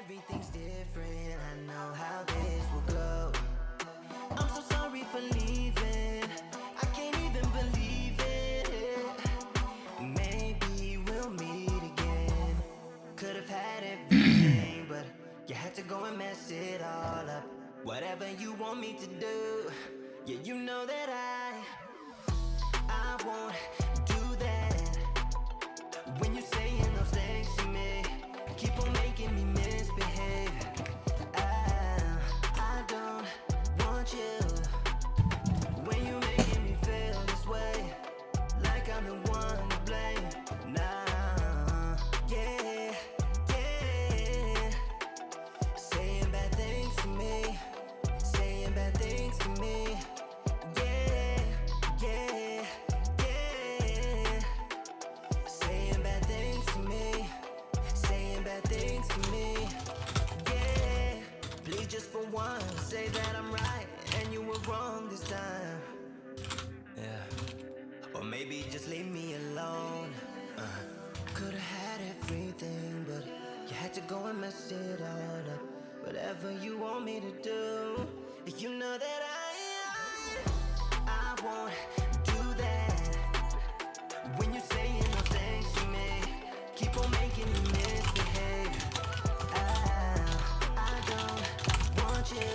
everything's different. I know how this will go. I'm so sorry for leaving. I can't even believe it. Maybe we'll meet again. Could have had everything, but you had to go and mess it all up. Whatever you want me to do, yeah, you know that I won't do that. When you're saying those things to me, keep on making me misbehave. I don't want you. When you're making me feel this way, like I'm the one to blame. Nah, yeah, yeah. Saying bad things to me, saying bad things to me. Yeah, yeah, yeah. Saying bad things to me, saying bad things to me. Yeah, please just for once say that I'm right and you were wrong this time. Yeah, or maybe just leave me alone. Could've had everything, but you had to go and mess it all up. Whatever you want me to do, you know that I won't do that. When you're saying those things to me, keep on making me misbehave. I don't want you.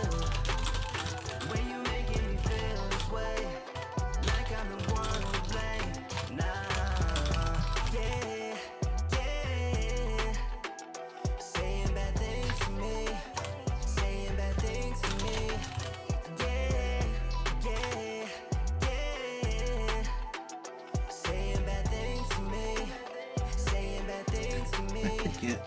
When you're making me feel this way, like I'm the one to blame. Nah, yeah, yeah. Saying bad things to me, saying bad things to me. Yeah, yeah, yeah. Saying bad things to me, saying bad things to me. Yeah.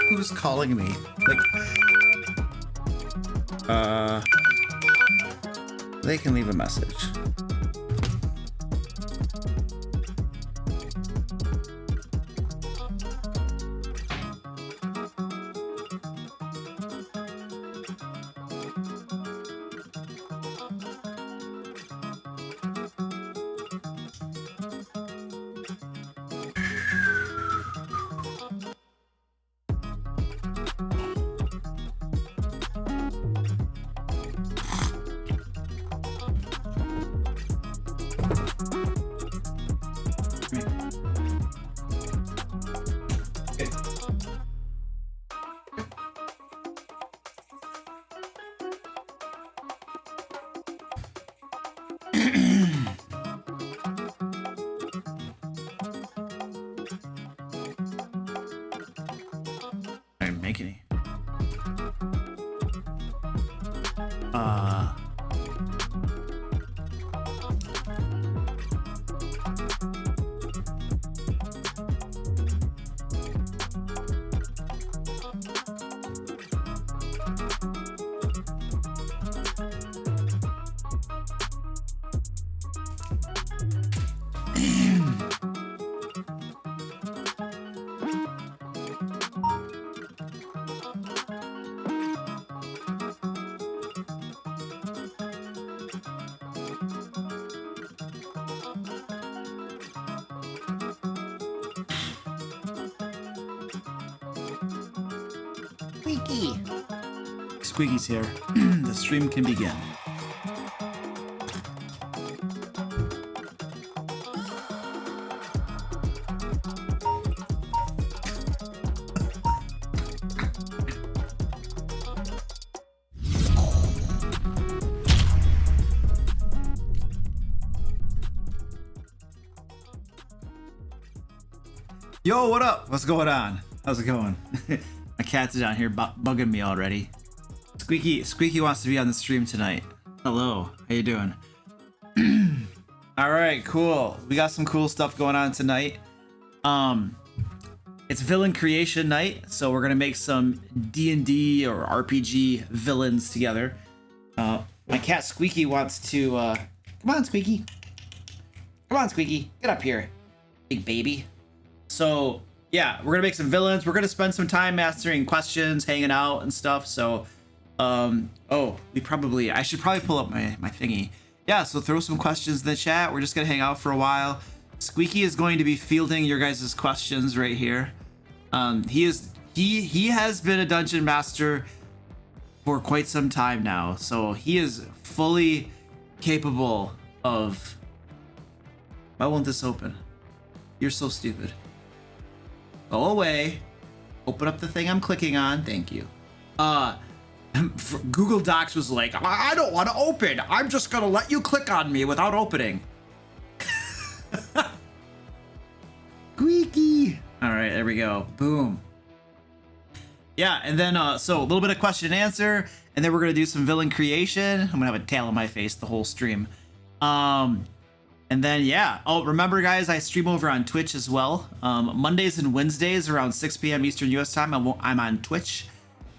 Who's calling me? Like, they can leave a message. I didn't make any. Squeaky! Squeaky's here. The stream can begin. Yo, what up? What's going on? How's it going? My cat's down here bugging me already. Squeaky wants to be on the stream tonight. Hello, how you doing? All right, cool. We got some cool stuff going on tonight. It's villain creation night, so we're gonna make some D&D or RPG villains together. My cat Squeaky wants to. Come on, Squeaky. Come on, Squeaky. Get up here, big baby. So yeah, we're gonna make some villains. We're gonna spend some time answering questions, hanging out and stuff. So, I should probably pull up my thingy. Yeah, so throw some questions in the chat. We're just gonna hang out for a while. Squeaky is going to be fielding your guys' questions right here. He has been a dungeon master for quite some time now, so he is fully capable of. Why won't this open? You're so stupid. Go away. Open up the thing I'm clicking on. Thank you. Google Docs was like, I don't want to open. I'm just gonna let you click on me without opening. Squeaky. All right, there we go. Boom. Yeah, and then so a little bit of question and answer, and then we're gonna do some villain creation. I'm gonna have a tail on my face the whole stream. And then yeah. Oh, remember guys, I stream over on Twitch as well. Mondays and Wednesdays around 6 p.m. Eastern US time. I'm on Twitch,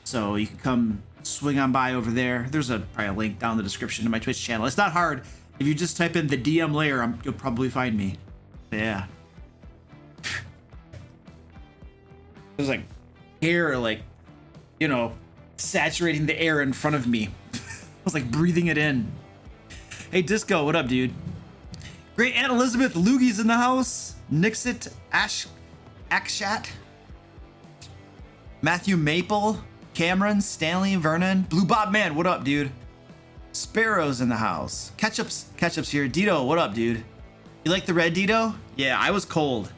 so you can come swing on by over there. There's probably a link down in the description to my Twitch channel. It's not hard. If you just type in the DM Lair, you'll probably find me. Yeah. There's like hair, like, you know, saturating the air in front of me. I was like breathing it in. Hey Disco, what up, dude? Great Aunt Elizabeth Lugie's in the house. Nixit Akshat. Matthew Maple. Cameron, Stanley, Vernon. Blue Bob Man, what up, dude? Sparrow's in the house. Ketchup's here. Dito, what up, dude? You like the red, Dito? Yeah, I was cold.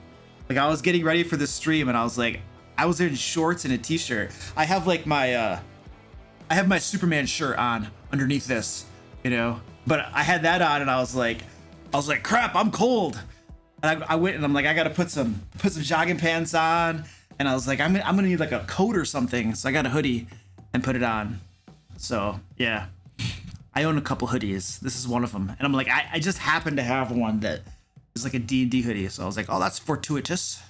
Like, I was getting ready for this stream, and I was like, I was in shorts and a t-shirt. I have like my, I have my Superman shirt on underneath this, you know? But I had that on, and I was like, crap, I'm cold. And I went and I'm like, I gotta put some jogging pants on. And I was like, I'm gonna need like a coat or something. So I got a hoodie and put it on. So yeah, I own a couple hoodies. This is one of them. And I'm like, I just happen to have one that is like a D&D hoodie. So I was like, oh, that's fortuitous.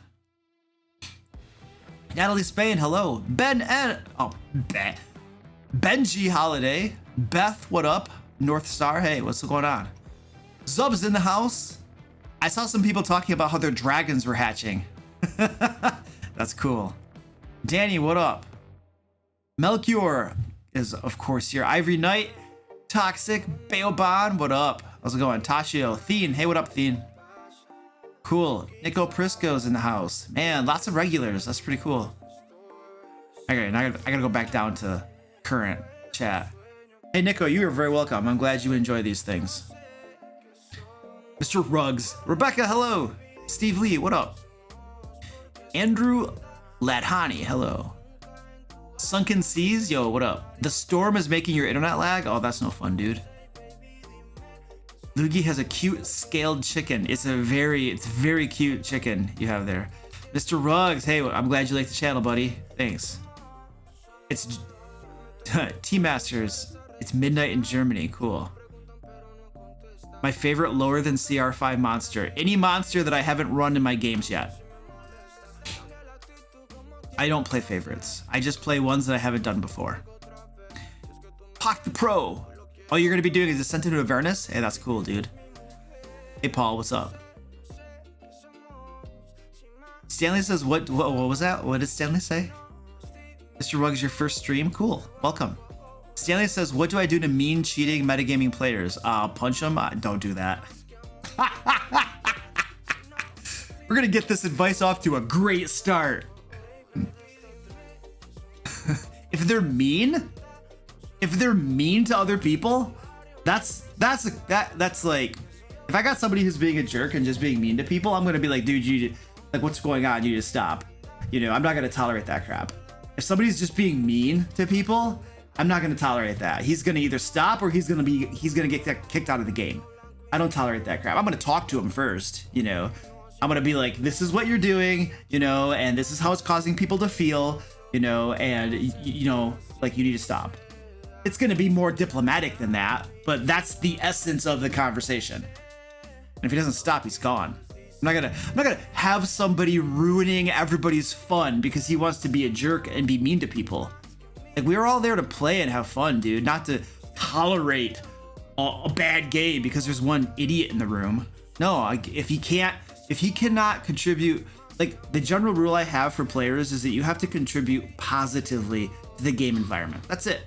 Natalie Spain, hello. Benji Holiday. Beth, what up? North Star, hey, what's going on? Zub's in the house. I saw some people talking about how their dragons were hatching. That's cool. Danny, what up? Melchior is, of course, here. Ivory Knight, Toxic, Baobon, what up? How's it going? Tashio, Thien, hey, what up, Thien? Cool. Nico Prisco's in the house. Man, lots of regulars. That's pretty cool. Okay, now I gotta go back down to current chat. Hey, Nico, you are very welcome. I'm glad you enjoy these things. Mr. Ruggs. Rebecca, hello. Steve Lee, what up? Andrew Ladhani, hello. Sunken Seas, yo, what up? The storm is making your internet lag? Oh, that's no fun, dude. Luigi has a cute scaled chicken. It's very cute chicken you have there. Mr. Ruggs, hey, I'm glad you like the channel, buddy. Thanks. It's T-Masters. It's midnight in Germany. Cool. My favorite lower than CR5 monster. Any monster that I haven't run in my games yet. I don't play favorites. I just play ones that I haven't done before. Pock the Pro. All you're going to be doing is Ascent into Avernus? Hey, that's cool, dude. Hey, Paul, what's up? Stanley says, what was that? What did Stanley say? Mr. Ruggs, your first stream? Cool. Welcome. Stanley says, what do I do to mean cheating metagaming players? Punch them? Don't do that. We're going to get this advice off to a great start. If they're mean to other people, that's like, if I got somebody who's being a jerk and just being mean to people, I'm gonna be like, dude, what's going on? You need to stop. You know, I'm not gonna tolerate that crap. If somebody's just being mean to people, I'm not gonna tolerate that. He's gonna either stop or he's gonna get kicked out of the game. I don't tolerate that crap. I'm gonna talk to him first, you know, I'm gonna be like, this is what you're doing, you know, and this is how it's causing people to feel, you know, and you know, like, you need to stop. It's gonna be more diplomatic than that, but that's the essence of the conversation. And if he doesn't stop, he's gone. I'm not gonna have somebody ruining everybody's fun because he wants to be a jerk and be mean to people. Like, we're all there to play and have fun, dude, not to tolerate a bad game because there's one idiot in the room. No, if he cannot contribute, like, the general rule I have for players is that you have to contribute positively to the game environment. That's it.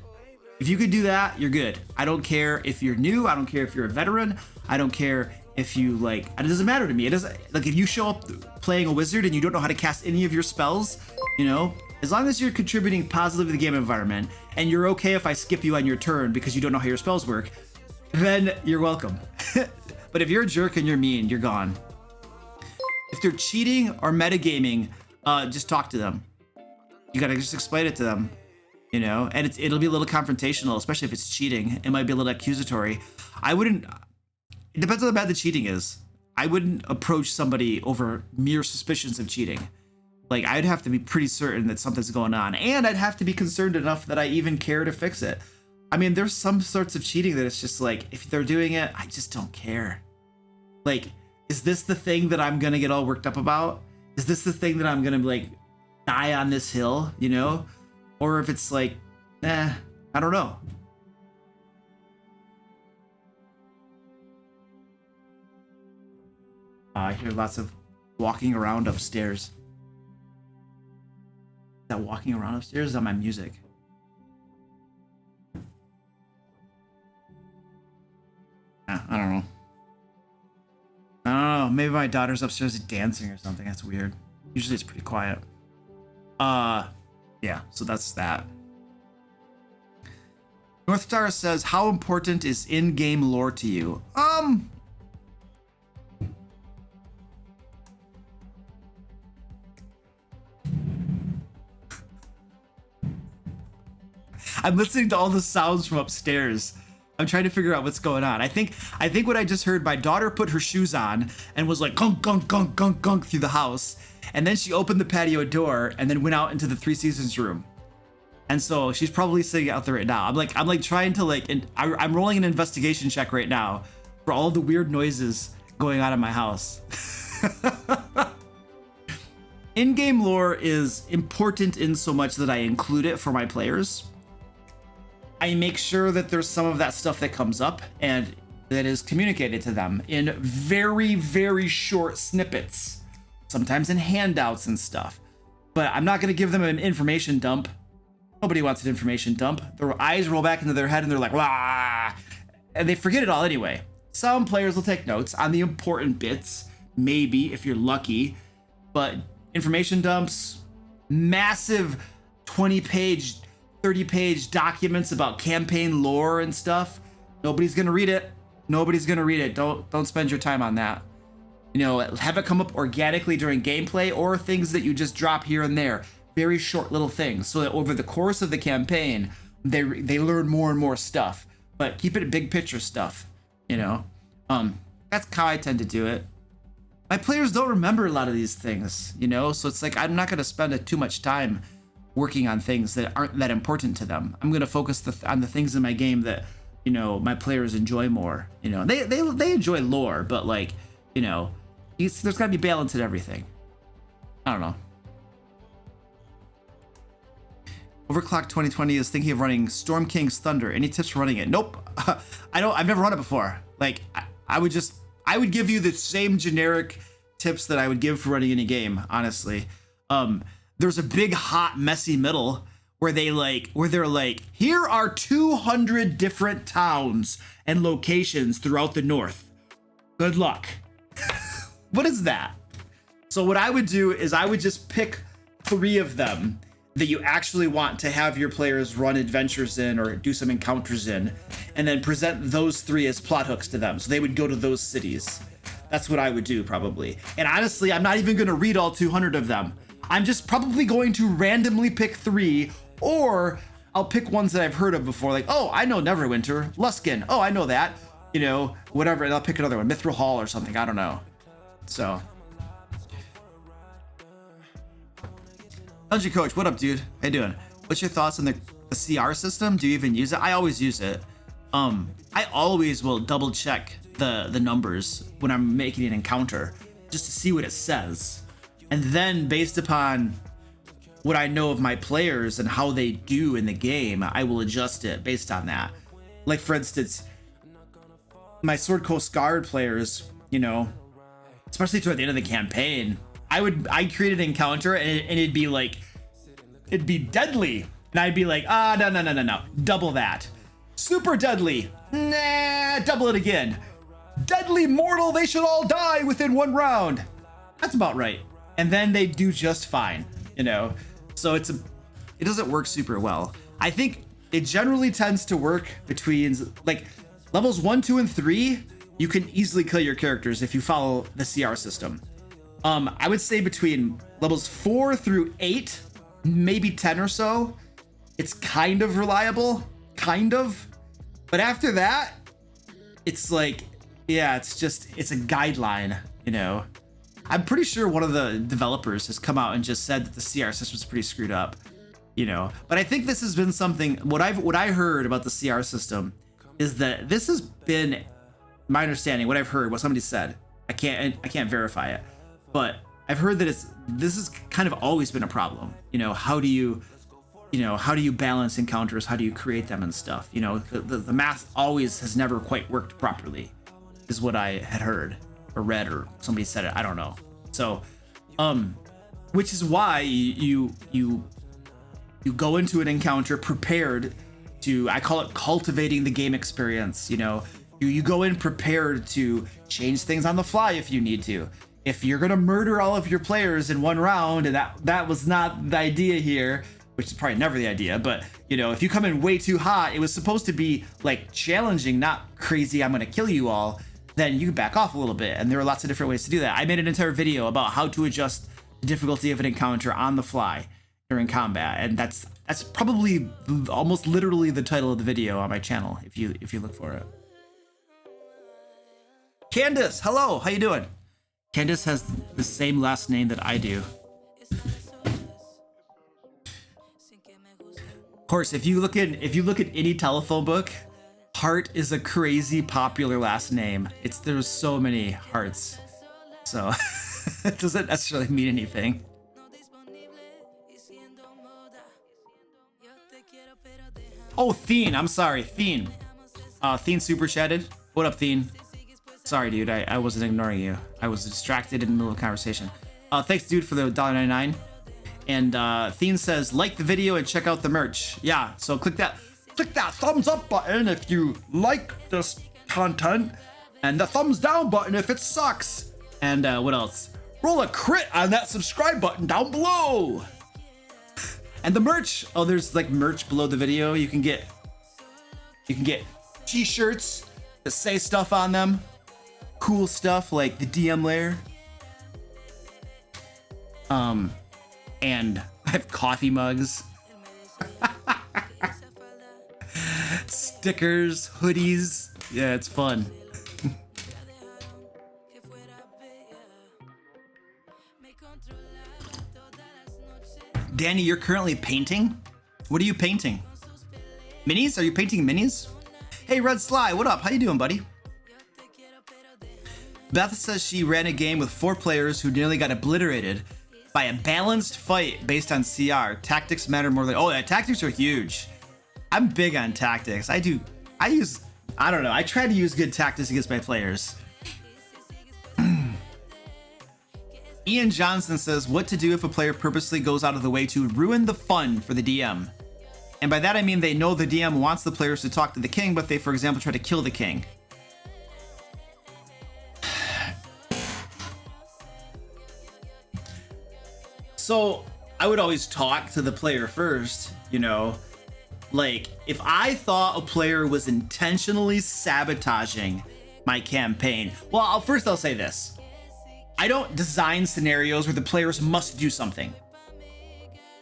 If you could do that, you're good. I don't care if you're new. I don't care if you're a veteran. I don't care if you, like, it doesn't matter to me. It doesn't, like, if you show up playing a wizard and you don't know how to cast any of your spells, you know, as long as you're contributing positively to the game environment and you're okay if I skip you on your turn because you don't know how your spells work, then you're welcome. But if you're a jerk and you're mean, you're gone. If they're cheating or metagaming, just talk to them. You gotta just explain it to them, you know, and it'll be a little confrontational, especially if it's cheating. It might be a little accusatory. It depends on how bad the cheating is. I wouldn't approach somebody over mere suspicions of cheating. Like, I'd have to be pretty certain that something's going on, and I'd have to be concerned enough that I even care to fix it. I mean, there's some sorts of cheating that it's just like, if they're doing it, I just don't care. Like, is this the thing that I'm gonna get all worked up about? Is this the thing that I'm gonna, like, die on this hill, you know? Or if it's like, I don't know. I hear lots of walking around upstairs. Is that walking around upstairs? Is that my music? I don't know. I don't know. Maybe my daughter's upstairs dancing or something. That's weird. Usually it's pretty quiet. Yeah, so that's that. North Star says, how important is in-game lore to you? I'm listening to all the sounds from upstairs. I'm trying to figure out what's going on. I think what I just heard, my daughter put her shoes on and was like gunk, gunk, gunk, gunk, gunk through the house. And then she opened the patio door and then went out into the Three Seasons room. And so she's probably sitting out there right now. I'm like trying to, like, I'm rolling an investigation check right now for all the weird noises going on in my house. In-game lore is important in so much that I include it for my players. I make sure that there's some of that stuff that comes up and that is communicated to them in very, very short snippets, sometimes in handouts and stuff. But I'm not going to give them an information dump. Nobody wants an information dump. Their eyes roll back into their head and they're like, "Wah!" And they forget it all anyway. Some players will take notes on the important bits, maybe if you're lucky, but information dumps, massive 20-page, 30-page documents about campaign lore and stuff. Nobody's gonna read it. Nobody's gonna read it. Don't spend your time on that. You know, have it come up organically during gameplay or things that you just drop here and there. Very short little things, so that over the course of the campaign, they learn more and more stuff. But keep it big picture stuff. You know, that's how I tend to do it. My players don't remember a lot of these things. You know, so it's like I'm not gonna spend too much time working on things that aren't that important to them. I'm gonna focus on the things in my game that, you know, my players enjoy more. You know, they enjoy lore, but, like, you know, there's gotta be balance in everything. I don't know. Overclock 2020 is thinking of running Storm King's Thunder. Any tips for running it? Nope. I've never run it before. Like, I would give you the same generic tips that I would give for running any game, honestly. There's a big, hot, messy middle where they're like, here are 200 different towns and locations throughout the north. Good luck. What is that? So what I would do is I would just pick 3 of them that you actually want to have your players run adventures in or do some encounters in, and then present those 3 as plot hooks to them. So they would go to those cities. That's what I would do, probably. And honestly, I'm not even going to read all 200 of them. I'm just probably going to randomly pick 3, or I'll pick ones that I've heard of before, like, oh, I know Neverwinter, Luskin, oh, I know that, you know, whatever, and I'll pick another one, Mithril Hall or something, I don't know. So, Dungeon Coach, what up, dude? How you doing? What's your thoughts on the CR system? Do you even use it? I always use it. I always will double check the numbers when I'm making an encounter just to see what it says. And then based upon what I know of my players and how they do in the game, I will adjust it based on that. Like for instance, my Sword Coast Guard players, you know, especially toward the end of the campaign, I'd create an encounter and it'd be like, it'd be deadly. And I'd be like, no, double that. Super deadly, nah, double it again. Deadly mortal, they should all die within 1 round. That's about right. And then they do just fine, you know? So it doesn't work super well. I think it generally tends to work between like levels 1, 2, and 3. You can easily kill your characters if you follow the CR system. I would say between levels 4 through 8, maybe 10 or so, it's kind of reliable, kind of. But after that, it's like, yeah, it's a guideline, you know. I'm pretty sure one of the developers has come out and just said that the CR system is pretty screwed up, you know. But I think this has been something, what I heard about the CR system is that this has been my understanding, what I've heard, what somebody said. I can't verify it, but I've heard that this has kind of always been a problem. You know, how do you balance encounters? How do you create them and stuff? You know, the math always has never quite worked properly, is what I had heard or read, or somebody said it. I don't know. So, which is why you go into an encounter prepared to, I call it cultivating the game experience. You know, you go in prepared to change things on the fly if you need to. If you're gonna murder all of your players in 1 round, and that was not the idea here, which is probably never the idea, but you know, if you come in way too hot, it was supposed to be like challenging, not crazy, I'm gonna kill you all, then you can back off a little bit. And there are lots of different ways to do that. I made an entire video about how to adjust the difficulty of an encounter on the fly during combat, and that's probably almost literally the title of the video on my channel if you look for it. Candace, hello, how you doing? Candace has the same last name that I do. Of course, if you look at any telephone book, Hart is a crazy popular last name. There's so many Harts, so it doesn't necessarily mean anything. Oh, Theen, I'm sorry, Theen. Theen super chatted. What up, Theen? Sorry, dude, I wasn't ignoring you. I was distracted in the middle of the conversation. Thanks, dude, for the $1.99. And Theen says, like the video and check out the merch. Yeah, so click that thumbs up button if you like this content, and the thumbs down button if it sucks. And what else? Roll a crit on that subscribe button down below. And the merch. Oh, there's like merch below the video. You can get t-shirts that say stuff on them. Cool stuff like the DM Lair. And I have coffee mugs. Stickers, hoodies. Yeah, it's fun. Danny, you're currently painting? What are you painting? Minis? Are you painting minis? Hey, Red Sly, what up? How you doing, buddy? Beth says she ran a game with 4 players who nearly got obliterated by a balanced fight based on CR. Tactics matter more than... Oh, yeah, tactics are huge. I'm big on tactics. I don't know. I try to use good tactics against my players. Ian Johnson says, what to do if a player purposely goes out of the way to ruin the fun for the DM? And by that I mean they know the DM wants the players to talk to the king, but they, for example, try to kill the king. So I would always talk to the player first, you know, like if I thought a player was intentionally sabotaging my campaign. Well, first I'll say this. I don't design scenarios where the players must do something.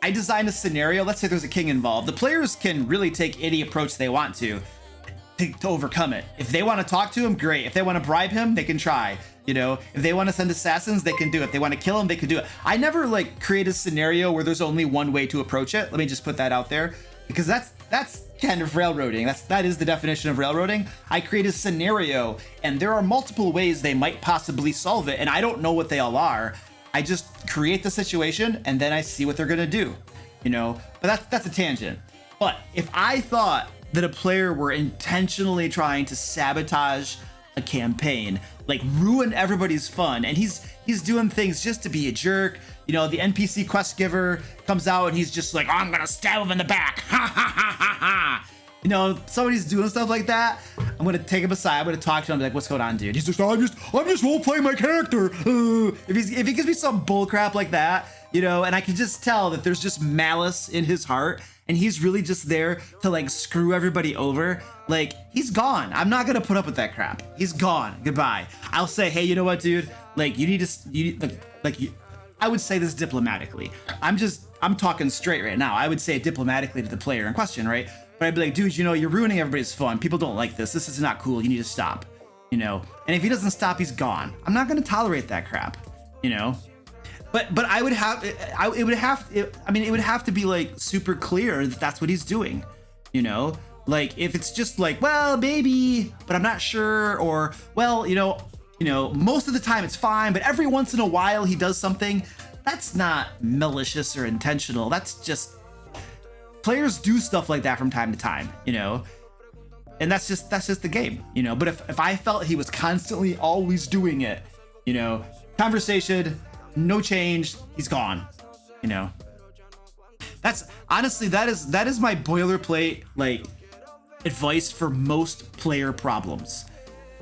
I design a scenario, let's say there's a king involved. The players can really take any approach they want to. to overcome it. If they want to talk to him, great. If they want to bribe him, they can try. You know, if they want to send assassins, they can do it. If they want to kill him, they can do it. I never like create a scenario where there's only one way to approach it. Let me just put that out there, because that's kind of railroading. That is the definition of railroading. I create a scenario, and there are multiple ways they might possibly solve it, and I don't know what they all are. I just create the situation, and then I see what they're gonna do. You know, but that's a tangent. But if I thought that a player were intentionally trying to sabotage a campaign, like ruin everybody's fun, and he's doing things just to be a jerk. You know, the NPC quest giver comes out and he's just like, oh, I'm gonna stab him in the back. Ha ha ha ha ha. You know, somebody's doing stuff like that, I'm gonna take him aside. I'm gonna talk to him, be like, what's going on, dude? He's just, I'm just role playing my character. If he gives me some bull crap like that, you know, and I can just tell that there's just malice in his heart, and he's really just there to like screw everybody over, like, he's gone. I'm not gonna put up with that crap. He's gone. Goodbye. I'll say, hey, you know what, dude? Like, I would say this diplomatically. I'm talking straight right now. I would say it diplomatically to the player in question, right? But I'd be like, dude, you know, you're ruining everybody's fun. People don't like this. This is not cool. You need to stop, you know? And if he doesn't stop, he's gone. I'm not gonna tolerate that crap, you know? But I would have, it would have to be like super clear that that's what he's doing, you know? Like, if it's just like, well, maybe, but I'm not sure, or, well, you know, most of the time it's fine, but every once in a while he does something, that's not malicious or intentional. That's just, players do stuff like that from time to time, you know? And that's just the game, you know? But if I felt he was constantly always doing it, you know, conversation, no change, he's gone, you know? That's, honestly, that is my boilerplate, like, advice for most player problems,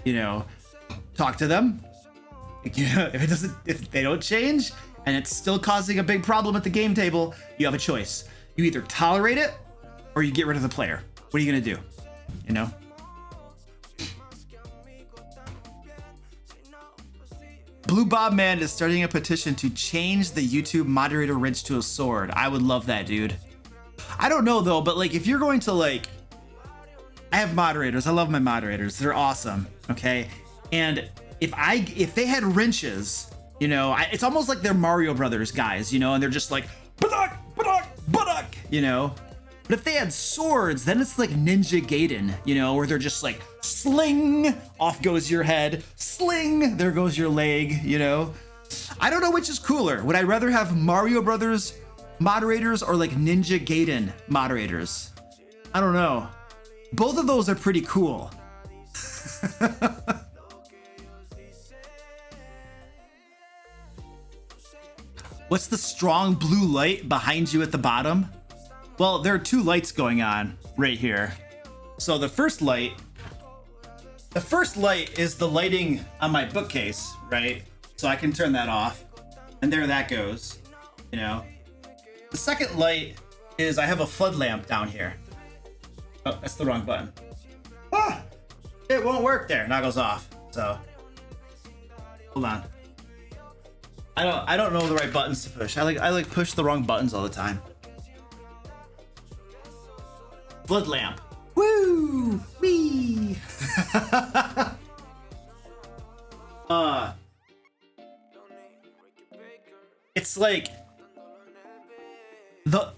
you know? Talk to them. You know, if they don't change and it's still causing a big problem at the game table, you have a choice. You either tolerate it or you get rid of the player. What are you gonna do? You know? Blue Bob Man is starting a petition to change the YouTube moderator wrench to a sword. I would love that, dude. I don't know though, but like, if you're going to like, I have moderators. I love my moderators. They're awesome. Okay. And if they had wrenches, you know, it's almost like they're Mario Brothers guys, you know, and they're just like, badak, badak, badak, you know. But if they had swords, then it's like Ninja Gaiden, you know, where they're just like, sling, off goes your head, sling, there goes your leg, you know. I don't know which is cooler. Would I rather have Mario Brothers moderators or like Ninja Gaiden moderators? I don't know. Both of those are pretty cool. What's the strong blue light behind you at the bottom? Well, there are two lights going on right here. So the first light is the lighting on my bookcase, right? So I can turn that off, and there that goes, you know. The second light is I have a flood lamp down here. Oh, that's the wrong button. Ah, it won't work there. Now it goes off. So hold on. I don't know the right buttons to push. I like push the wrong buttons all the time. Flood lamp. Woo! Wee! It's like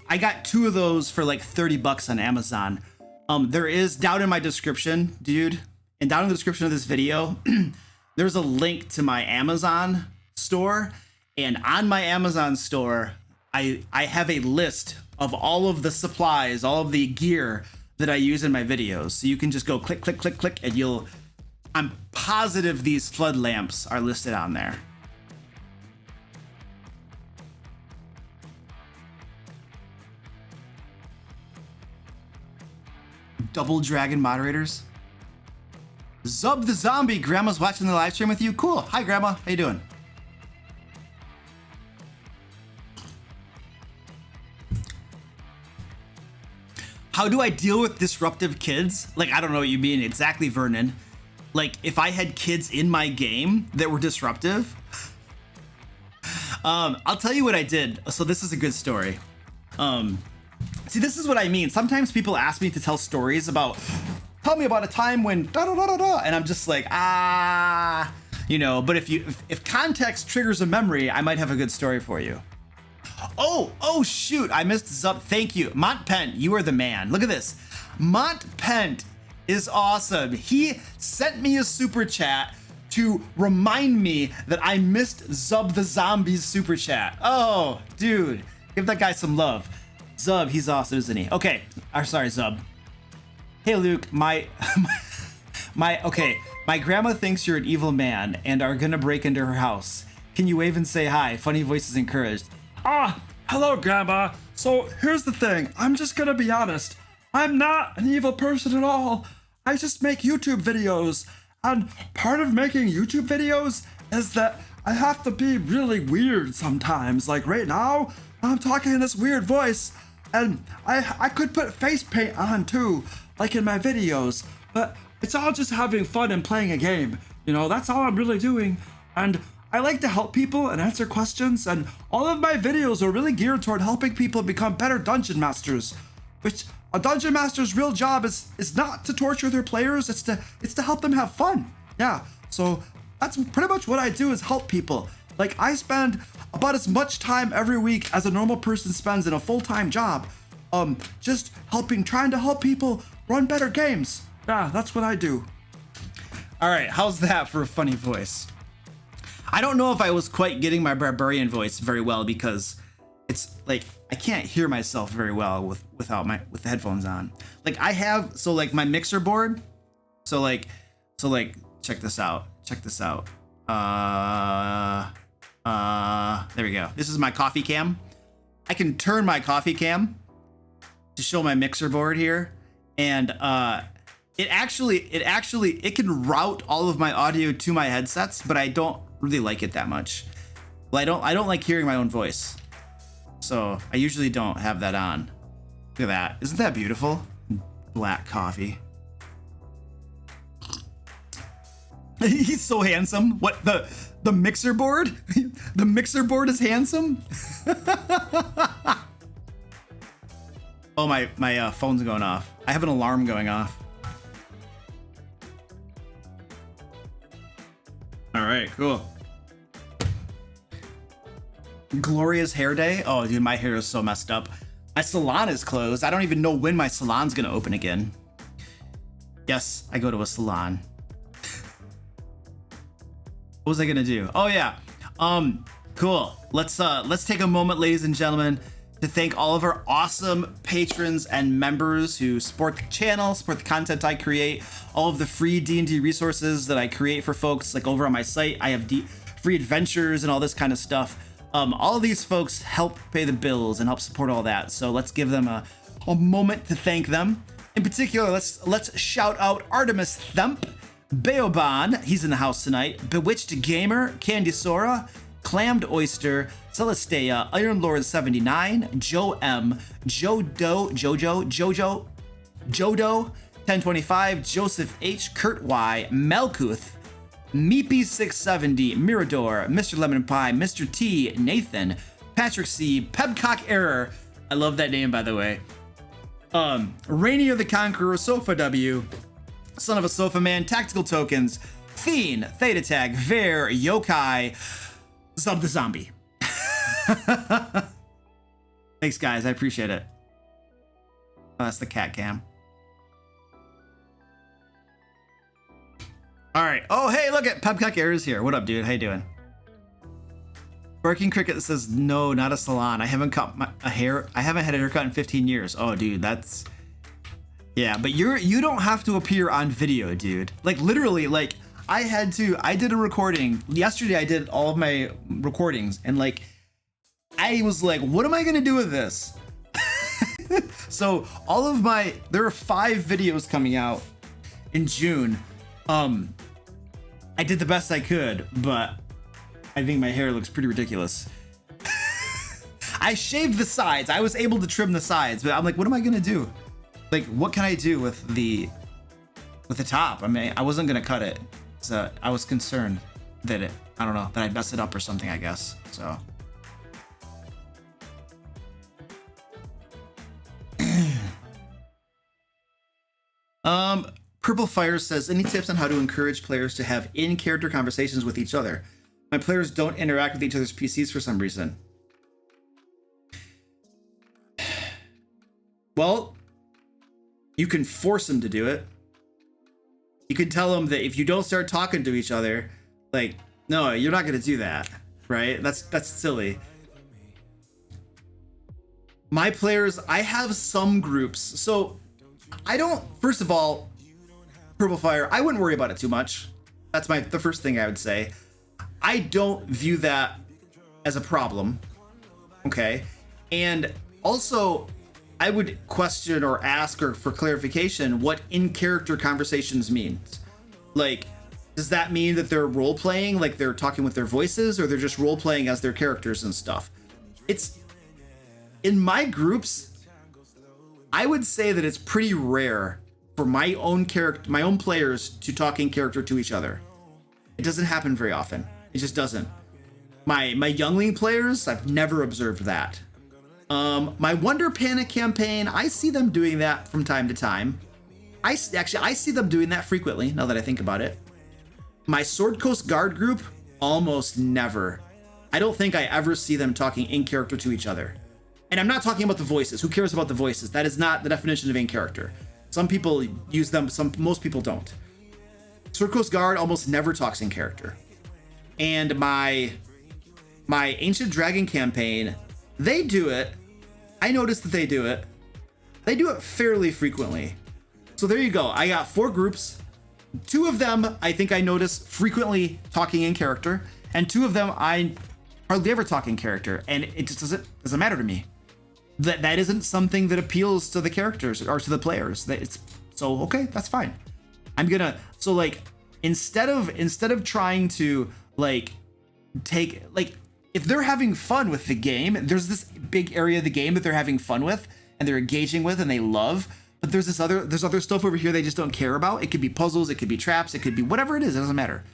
I got two of those for like $30 on Amazon. There is down in my description, dude, and down in the description of this video, there's a link to my Amazon store, and on my Amazon store, I have a list of all of the supplies, all of the gear that I use in my videos. So you can just go click, click, click, click, and I'm positive these flood lamps are listed on there. Double Dragon moderators. Zub the Zombie, Grandma's watching the live stream with you. Cool. Hi, Grandma. How you doing? How do I deal with disruptive kids? Like, I don't know what you mean exactly, Vernon. Like, if I had kids in my game that were disruptive, I'll tell you what I did. So this is a good story. See, this is what I mean. Sometimes people ask me to tell stories about tell me about a time when da da da da da, and I'm just like, you know. But if context triggers a memory, I might have a good story for you. Oh shoot, I missed Zub. Thank you, Montpent. You are the man. Look at this. Montpent is awesome. He sent me a super chat to remind me that I missed Zub the Zombie's super chat. Oh, dude, give that guy some love. Zub, he's awesome, isn't he? Okay, sorry, Zub. Hey, Luke, my grandma thinks you're an evil man and are gonna break into her house. Can you wave and say hi? Funny voices encouraged. Hello, Grandma. So here's the thing. I'm just gonna be honest. I'm not an evil person at all. I just make YouTube videos. And part of making YouTube videos is that I have to be really weird sometimes. Like right now, I'm talking in this weird voice. And I could put face paint on too, like in my videos. But it's all just having fun and playing a game. You know, that's all I'm really doing. And I like to help people and answer questions, and all of my videos are really geared toward helping people become better dungeon masters. Which a dungeon master's real job is not to torture their players, it's to help them have fun. Yeah, so that's pretty much what I do, is help people. Like, I spend about as much time every week as a normal person spends in a full-time job, just trying to help people run better games. Yeah, that's what I do. All right, how's that for a funny voice? I don't know if I was quite getting my barbarian voice very well, because it's like I can't hear myself very well with the headphones on. Like I have, so like my mixer board. So like check this out. There we go. This is my coffee cam. I can turn my coffee cam to show my mixer board here, and it can route all of my audio to my headsets, but I don't really like it that much. Well, I don't like hearing my own voice, so I usually don't have that on. Look at that. Isn't that beautiful? Black coffee. He's so handsome. What, the mixer board? The mixer board is handsome? Oh, my phone's going off. I have an alarm going off. All right, cool. Gloria's hair day. Oh, dude, my hair is so messed up. My salon is closed. I don't even know when my salon's gonna open again. Yes, I go to a salon. What was I gonna do? Oh yeah. Cool. Let's take a moment, ladies and gentlemen, to thank all of our awesome patrons and members who support the channel, support the content I create, all of the free D&D resources that I create for folks. Like over on my site, I have free adventures and all this kind of stuff. All of these folks help pay the bills and help support all that. So let's give them a moment to thank them. In particular, let's shout out Artemis Thump, Beoban, he's in the house tonight, Bewitched Gamer, Candy Sora, Clammed Oyster, Celestea, Iron Lord 79, Joe M, Jodo, 1025, Joseph H, Kurt Y, Melkuth, Meepy 670, Mirador, Mr. Lemon Pie, Mr. T, Nathan, Patrick C, Pebcock Error, I love that name by the way, Rainier the Conqueror, Sofa W, Son of a Sofa Man, Tactical Tokens, Fiend, Theta Tag, Ver, Yokai, Zub the Zombie. Thanks guys, I appreciate it. Oh, that's the cat cam. All right. Oh, hey, look at Pepcock Air is here. What up, dude? How you doing? Barking Cricket says, no, not a salon. I haven't cut a hair. I haven't had a haircut in 15 years. Oh, dude, that's... Yeah, but you don't have to appear on video, dude. Like, literally, like, I did a recording. Yesterday, I did all of my recordings, and, like, I was like, what am I going to do with this? So, there are 5 videos coming out in June. I did the best I could, but I think my hair looks pretty ridiculous. I shaved the sides. I was able to trim the sides, but I'm like, what am I gonna do? Like, what can I do with the top? I mean, I wasn't gonna cut it, so I was concerned that I don't know, that I'd mess it up or something, I guess. So. Purple Fire says, any tips on how to encourage players to have in-character conversations with each other? My players don't interact with each other's PCs for some reason. Well, you can force them to do it. You can tell them that if you don't start talking to each other, like, no, you're not going to do that, right? That's silly. My players, I have some groups. So I don't, first of all, Purple Fire, I wouldn't worry about it too much. That's the first thing I would say. I don't view that as a problem. Okay. And also, I would question or ask or for clarification what in-character conversations means. Like, does that mean that they're role-playing, like they're talking with their voices, or they're just role-playing as their characters and stuff? It's, in my groups, I would say that it's pretty rare for my own players to talk in character to each other. It doesn't happen very often. It just doesn't. My youngling players, I've never observed that. My Wonder Panic campaign, I see them doing that from time to time. I see them doing that frequently, now that I think about it. My Sword Coast Guard group, almost never. I don't think I ever see them talking in character to each other. And I'm not talking about the voices. Who cares about the voices? That is not the definition of in character. Some people use them, most people don't. Sword Coast Guard almost never talks in character. And my Ancient Dragon campaign, they do it. I noticed that they do it. They do it fairly frequently. So there you go. I got 4 groups. 2 of them, I think I notice frequently talking in character, and 2 of them I hardly ever talk in character, and it just doesn't matter to me. That isn't something that appeals to the characters or to the players. So okay, that's fine. So like instead of trying to like take, like, if they're having fun with the game, there's this big area of the game that they're having fun with and they're engaging with and they love, but there's other stuff over here they just don't care about. It could be puzzles, it could be traps, it could be whatever it is, it doesn't matter.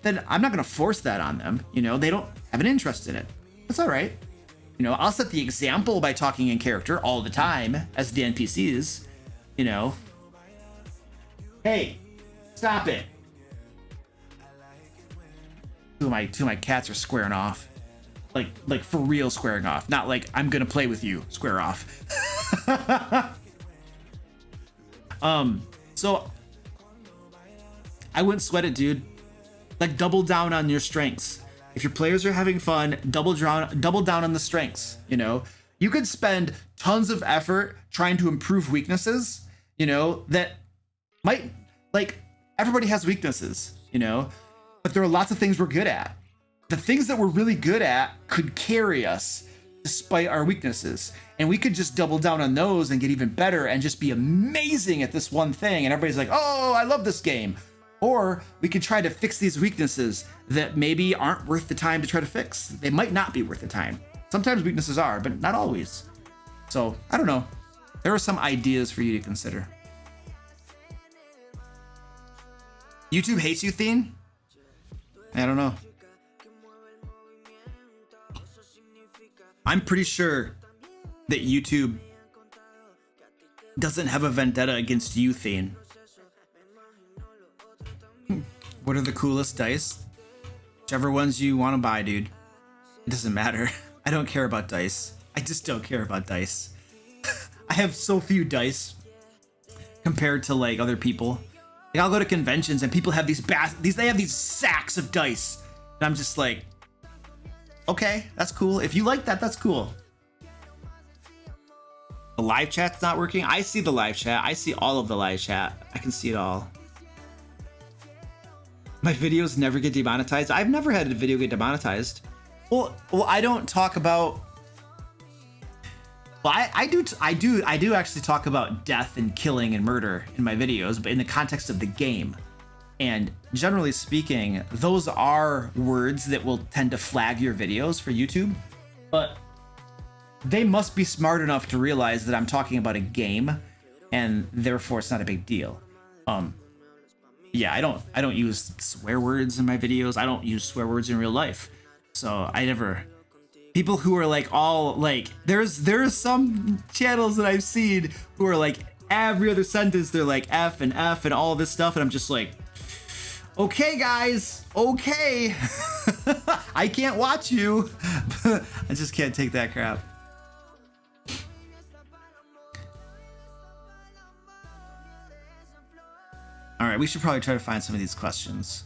Then I'm not going to force that on them. You know, they don't have an interest in it. That's all right. You know, I'll set the example by talking in character all the time as the NPCs, you know. Hey, stop it. Two of my cats are squaring off. Like for real squaring off. Not like I'm gonna play with you, square off. So I wouldn't sweat it, dude. Like, double down on your strengths. If your players are having fun, double down on the strengths, you know? You could spend tons of effort trying to improve weaknesses, you know, that might, like, everybody has weaknesses, you know, but there are lots of things we're good at. The things that we're really good at could carry us despite our weaknesses. And we could just double down on those and get even better and just be amazing at this one thing. And everybody's like, oh, I love this game. Or we could try to fix these weaknesses that maybe aren't worth the time to try to fix. They might not be worth the time. Sometimes weaknesses are, but not always. So, I don't know. There are some ideas for you to consider. YouTube hates you, Thien? I don't know. I'm pretty sure that YouTube doesn't have a vendetta against you, Thien. What are the coolest dice? Whichever ones you want to buy, dude. It doesn't matter. I don't care about dice. I just don't care about dice. I have so few dice compared to like other people. Like, I'll go to conventions and people have they have these sacks of dice. And I'm just like, okay, that's cool. If you like that, that's cool. The live chat's not working. I see the live chat. I see all of the live chat. I can see it all. My videos never get demonetized. I've never had a video get demonetized. Well, I don't talk about. Well, I do actually talk about death and killing and murder in my videos, but in the context of the game. And generally speaking, those are words that will tend to flag your videos for YouTube. But they must be smart enough to realize that I'm talking about a game, and therefore it's not a big deal. Yeah, I don't use swear words in my videos. I don't use swear words in real life. So I never. People who are like all like, there's some channels that I've seen who are like every other sentence they're like F and all this stuff, and I'm just like, okay guys, okay. I can't watch you. I just can't take that crap. All right, we should probably try to find some of these questions.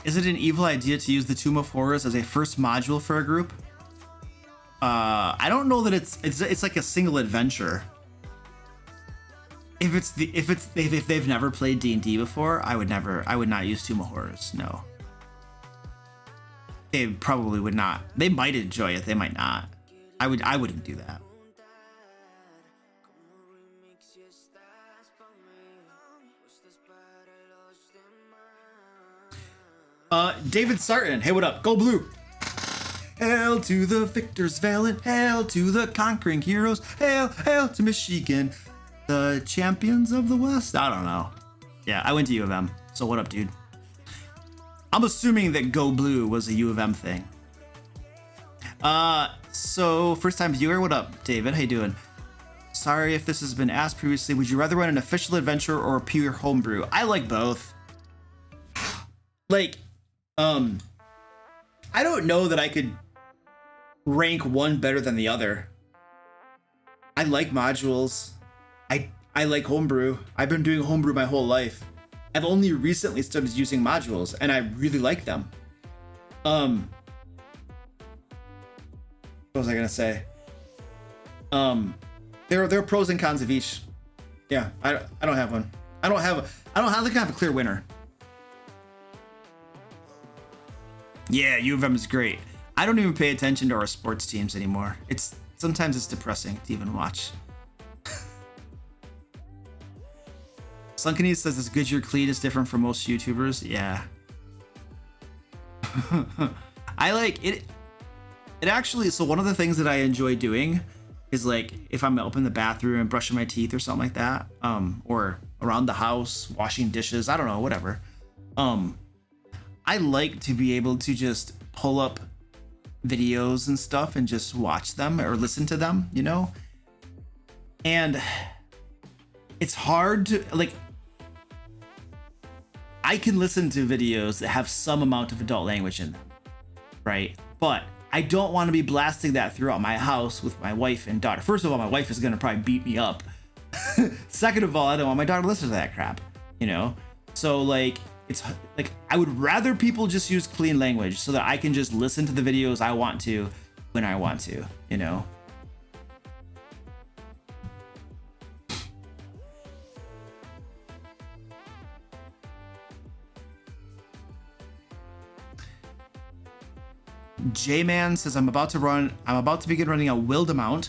Is it an evil idea to use the Tomb of Horrors as a first module for a group? I don't know that it's like a single adventure. If they've never played D&D before, I would not use Tomb of Horrors. No. They probably would not. They might enjoy it, they might not. I wouldn't do that. David Sarton, hey, what up? Go Blue! Hail to the victors valiant, hail to the conquering heroes, hail, hail to Michigan, the champions of the West. I don't know. Yeah, I went to U of M, so what up, dude? I'm assuming that Go Blue was a U of M thing. So first time viewer, what up, David? How you doing? Sorry if this has been asked previously. Would you rather run an official adventure or a pure homebrew? I like both. Like, I don't know that I could rank one better than the other. I like modules. I like homebrew. I've been doing homebrew my whole life. I've only recently started using modules, and I really like them. What was I gonna say? There are pros and cons of each. Yeah, I don't have one. I don't have a clear winner. Yeah, U of M is great. I don't even pay attention to our sports teams anymore. Sometimes it's depressing to even watch. Slunkany says this Goodyear cleat is different from most YouTubers. Yeah. I like it. It actually, so one of the things that I enjoy doing is like if I'm up in the bathroom and brushing my teeth or something like that, or around the house, washing dishes, I don't know, whatever. I like to be able to just pull up videos and stuff and just watch them or listen to them, you know? And it's hard to, like, I can listen to videos that have some amount of adult language in them, right? But I don't want to be blasting that throughout my house with my wife and daughter. First of all, my wife is going to probably beat me up. Second of all, I don't want my daughter to listen to that crap, you know? So, like, it's like I would rather people just use clean language so that I can just listen to the videos I want to when I want to, you know? J-Man says I'm about to begin running a Wildamount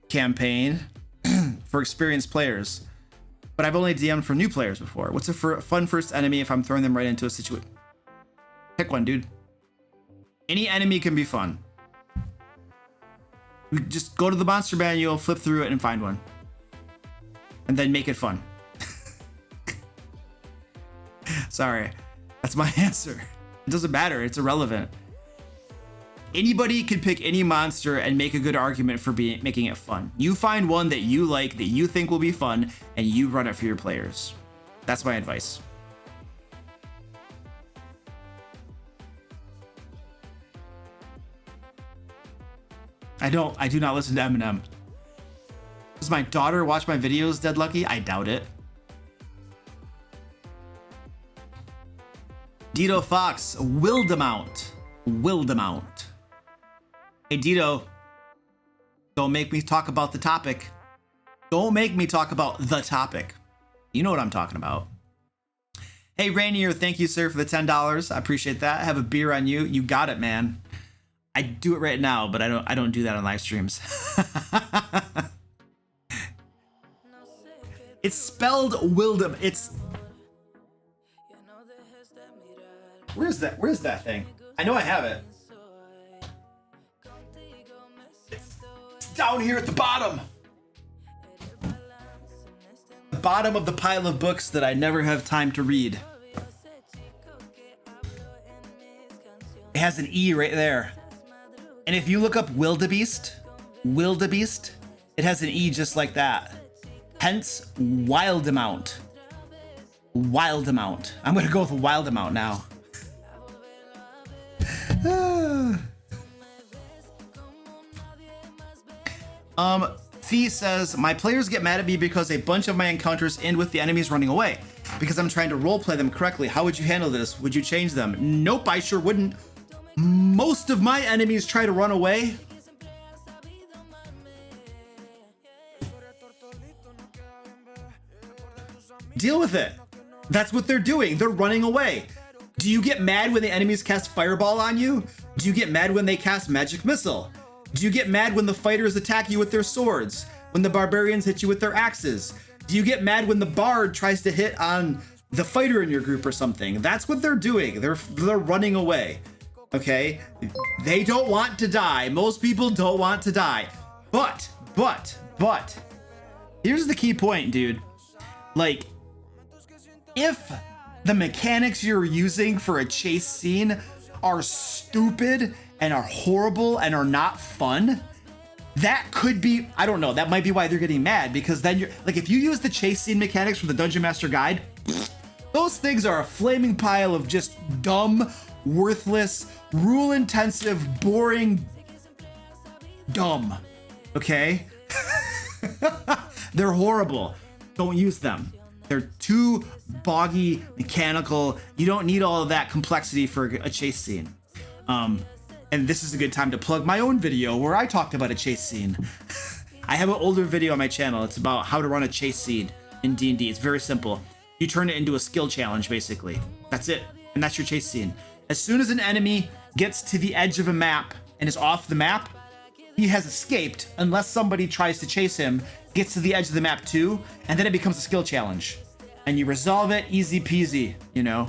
campaign for experienced players. But I've only DM'd for new players before. What's a fun first enemy if I'm throwing them right into a situation? Pick one, dude. Any enemy can be fun. You just go to the monster manual, flip through it, and find one. And then make it fun. Sorry. That's my answer. It doesn't matter. It's irrelevant. Anybody can pick any monster and make a good argument for making it fun. You find one that you like, that you think will be fun, and you run it for your players. That's my advice. I do not listen to Eminem. Does my daughter watch my videos, Dead Lucky? I doubt it. Dito Fox, Wildamount. Hey, Dito, don't make me talk about the topic. Don't make me talk about the topic. You know what I'm talking about. Hey, Rainier, thank you, sir, for the $10. I appreciate that. Have a beer on you. You got it, man. I do it right now, but I don't do that on live streams. It's spelled Wildam. It's... Where's that thing? I know I have it. It's down here at the bottom. bottom of the pile of books that I never have time to read. It has an E right there. And if you look up wildebeest, it has an E just like that. Hence, wild amount. Wild amount. I'm gonna go with wild amount now. Fee says, my players get mad at me because a bunch of my encounters end with the enemies running away. Because I'm trying to roleplay them correctly. How would you handle this? Would you change them? Nope, I sure wouldn't. Most of my enemies try to run away. Deal with it. That's what they're doing. They're running away. Do you get mad when the enemies cast fireball on you? Do you get mad when they cast magic missile? Do you get mad when the fighters attack you with their swords? When the barbarians hit you with their axes? Do you get mad when the bard tries to hit on the fighter in your group or something? That's what they're doing. They're running away. Okay? They don't want to die. Most people don't want to die. But here's the key point, dude. Like, if the mechanics you're using for a chase scene are stupid and are horrible and are not fun, that could be, I don't know, that might be why they're getting mad, because then you're like, if you use the chase scene mechanics from the Dungeon Master Guide, those things are a flaming pile of just dumb, worthless, rule intensive, boring, dumb. Okay? They're horrible. Don't use them. They're too boggy, mechanical. You don't need all of that complexity for a chase scene. And this is a good time to plug my own video where I talked about a chase scene. I have an older video on my channel. It's about how to run a chase scene in D&D. It's very simple. You turn it into a skill challenge, basically. That's it. And that's your chase scene. As soon as an enemy gets to the edge of a map and is off the map, he has escaped unless somebody tries to chase him, gets to the edge of the map too, and then it becomes a skill challenge. And you resolve it easy peasy, you know?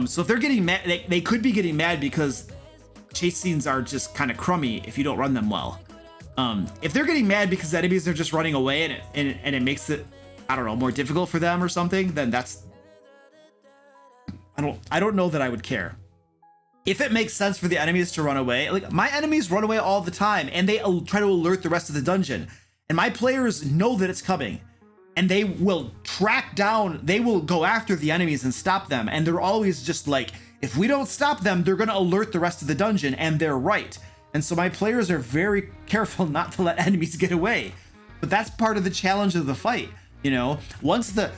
So if they're getting mad, they could be getting mad because chase scenes are just kind of crummy if you don't run them well. If they're getting mad because the enemies are just running away and it makes it, I don't know, more difficult for them or something, then that's, I don't know that I would care. If it makes sense for the enemies to run away, like my enemies run away all the time and they try to alert the rest of the dungeon, and my players know that it's coming. And they will track down, they will go after the enemies and stop them. And they're always just like, if we don't stop them, they're going to alert the rest of the dungeon, and they're right. And so my players are very careful not to let enemies get away. But that's part of the challenge of the fight. You know, once the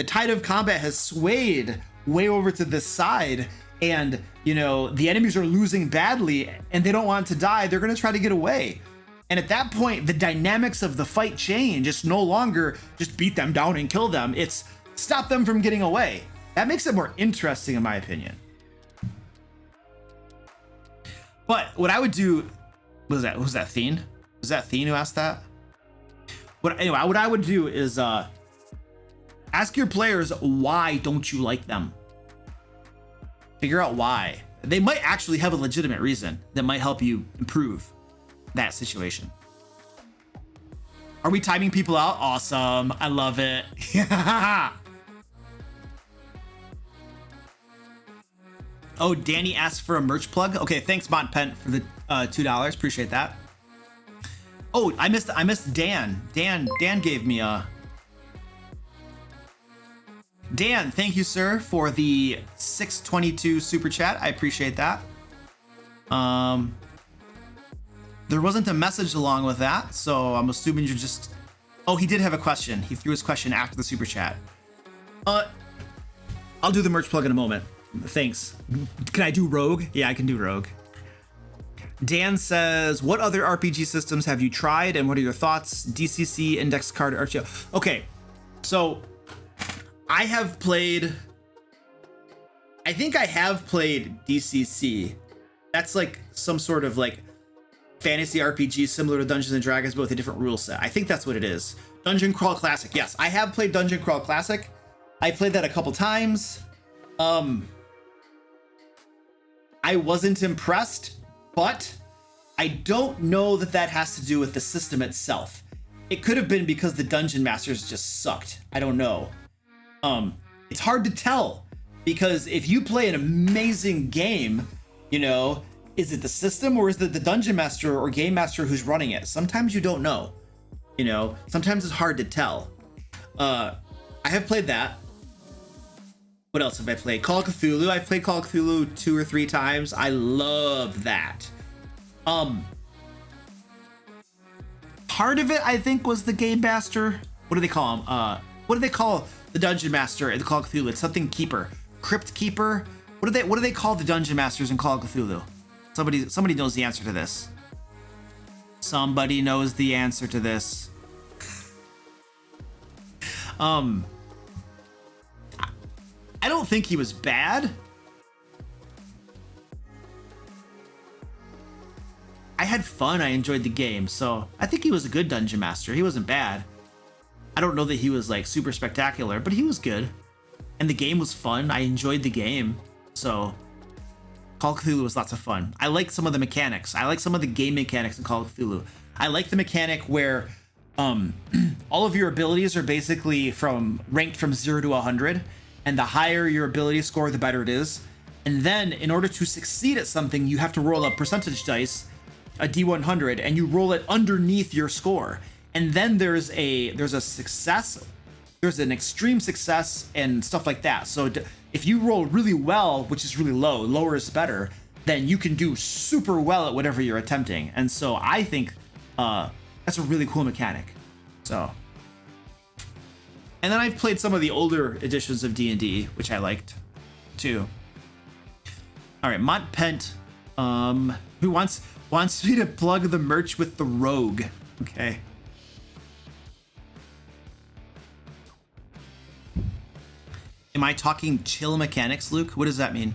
tide of combat has swayed way over to this side, and you know, the enemies are losing badly and they don't want to die, they're going to try to get away. And at that point, the dynamics of the fight change. It's no longer just beat them down and kill them. It's stop them from getting away. That makes it more interesting, in my opinion. But what I would do, was that Thien? Was that Thien who asked that? What I would do is ask your players, why don't you like them? Figure out why. They might actually have a legitimate reason that might help you improve that situation. Are we timing people out? Awesome. I love it. Oh, Danny asked for a merch plug. Okay, thanks Montpent for the $2. Appreciate that. Oh, I missed Dan. Dan gave me a Dan, thank you, sir, for the 622 super chat. I appreciate that. There wasn't a message along with that, so I'm assuming you're just... Oh, he did have a question. He threw his question after the super chat. I'll do the merch plug in a moment. Thanks. Can I do Rogue? Yeah, I can do Rogue. Dan says, what other RPG systems have you tried and what are your thoughts? DCC, index card, RTO. Okay, so I think I have played DCC. That's like some sort of like fantasy RPG similar to Dungeons and Dragons, but with a different rule set. I think that's what it is. Dungeon Crawl Classic. Yes, I have played Dungeon Crawl Classic. I played that a couple times. I wasn't impressed, but I don't know that has to do with the system itself. it could have been because the dungeon masters just sucked. I don't know. It's hard to tell, because if you play an amazing game, you know, is it the system or is it the dungeon master or game master who's running it? Sometimes you don't know, you know, sometimes it's hard to tell. I have played that. What else have I played? Call of Cthulhu. I've played Call of Cthulhu 2 or 3 times. I love that. Part of it, I think, was the game master. What do they call him? What do they call the dungeon master in the Call of Cthulhu? It's something keeper, crypt keeper. What do they call the dungeon masters in Call of Cthulhu? Somebody knows the answer to this. Somebody knows the answer to this. I don't think he was bad. I had fun. I enjoyed the game, so I think he was a good dungeon master. He wasn't bad. I don't know that he was like super spectacular, but he was good. And the game was fun. I enjoyed the game. So Call of Cthulhu was lots of fun. I like some of the mechanics. I like some of the game mechanics in Call of Cthulhu. I like the mechanic where all of your abilities are basically ranked from 0 to 100, and the higher your ability score, the better it is. And then in order to succeed at something, you have to roll a percentage dice, a D100, and you roll it underneath your score. And then there's a success, there's an extreme success and stuff like that. So if you roll really well, which is really low, lower is better, then you can do super well at whatever you're attempting. And so I think that's a really cool mechanic. So, and then I've played some of the older editions of D&D, which I liked too. All right, Mont Pent, who wants me to plug the merch with the rogue. Okay. Am I talking chill mechanics, Luke? What does that mean?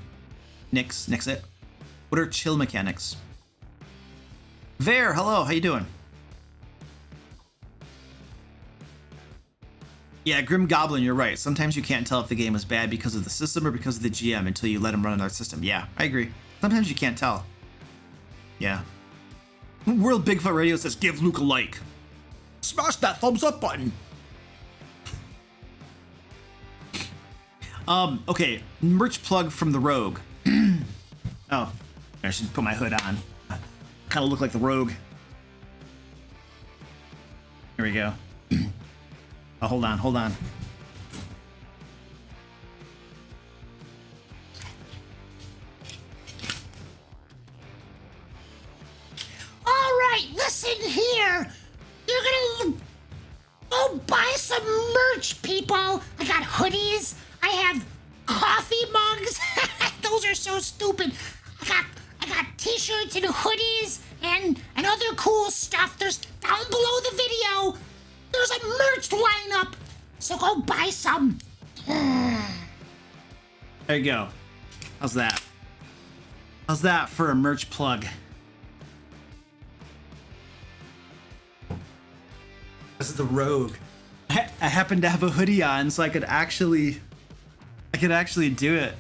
Nix it. What are chill mechanics? Vare, hello, how you doing? Yeah, Grim Goblin, you're right. Sometimes you can't tell if the game is bad because of the system or because of the GM until you let him run another system. Yeah, I agree. Sometimes you can't tell. Yeah. World Bigfoot Radio says, give Luke a like. Smash that thumbs up button. Okay, merch plug from the Rogue. Oh, I should put my hood on. Kind of look like the Rogue. Here we go. Oh, hold on. All right, listen here. You're gonna go buy some merch, people. I got hoodies. I have coffee mugs. Those are so stupid. I got t-shirts and hoodies and other cool stuff. There's down below the video. There's a merch lineup. So go buy some. There you go. How's that? How's that for a merch plug? This is the Rogue. I happen to have a hoodie on, so I could actually do it.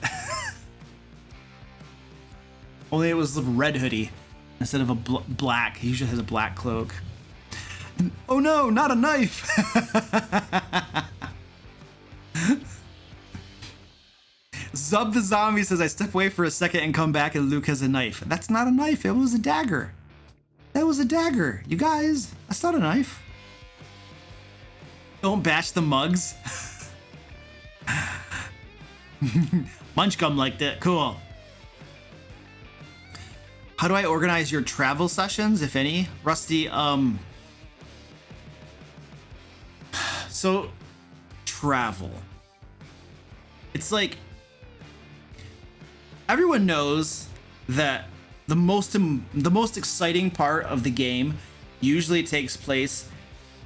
Only it was the red hoodie instead of a black. He usually has a black cloak. Oh no, not a knife! Zub the Zombie says, I step away for a second and come back and Luke has a knife. That's not a knife, it was a dagger. That was a dagger. You guys, that's not a knife. Don't bash the mugs. Munchgum liked it. Cool. How do I organize your travel sessions, if any? Rusty, so travel. It's like everyone knows that the most exciting part of the game usually takes place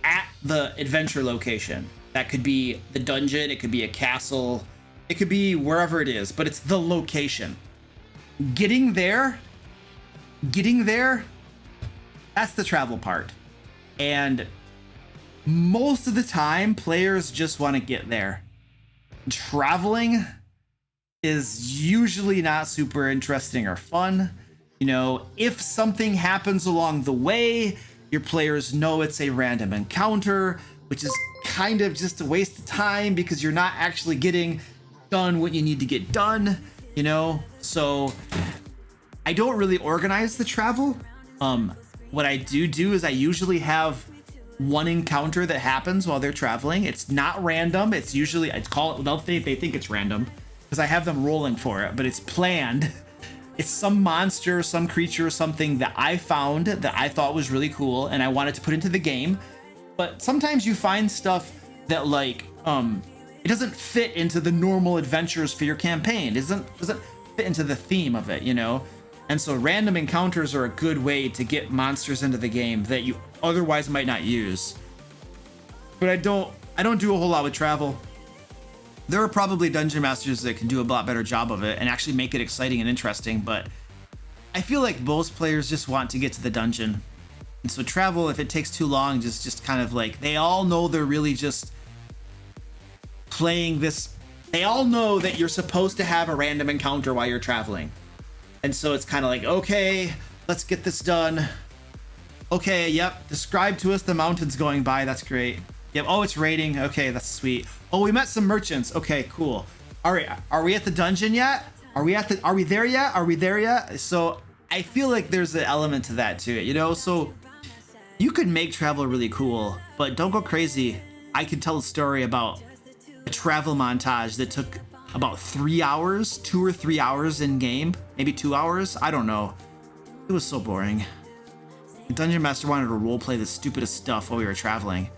at the adventure location. That could be the dungeon, it could be a castle, it could be wherever it is, but it's the location. Getting there, that's the travel part. And most of the time, players just want to get there. Traveling is usually not super interesting or fun. You know, if something happens along the way, your players know it's a random encounter, which is kind of just a waste of time because you're not actually getting done what you need to get done, you know? So I don't really organize the travel. What I do is I usually have one encounter that happens while they're traveling. It's not random. It's usually, I call it, they think it's random because I have them rolling for it, but it's planned. It's some monster, some creature, something that I found that I thought was really cool and I wanted to put into the game. But sometimes you find stuff that like, it doesn't fit into the normal adventures for your campaign. It doesn't fit into the theme of it, you know? And so random encounters are a good way to get monsters into the game that you otherwise might not use. But I don't do a whole lot with travel. There are probably dungeon masters that can do a lot better job of it and actually make it exciting and interesting, but I feel like most players just want to get to the dungeon. And so travel, if it takes too long, just kind of like, they all know they're really just playing this. They all know that you're supposed to have a random encounter while you're traveling. And so it's kind of like, okay, let's get this done. Okay, yep, describe to us the mountains going by. That's great. Yep, oh, it's raining. Okay, that's sweet. Oh, we met some merchants. Okay, cool. All right, are we at the dungeon yet? Are we there yet? Are we there yet? So I feel like there's an element to that too, you know? So you could make travel really cool, but don't go crazy. I could tell a story about a travel montage that took about 3 hours, 2 or 3 hours in game, maybe 2 hours. I don't know. It was so boring. The dungeon master wanted to roleplay the stupidest stuff while we were traveling.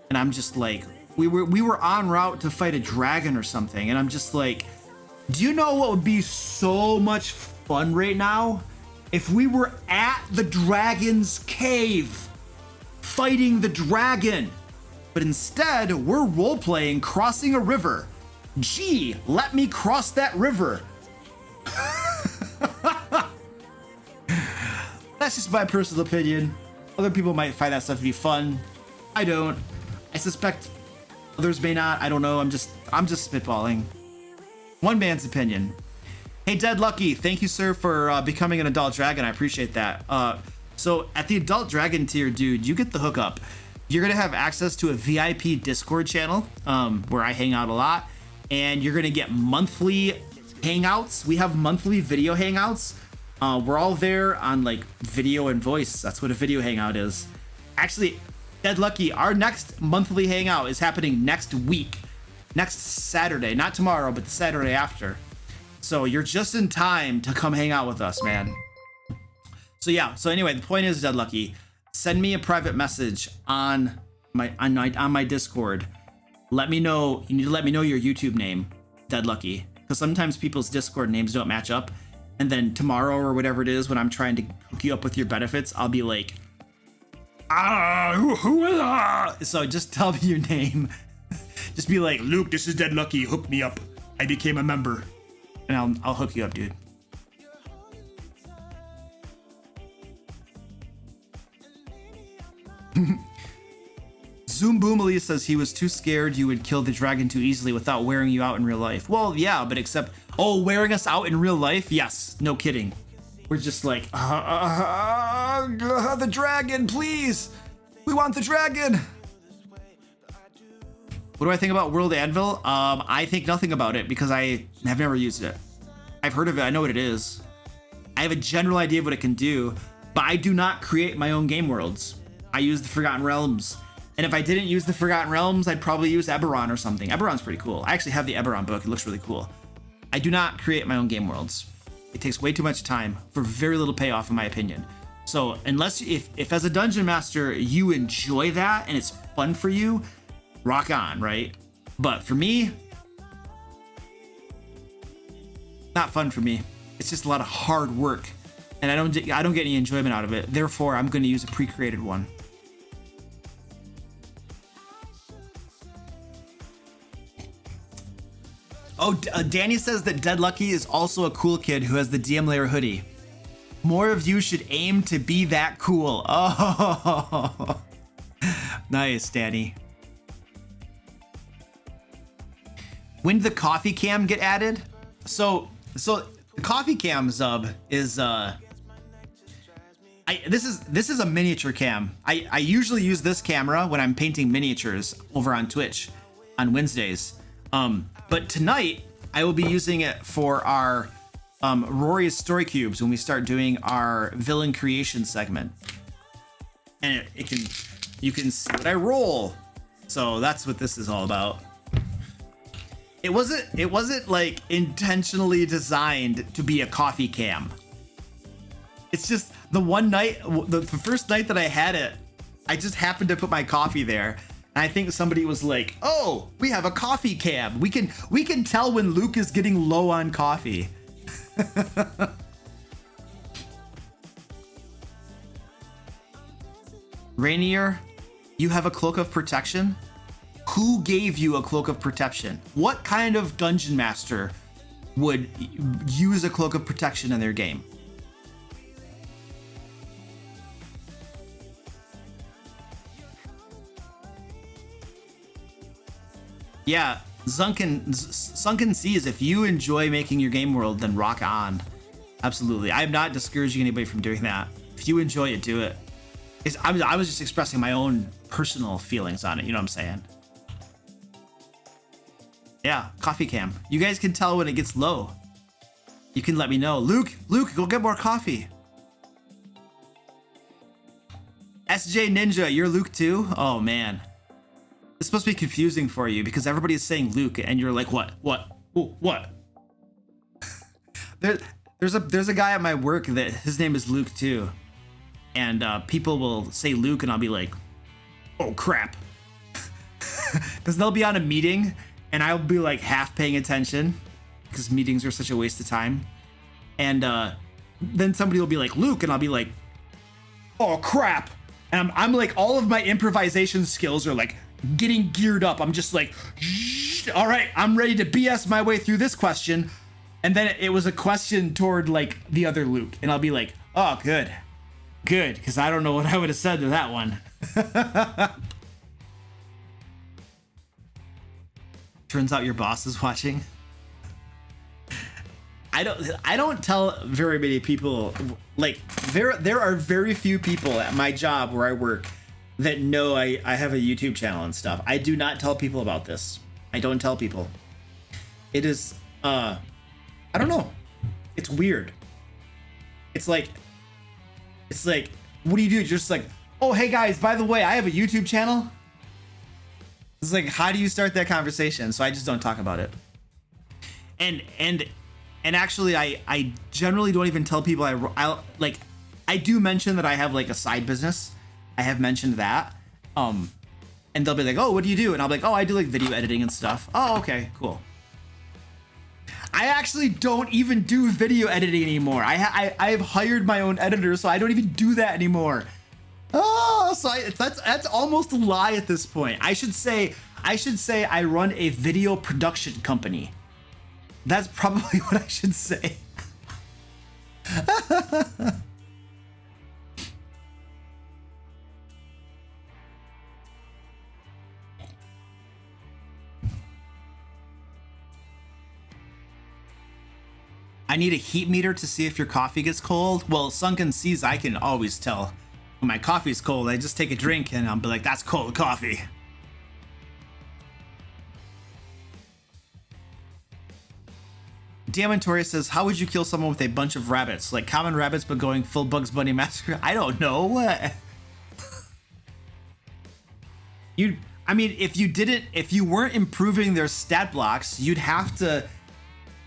And I'm just like, we were en route to fight a dragon or something. And I'm just like, do you know what would be so much fun right now? If we were at the dragon's cave, fighting the dragon. But instead, we're role-playing crossing a river. Gee, let me cross that river. That's just my personal opinion. Other people might find that stuff to be fun. I don't. I suspect others may not. I don't know. I'm just spitballing. One man's opinion. Hey, Dead Lucky, thank you, sir, for becoming an adult dragon. I appreciate that. So at the adult dragon tier, dude, you get the hookup. You're gonna have access to a VIP Discord channel where I hang out a lot, and you're gonna get monthly hangouts. We have monthly video hangouts. We're all there on like video and voice. That's what a video hangout is. Actually, Dead Lucky, our next monthly hangout is happening next week, next Saturday, not tomorrow, but the Saturday after. So you're just in time to come hang out with us, man. So yeah, so anyway, the point is, Dead Lucky, send me a private message on my Discord. Let me know, you need to let me know your YouTube name, Dead Lucky, because sometimes people's Discord names don't match up. And then tomorrow or whatever it is, when I'm trying to hook you up with your benefits, I'll be like, who is that? So just tell me your name. Just be like, Luke, this is Dead Lucky, hook me up. I became a member. And I'll hook you up, dude. Zoom Boomily says he was too scared you would kill the dragon too easily without wearing you out in real life. Well, yeah, but except, oh, wearing us out in real life? Yes, no kidding. We're just like, the dragon, please. We want the dragon. What do I think about World Anvil? I think nothing about it because I have never used it. I've heard of it. I know what it is. I have a general idea of what it can do, but I do not create my own game worlds. I use the Forgotten Realms. And if I didn't use the Forgotten Realms, I'd probably use Eberron or something. Eberron's pretty cool. I actually have the Eberron book. It looks really cool. I do not create my own game worlds. It takes way too much time for very little payoff, in my opinion. So unless, if as a dungeon master, you enjoy that and it's fun for you, rock on, right? But for me, not fun for me. It's just a lot of hard work and I don't get any enjoyment out of it. Therefore, I'm going to use a pre-created one. Oh, Danny says that Dead Lucky is also a cool kid who has the DM Lair hoodie. More of you should aim to be that cool. Oh, nice, Danny. When did the coffee cam get added? So the coffee cam, Zub, is I This is a miniature cam. I usually use this camera when I'm painting miniatures over on Twitch on Wednesdays. But tonight I will be using it for our Rory's Story Cubes when we start doing our villain creation segment. And you can see what I roll. So that's what this is all about. It wasn't like intentionally designed to be a coffee cam. It's just the one night, the first night that I had it, I just happened to put my coffee there. And I think somebody was like, "Oh, we have a coffee cam. We can tell when Luke is getting low on coffee." Rainier, you have a cloak of protection? Who gave you a cloak of protection? What kind of dungeon master would use a cloak of protection in their game? Yeah, Sunken Seas, if you enjoy making your game world, then rock on. Absolutely. I'm not discouraging anybody from doing that. If you enjoy it, do it. I was just expressing my own personal feelings on it, you know what I'm saying? Yeah, coffee cam. You guys can tell when it gets low. You can let me know. Luke, go get more coffee. SJ Ninja, you're Luke too? Oh man. It's supposed to be confusing for you because everybody is saying Luke and you're like, what? Ooh, what? There's a guy at my work that his name is Luke too. And people will say Luke and I'll be like, oh crap. Because they'll be on a meeting and I'll be like half paying attention because meetings are such a waste of time. And then somebody will be like Luke and I'll be like, oh crap. And I'm like, all of my improvisation skills are like getting geared up. I'm just like, all right, I'm ready to BS my way through this question. And then it was a question toward like the other Luke. And I'll be like, oh, good. Because I don't know what I would have said to that one. Turns out your boss is watching. I don't tell very many people, like there are very few people at my job where I work that know I have a YouTube channel and stuff. I do not tell people about this. I don't tell people. It is I don't know. It's weird. It's like what do? You're just like, oh hey guys, by the way, I have a YouTube channel. It's like, how do you start that conversation? So I just don't talk about it. And actually, I generally don't even tell people I do mention that I have like a side business. I have mentioned that. And they'll be like, oh, what do you do? And I'll be like, oh, I do like video editing and stuff. Oh, okay, cool. I actually don't even do video editing anymore. I have hired my own editor, so I don't even do that anymore. Oh, so that's almost a lie at this point. I should say I run a video production company. That's probably what I should say. I need a heat meter to see if your coffee gets cold. Well, Sunken Seas, I can always tell when my coffee's cold. I just take a drink and I'll be like, that's cold coffee. Demonetization says, how would you kill someone with a bunch of rabbits? Like common rabbits, but going full Bugs Bunny massacre? I don't know. What? If you weren't improving their stat blocks,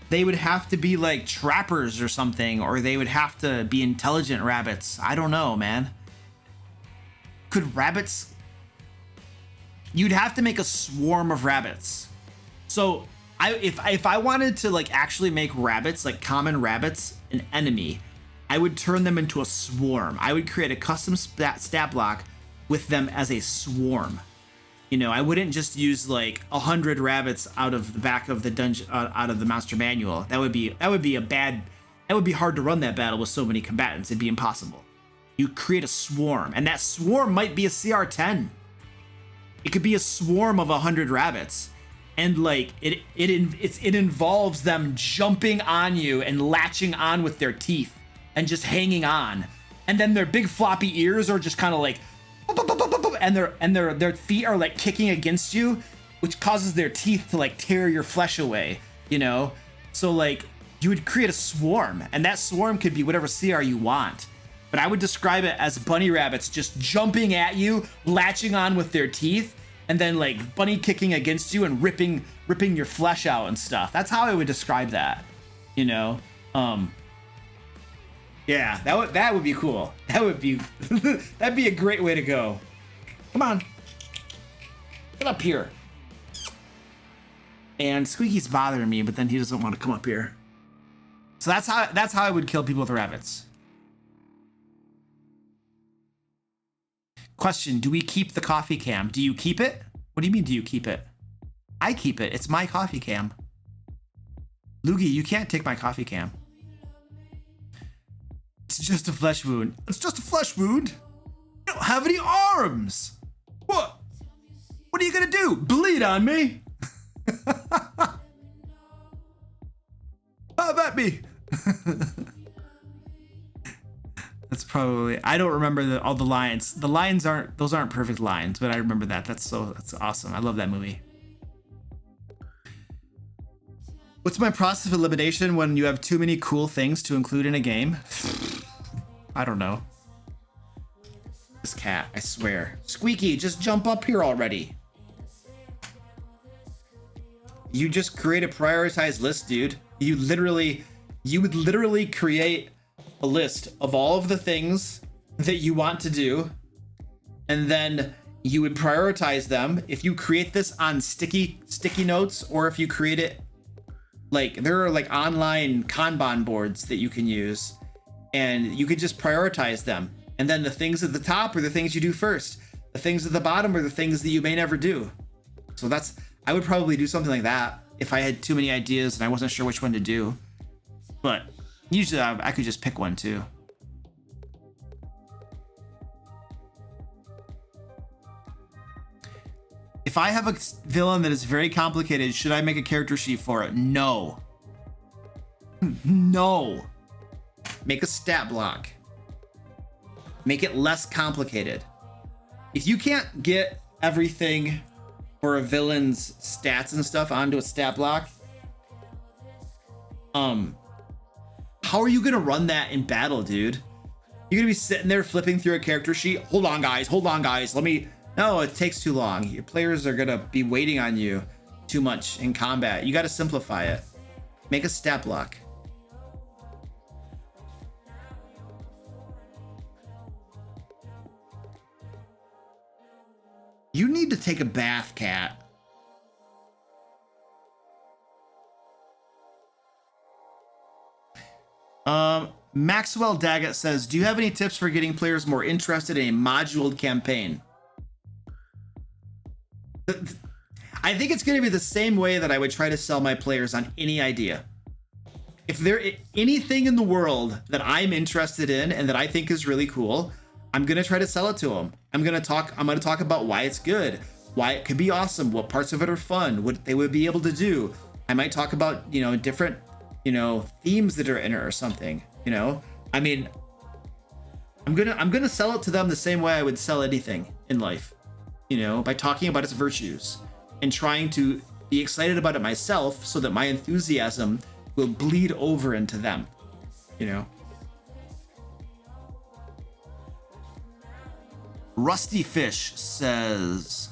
they would have to be like trappers or something, or they would have to be intelligent rabbits. I don't know, man. Could rabbits? You'd have to make a swarm of rabbits. So if I wanted to like actually make rabbits, like common rabbits, an enemy, I would turn them into a swarm. I would create a custom stat block with them as a swarm. You know, I wouldn't just use like 100 rabbits out of the back of the dungeon, out of the master manual. That would be hard to run that battle with so many combatants. It'd be impossible. You create a swarm, and that swarm might be a CR10. It could be a swarm of 100 rabbits. And like it involves them jumping on you and latching on with their teeth and just hanging on. and then their big floppy ears are just kind of like, and their feet are like kicking against you, which causes their teeth to like tear your flesh away, you know? So like you would create a swarm, and that swarm could be whatever CR you want. But I would describe it as bunny rabbits just jumping at you, latching on with their teeth, and then like bunny kicking against you and ripping your flesh out and stuff. That's how I would describe that, you know? Yeah, that would be cool. That would be that'd be a great way to go. Come on, get up here. And Squeaky's bothering me, but then he doesn't want to come up here. So that's how I would kill people with rabbits. Question: do we keep the coffee cam? Do you keep it? What do you mean? Do you keep it? I keep it. It's my coffee cam. Loogie, you can't take my coffee cam. It's just a flesh wound. It's just a flesh wound. You don't have any arms. What? What are you gonna do? Bleed on me? Have at me. That's probably. I don't remember all the lines. The lines aren't. Those aren't perfect lines, but I remember that. That's awesome. I love that movie. What's my process of elimination when you have too many cool things to include in a game? I don't know. This cat, I swear. Squeaky, just jump up here already. You just create a prioritized list, dude. You would literally create a list of all of the things that you want to do, and then you would prioritize them. If you create this on sticky notes, or if you create it like, there are like online Kanban boards that you can use, and you could just prioritize them. And then the things at the top are the things you do first. The things at the bottom are the things that you may never do. So I would probably do something like that if I had too many ideas and I wasn't sure which one to do. But usually I could just pick one too. If I have a villain that is very complicated, should I make a character sheet for it? No. No. Make a stat block. Make it less complicated. If you can't get everything for a villain's stats and stuff onto a stat block, how are you gonna run that in battle, dude? You're gonna be sitting there flipping through a character sheet. Hold on, guys. No, it takes too long. Your players are gonna be waiting on you too much in combat. You gotta simplify it. Make a stat block. You need to take a bath, cat. Maxwell Daggett says, do you have any tips for getting players more interested in a moduled campaign? I think it's going to be the same way that I would try to sell my players on any idea. If there anything in the world that I'm interested in and that I think is really cool, I'm going to try to sell it to them. I'm going to talk about why it's good, why it could be awesome, what parts of it are fun, what they would be able to do. I might talk about, different, themes that are in it or something, I mean, I'm going to sell it to them the same way I would sell anything in life, by talking about its virtues and trying to be excited about it myself so that my enthusiasm will bleed over into them, Rusty Fish says,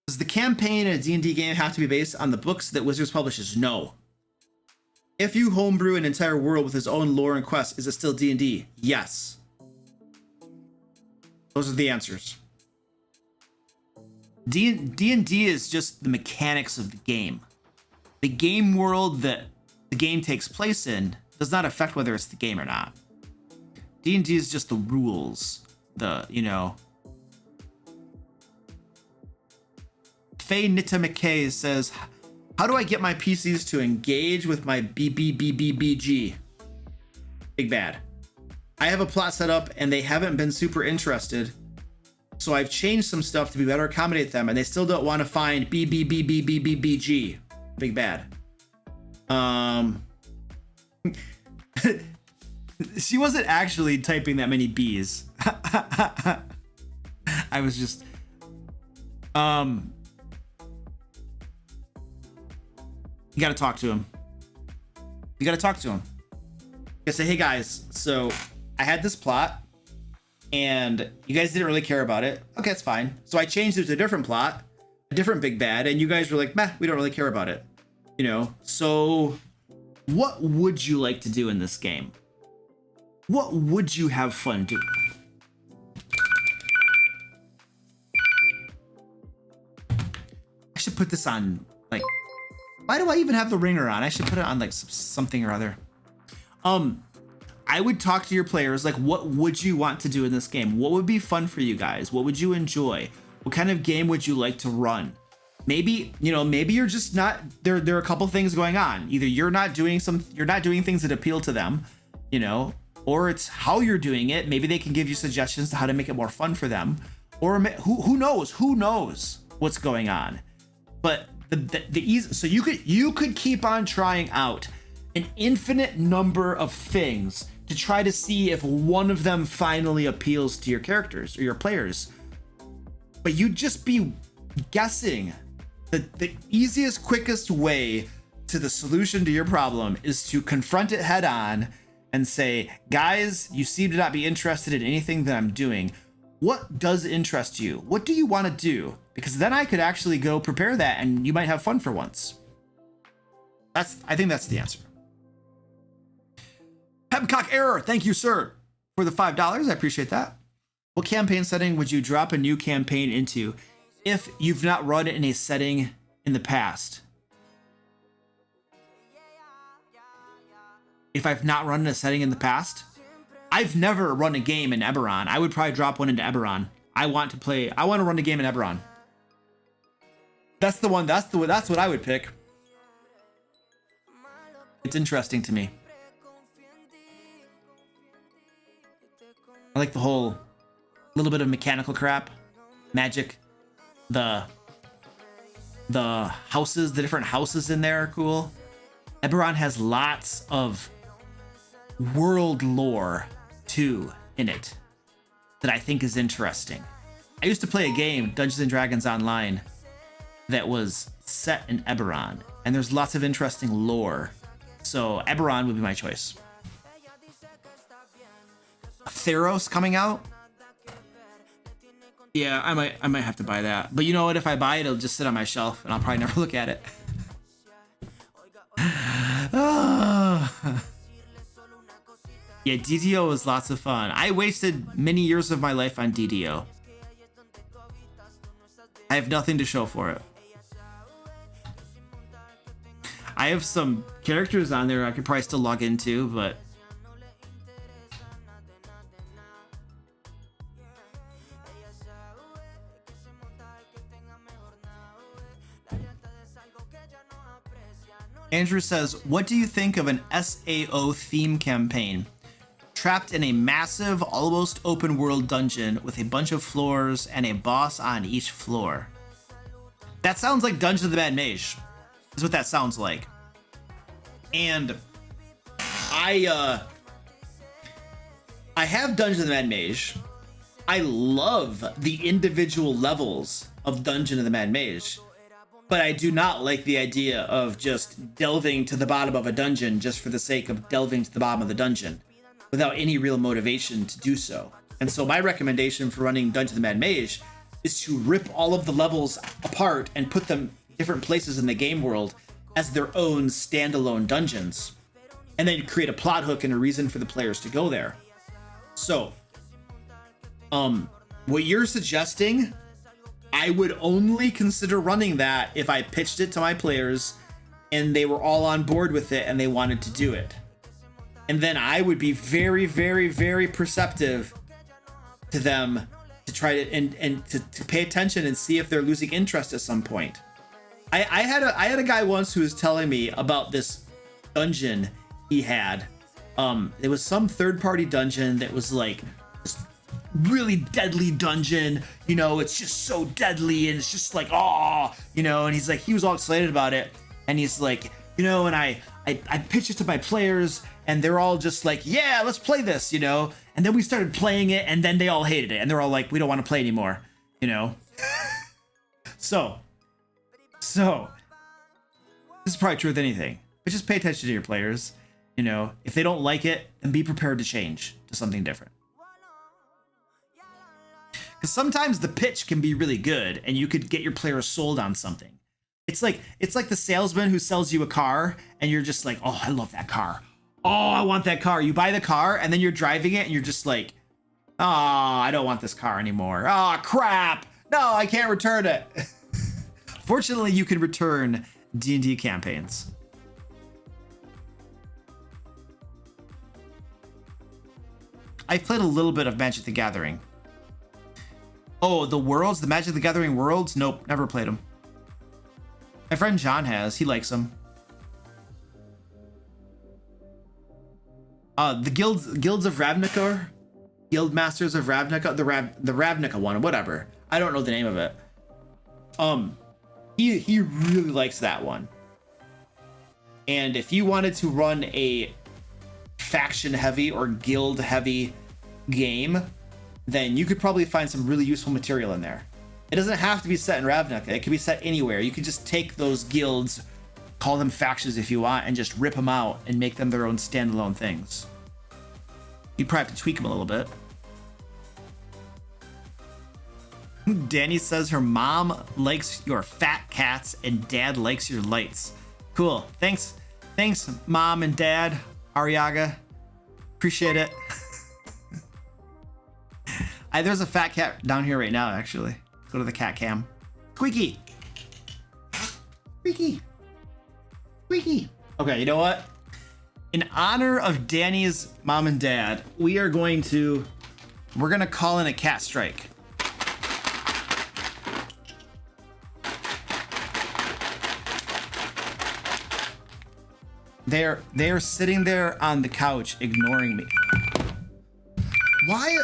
does the campaign in a D&D game have to be based on the books that Wizards publishes? No. If you homebrew an entire world with its own lore and quests, is it still D&D? Yes. Those are the answers. D&D is just the mechanics of the game. The game world that the game takes place in does not affect whether it's the game or not. D&D is just the rules. Faye Nita McKay says, how do I get my PCs to engage with my BBEG? Big bad. I have a plot set up and they haven't been super interested. So I've changed some stuff to be better accommodate them, and they still don't want to find BBEG. Big bad. She wasn't actually typing that many B's. I was just you gotta talk to him. You gotta talk to him. You gotta say, hey guys, so I had this plot and you guys didn't really care about it. Okay, it's fine. So I changed it to a different plot, a different big bad, and you guys were like, meh, we don't really care about it. You know, so what would you like to do in this game? What would you have fun doing? I should put this on, like, why do I even have the ringer on? I should put it on like something or other. I would talk to your players, like, what would you want to do in this game? What would be fun for you guys? What would you enjoy? What kind of game would you like to run? Maybe, you know, maybe you're just not there. There are a couple things going on. Either you're not doing things that appeal to them, you know, or it's how you're doing it. Maybe they can give you suggestions to how to make it more fun for them, or who knows what's going on. But the easy, so you could keep on trying out an infinite number of things to try to see if one of them finally appeals to your characters or your players. But you'd just be guessing. The easiest, quickest way to the solution to your problem is to confront it head on and say, guys, you seem to not be interested in anything that I'm doing. What does interest you? What do you want to do? Because then I could actually go prepare that and you might have fun for once. I think that's the answer. Pepcock Error, thank you, sir, for the $5. I appreciate that. What campaign setting would you drop a new campaign into if you've not run it in a setting in the past? If I've not run in a setting in the past? I've never run a game in Eberron. I would probably drop one into Eberron. I want to run a game in Eberron. That's the one, that's what I would pick. It's interesting to me. I like the whole little bit of mechanical crap, magic, the houses, the different houses in there are cool. Eberron has lots of world lore too in it that I think is interesting. I used to play a game, Dungeons and Dragons Online, that was set in Eberron, and there's lots of interesting lore. So Eberron would be my choice. Theros coming out? Yeah, I might have to buy that. But you know what? If I buy it, it'll just sit on my shelf, and I'll probably never look at it. Yeah, DDO was lots of fun. I wasted many years of my life on DDO. I have nothing to show for it. I have some characters on there I could probably still log into, but Andrew says, what do you think of an SAO theme campaign? Trapped in a massive, almost open world dungeon with a bunch of floors and a boss on each floor. That sounds like Dungeon of the Mad Mage, is what that sounds like. And I have Dungeon of the Mad Mage. I love the individual levels of Dungeon of the Mad Mage. But I do not like the idea of just delving to the bottom of a dungeon just for the sake of delving to the bottom of the dungeon without any real motivation to do so. And so my recommendation for running Dungeon of the Mad Mage is to rip all of the levels apart and put them different places in the game world as their own standalone dungeons, and then create a plot hook and a reason for the players to go there. So, what you're suggesting, I would only consider running that if I pitched it to my players and they were all on board with it and they wanted to do it. And then I would be very, very, very perceptive to them to try to and to pay attention and see if they're losing interest at some point. I had a guy once who was telling me about this dungeon he had. It was some third-party dungeon that was like this really deadly dungeon. You know, it's just so deadly and it's just like, oh, you know. And he's like, he was all excited about it, and he's like, you know, and I pitched it to my players, and they're all just like, yeah, let's play this, you know. And then we started playing it, and then they all hated it, and they're all like, we don't want to play anymore, you know. So this is probably true with anything, but just pay attention to your players. You know, if they don't like it, then be prepared to change to something different. Because sometimes the pitch can be really good, and you could get your players sold on something. It's like the salesman who sells you a car, and you're just like, oh, I love that car. Oh, I want that car. You buy the car, and then you're driving it, and you're just like, oh, I don't want this car anymore. Oh, crap. No, I can't return it. Fortunately, you can return D&D campaigns. I've played a little bit of Magic the Gathering. Oh, the Worlds? The Magic the Gathering Worlds? Nope, never played them. My friend John has. He likes them. The Guilds of Ravnica? Guild Masters of Ravnica? The Ravnica one, whatever. I don't know the name of it. He really likes that one. And if you wanted to run a faction heavy or guild heavy game, then you could probably find some really useful material in there. It doesn't have to be set in Ravnica. It could be set anywhere. You could just take those guilds, call them factions if you want, and just rip them out and make them their own standalone things. You'd probably have to tweak them a little bit. Danny says her mom likes your fat cats and dad likes your lights. Cool. Thanks, mom and dad. Ariaga. Appreciate it. There's a fat cat down here right now, actually. Go to the cat cam. Squeaky. Squeaky. Squeaky. Okay, you know what? In honor of Danny's mom and dad, we're gonna call in a cat strike. They're sitting there on the couch ignoring me. Why?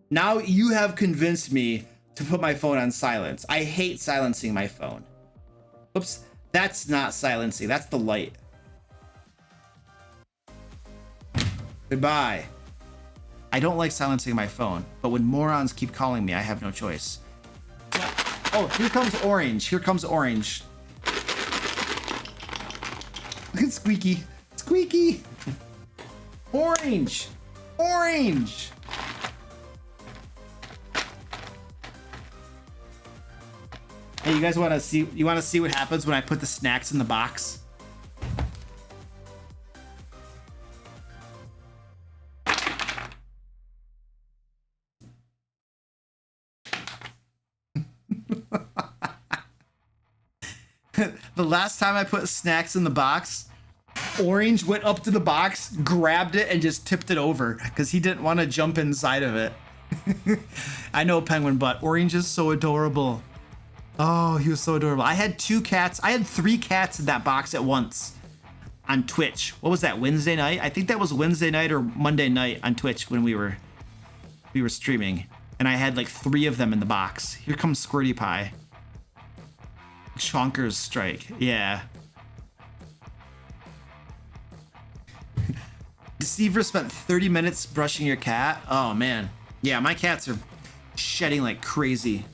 Now you have convinced me to put my phone on silence. I hate silencing my phone. Oops, that's not silencing, that's the light. Goodbye. I don't like silencing my phone, but when morons keep calling me, I have no choice. Oh, here comes Orange. Here comes Orange. Look at Squeaky. Squeaky. Orange. Orange. Hey, you guys want to see? You want to see what happens when I put the snacks in the box? The last time I put snacks in the box, Orange went up to the box, grabbed it, and just tipped it over because he didn't want to jump inside of it. I know, Penguin, but Orange is so adorable. Oh, he was so adorable. I had 2 cats. I had 3 cats in that box at once on Twitch. What was that, Wednesday night? I think that was Wednesday night or Monday night on Twitch when we were streaming. And I had like 3 of them in the box. Here comes Squirty Pie. Chonker's strike. Yeah. Deceiver spent 30 minutes brushing your cat. Oh, man. Yeah, my cats are shedding like crazy.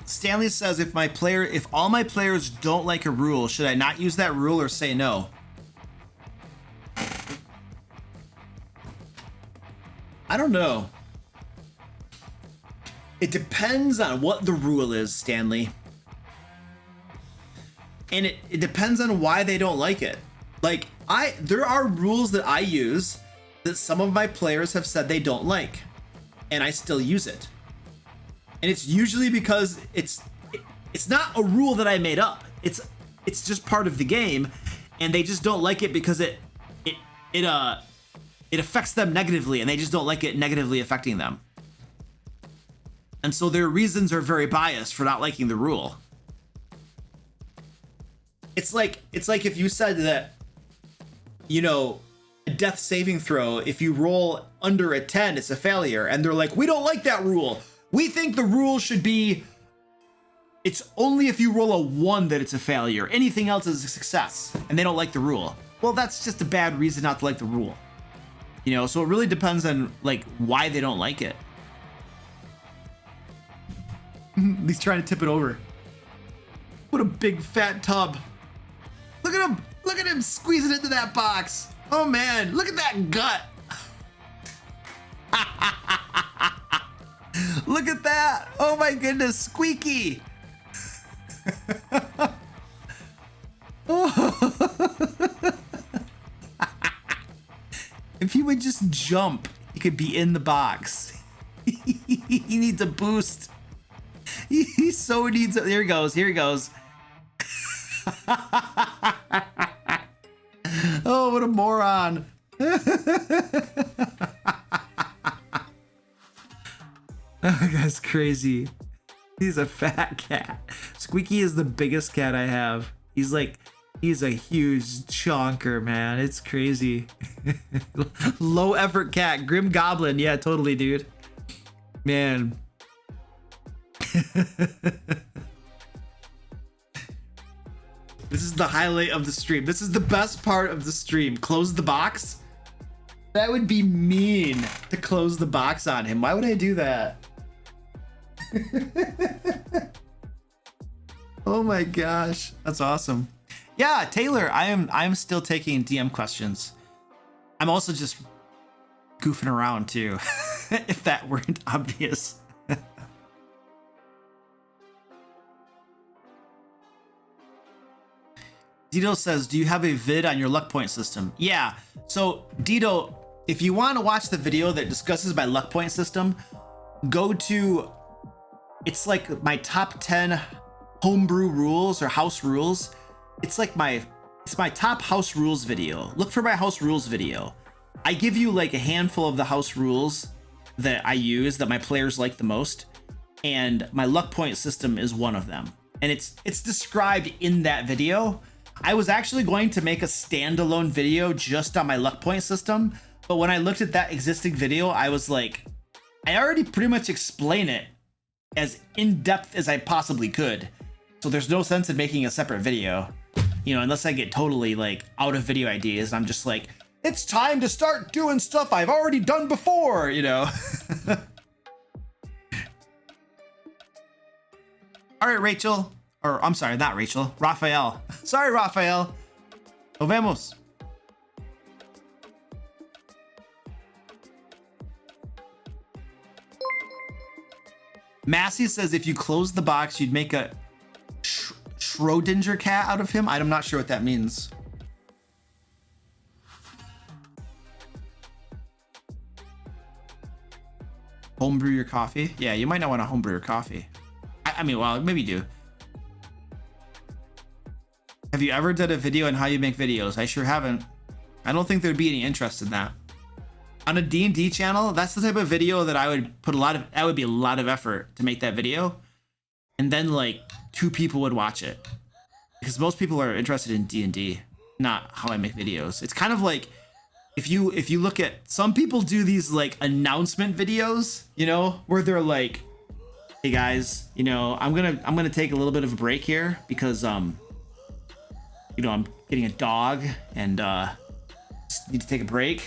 Stanley says if all my players don't like a rule, should I not use that rule or say no? I don't know. It depends on what the rule is, Stanley. And it depends on why they don't like it. Like, there are rules that I use that some of my players have said they don't like, and I still use it. And it's usually because it's not a rule that I made up. It's just part of the game, and they just don't like it because it affects them negatively, and they just don't like it negatively affecting them. And so their reasons are very biased for not liking the rule. It's like if you said that, you know, a death saving throw, if you roll under a 10, it's a failure. And they're like, we don't like that rule. We think the rule should be, it's only if you roll a 1 that it's a failure. Anything else is a success. And they don't like the rule. Well, that's just a bad reason not to like the rule. You know, so it really depends on like why they don't like it. He's trying to tip it over. What a big fat tub. Look at him. Look at him squeezing into that box. Oh man, look at that gut. Look at that. Oh my goodness, squeaky. If he would just jump, he could be in the box. He needs a boost. He so needs it. Here he goes. Here he goes. Oh, what a moron. Oh, that's crazy. He's a fat cat. Squeaky is the biggest cat I have. He's a huge chonker, man. It's crazy. Low effort cat. Grim Goblin. Yeah, totally, dude. Man. This is the highlight of the stream. This is the best part of the stream. Close the box? That would be mean to close the box on him. Why would I do that? Oh my gosh. That's awesome. Yeah, Taylor, I'm still taking DM questions. I'm also just goofing around too, if that weren't obvious. Dito says, do you have a vid on your luck point system? Yeah. So Dito, if you want to watch the video that discusses my luck point system, go to, it's like my top 10 homebrew rules or house rules. It's like it's my top house rules video. Look for my house rules video. I give you like a handful of the house rules that I use that my players like the most, and my luck point system is one of them. And it's described in that video. I was actually going to make a standalone video just on my luck point system, but when I looked at that existing video, I was like, I already pretty much explain it as in depth as I possibly could. So there's no sense in making a separate video, you know, unless I get totally like out of video ideas. I'm just like, it's time to start doing stuff I've already done before, you know. All right, Rachel. Or I'm sorry, not Rachel, Raphael. Sorry, Raphael. Nos vemos. Massey says if you close the box, you'd make a Schrodinger cat out of him. I'm not sure what that means. Homebrew your coffee? Yeah, you might not want to homebrew your coffee. I mean, well, maybe you do. Have you ever done a video on how you make videos? I sure haven't. I don't think there'd be any interest in that. On a D&D channel, that's the type of video that I would put that would be a lot of effort to make that video. And then like 2 people would watch it. Because most people are interested in D&D, not how I make videos. It's kind of like if you look at, some people do these like announcement videos, you know, where they're like, hey guys, you know, I'm gonna take a little bit of a break here because you know, I'm getting a dog and just need to take a break.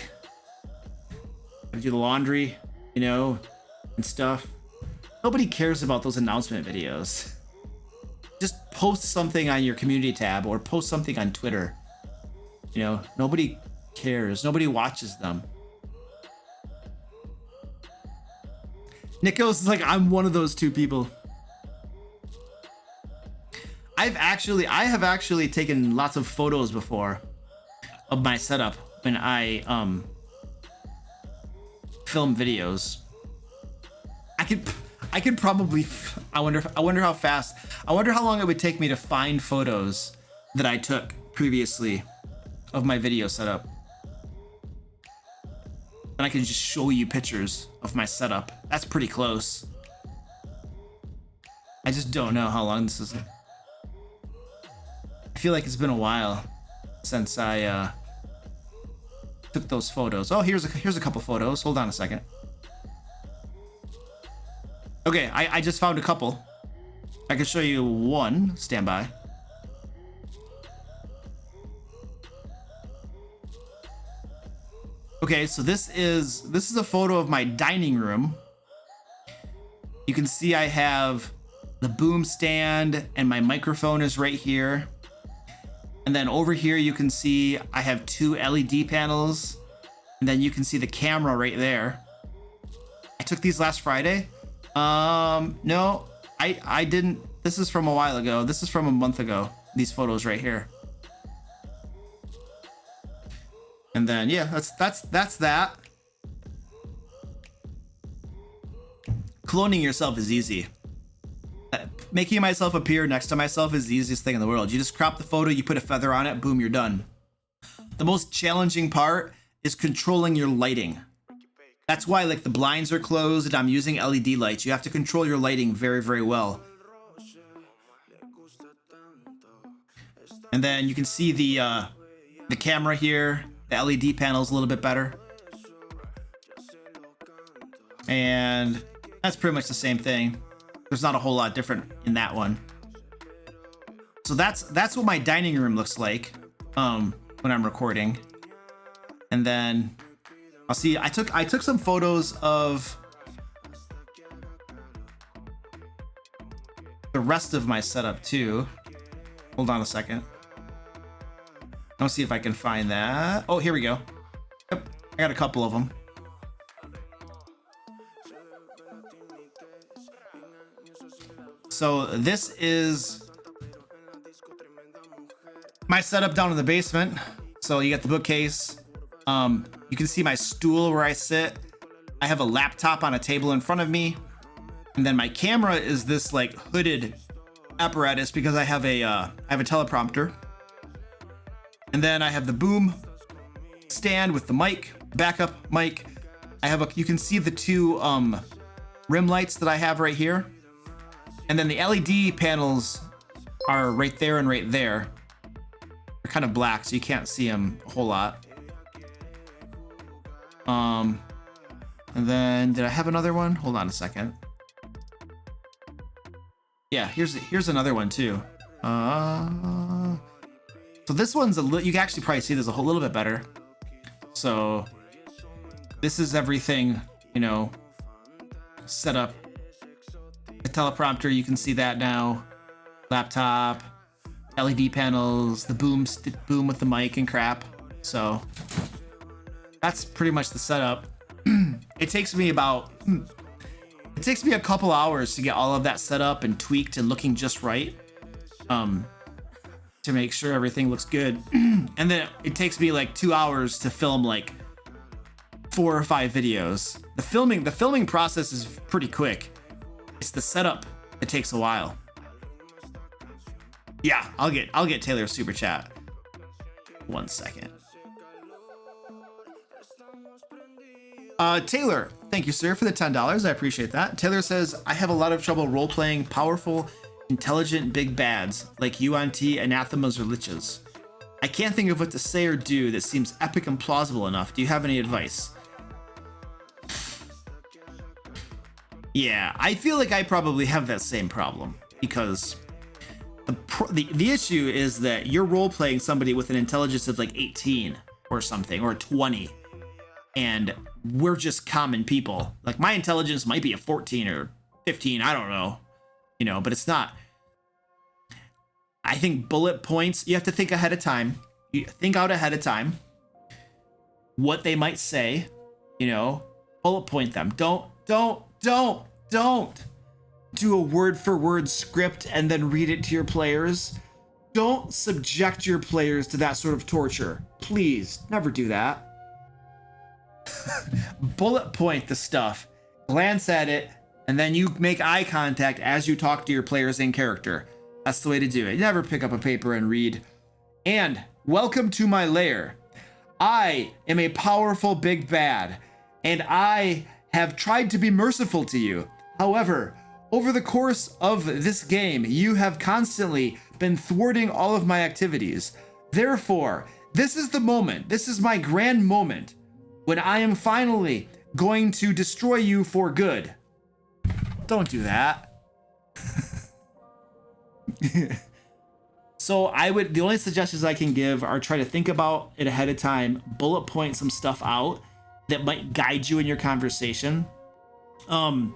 Gotta do the laundry, you know, and stuff. Nobody cares about those announcement videos. Just post something on your community tab or post something on Twitter. You know, nobody cares. Nobody watches them. Nicho's like, I'm one of those 2 people. I have actually taken lots of photos before of my setup when I film videos. I could probably, I wonder how fast, I wonder how long it would take me to find photos that I took previously of my video setup. And I can just show you pictures of my setup. That's pretty close. I just don't know how long this is. I feel like it's been a while since I took those photos. Oh, here's a couple photos. Hold on a second. Okay, I just found a couple. I can show you one. Stand by. Okay, so this is a photo of my dining room. You can see I have the boom stand and my microphone is right here. And then over here you can see I have 2 LED panels. And then you can see the camera right there. I took these last Friday. No, I didn't. This is from a while ago. This is from a month ago. These photos right here. And then yeah, that's that. Cloning yourself is easy. Making myself appear next to myself is the easiest thing in the world. You just crop the photo, you put a feather on it, boom, you're done. The most challenging part is controlling your lighting. That's why like the blinds are closed and I'm using LED lights. You have to control your lighting very, very well. And then you can see the camera here. The LED panel is a little bit better. And that's pretty much the same thing. There's not a whole lot different in that one. So that's what my dining room looks like when I'm recording. And then I'll see I took some photos of the rest of my setup too. Hold on a second. Let's see if I can find that. Oh, here we go. Yep, I got a couple of them. So this is my setup down in the basement. So you got the bookcase. You can see my stool where I sit. I have a laptop on a table in front of me. And then my camera is this like hooded apparatus because I have a teleprompter. And then I have the boom stand with the mic, backup mic. You can see the 2 rim lights that I have right here. And then the LED panels are right there and right there. They're kind of black, so you can't see them a whole lot. And then did I have another one? Hold on a second. Yeah, here's another one too. So this one's you can actually probably see this a whole little bit better. So this is everything, you know, set up. The teleprompter, you can see that now. Laptop, LED panels, the boom with the mic and crap. So that's pretty much the setup. It takes me a couple hours to get all of that set up and tweaked and looking just right. To make sure everything looks good. And then it takes me like 2 hours to film like 4 or 5 videos. The filming process is pretty quick. It's the setup that takes a while. Yeah, I'll get Taylor's super chat. 1 second. Taylor, thank you, sir, for the $10. I appreciate that. Taylor says, I have a lot of trouble role-playing powerful, intelligent big bads like UNT, anathemas, or liches. I can't think of what to say or do that seems epic and plausible enough. Do you have any advice? Yeah, I feel like I probably have that same problem because the issue is that you're role-playing somebody with an intelligence of like 18 or something, or 20, and we're just common people. Like my intelligence might be a 14 or 15, I don't know. You know, but it's not. I think bullet points, you have to think ahead of time. You think out ahead of time what they might say, you know, bullet point them. Don't do a word for word script and then read it to your players. Don't subject your players to that sort of torture. Please, never do that. Bullet point the stuff, glance at it, and then you make eye contact as you talk to your players in character. That's the way to do it. Never pick up a paper and read. And welcome to my lair. I am a powerful big bad, and I have tried to be merciful to you. However, over the course of this game, you have constantly been thwarting all of my activities. Therefore, This is the moment. This is my grand moment when I am finally going to destroy you for good. Don't do that. So the only suggestions I can give are try to think about it ahead of time, bullet point some stuff out that might guide you in your conversation. And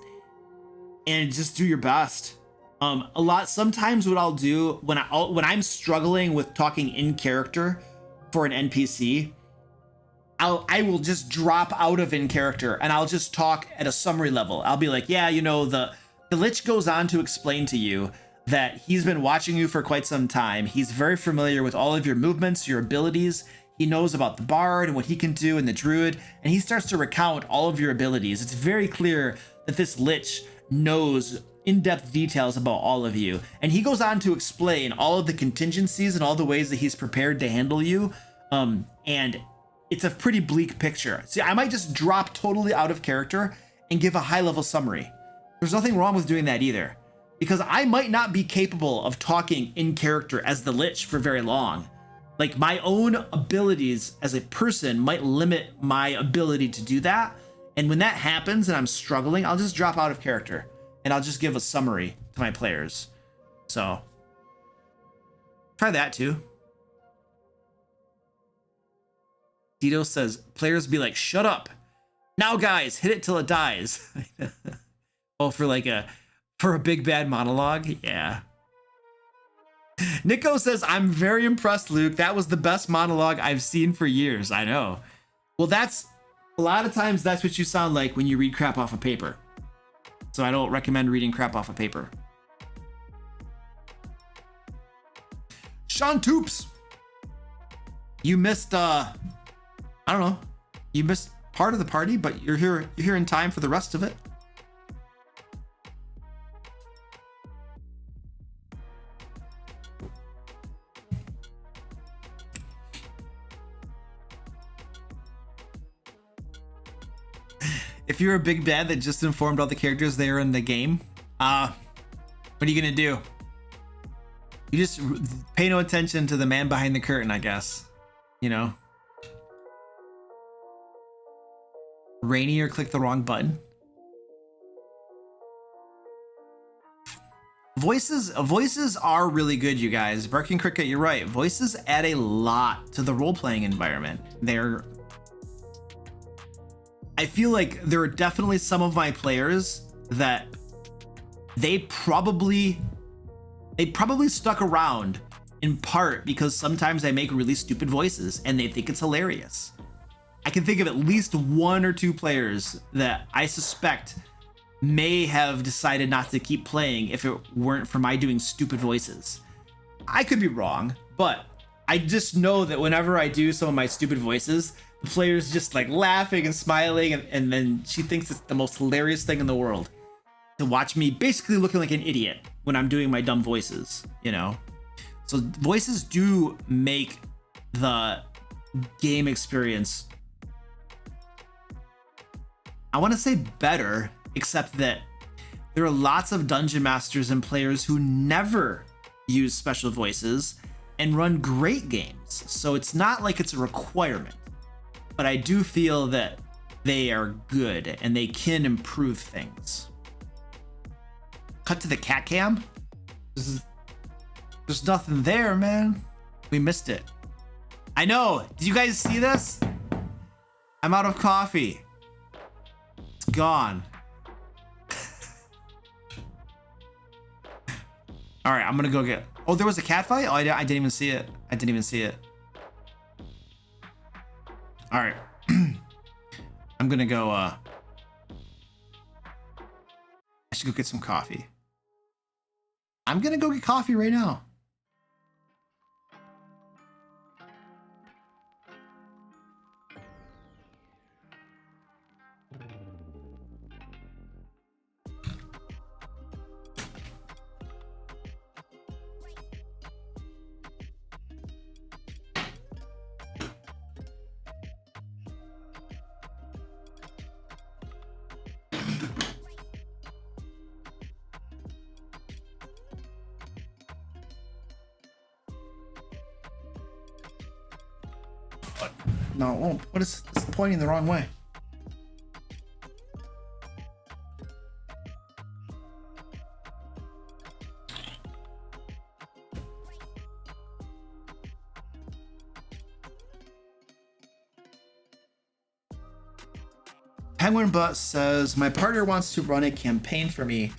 just do your best. Sometimes what I'll do when I'm struggling with talking in character for an NPC, I will just drop out of in character and I'll just talk at a summary level. I'll be like, yeah, the Lich goes on to explain to you that he's been watching you for quite some time. He's very familiar with all of your movements, your abilities. He knows about the Bard and what he can do and the Druid, and he starts to recount all of your abilities. It's very clear that this Lich knows in-depth details about all of you. And he goes on to explain all of the contingencies and all the ways that he's prepared to handle you. And it's a pretty bleak picture. See, I might just drop totally out of character and give a high-level summary. There's nothing wrong with doing that either, because I might not be capable of talking in character as the Lich for very long. Like, my own abilities as a person might limit my ability to do that. And when that happens and I'm struggling, I'll just drop out of character and I'll just give a summary to my players. So try that too. Dito says, players be like, shut up. Now guys, hit it till it dies. Oh, for a big bad monologue? Yeah. Nico says, I'm very impressed, Luke. That was the best monologue I've seen for years. I know. Well, that's a lot of times that's what you sound like when you read crap off of paper. So I don't recommend reading crap off of paper. Sean Toops, you missed I don't know. You missed part of the party, but you're here in time for the rest of it. If you're a big bad that just informed all the characters they are in the game, what are you gonna do? You just pay no attention to the man behind the curtain, I guess. You know? Rainier clicked the wrong button. Voices are really good, you guys. Barking Cricket, you're right. Voices add a lot to the role-playing environment. I feel like there are definitely some of my players that they probably stuck around in part because sometimes I make really stupid voices and they think it's hilarious. I can think of at least one or two players that I suspect may have decided not to keep playing if it weren't for my doing stupid voices. I could be wrong, but I just know that whenever I do some of my stupid voices, the player's just like laughing and smiling, and then she thinks it's the most hilarious thing in the world to watch me basically looking like an idiot when I'm doing my dumb voices, you know? So voices do make the game experience, I want to say better, except that there are lots of dungeon masters and players who never use special voices and run great games. So it's not like it's a requirement, but I do feel that they are good and they can improve things. Cut to the cat cam. There's nothing there, man. We missed it. I know. Did you guys see this? I'm out of coffee. It's gone. All right, I'm gonna go get. Oh, there was a cat fight? Oh, I didn't even see it. I didn't even see it. All right. I'm gonna go. I should go get some coffee. I'm gonna go get coffee right now. No, it won't. What is it's pointing the wrong way? Penguin Butt says, my partner wants to run a campaign for me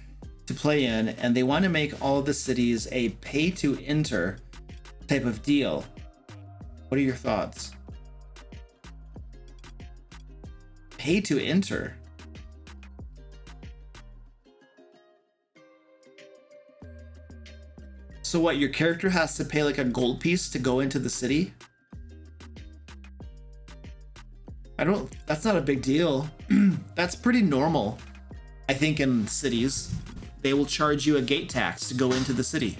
to play in, and they want to make all the cities a pay to enter type of deal. What are your thoughts? Pay to enter? So what, your character has to pay like a gold piece to go into the city? That's not a big deal. That's pretty normal. I think in cities, they will charge you a gate tax to go into the city.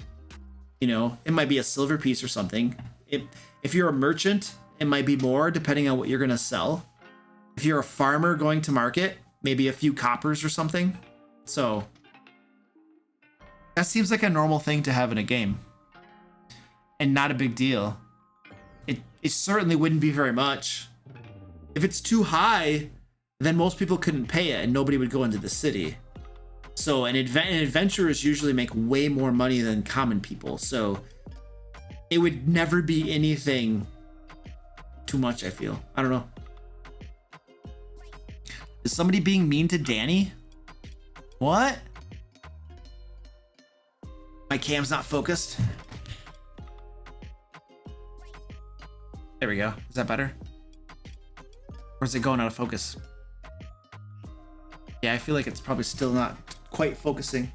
You know, it might be a silver piece or something. If you're a merchant, it might be more depending on what you're gonna sell. If you're a farmer going to market, maybe a few coppers or something. So that seems like a normal thing to have in a game. And not a big deal. It certainly wouldn't be very much. If it's too high, then most people couldn't pay it and nobody would go into the city. So adventurers usually make way more money than common people. So it would never be anything too much, I feel. I don't know. Is somebody being mean to Danny? What? My cam's not focused. There we go. Is that better? Or is it going out of focus? Yeah, I feel like it's probably still not quite focusing.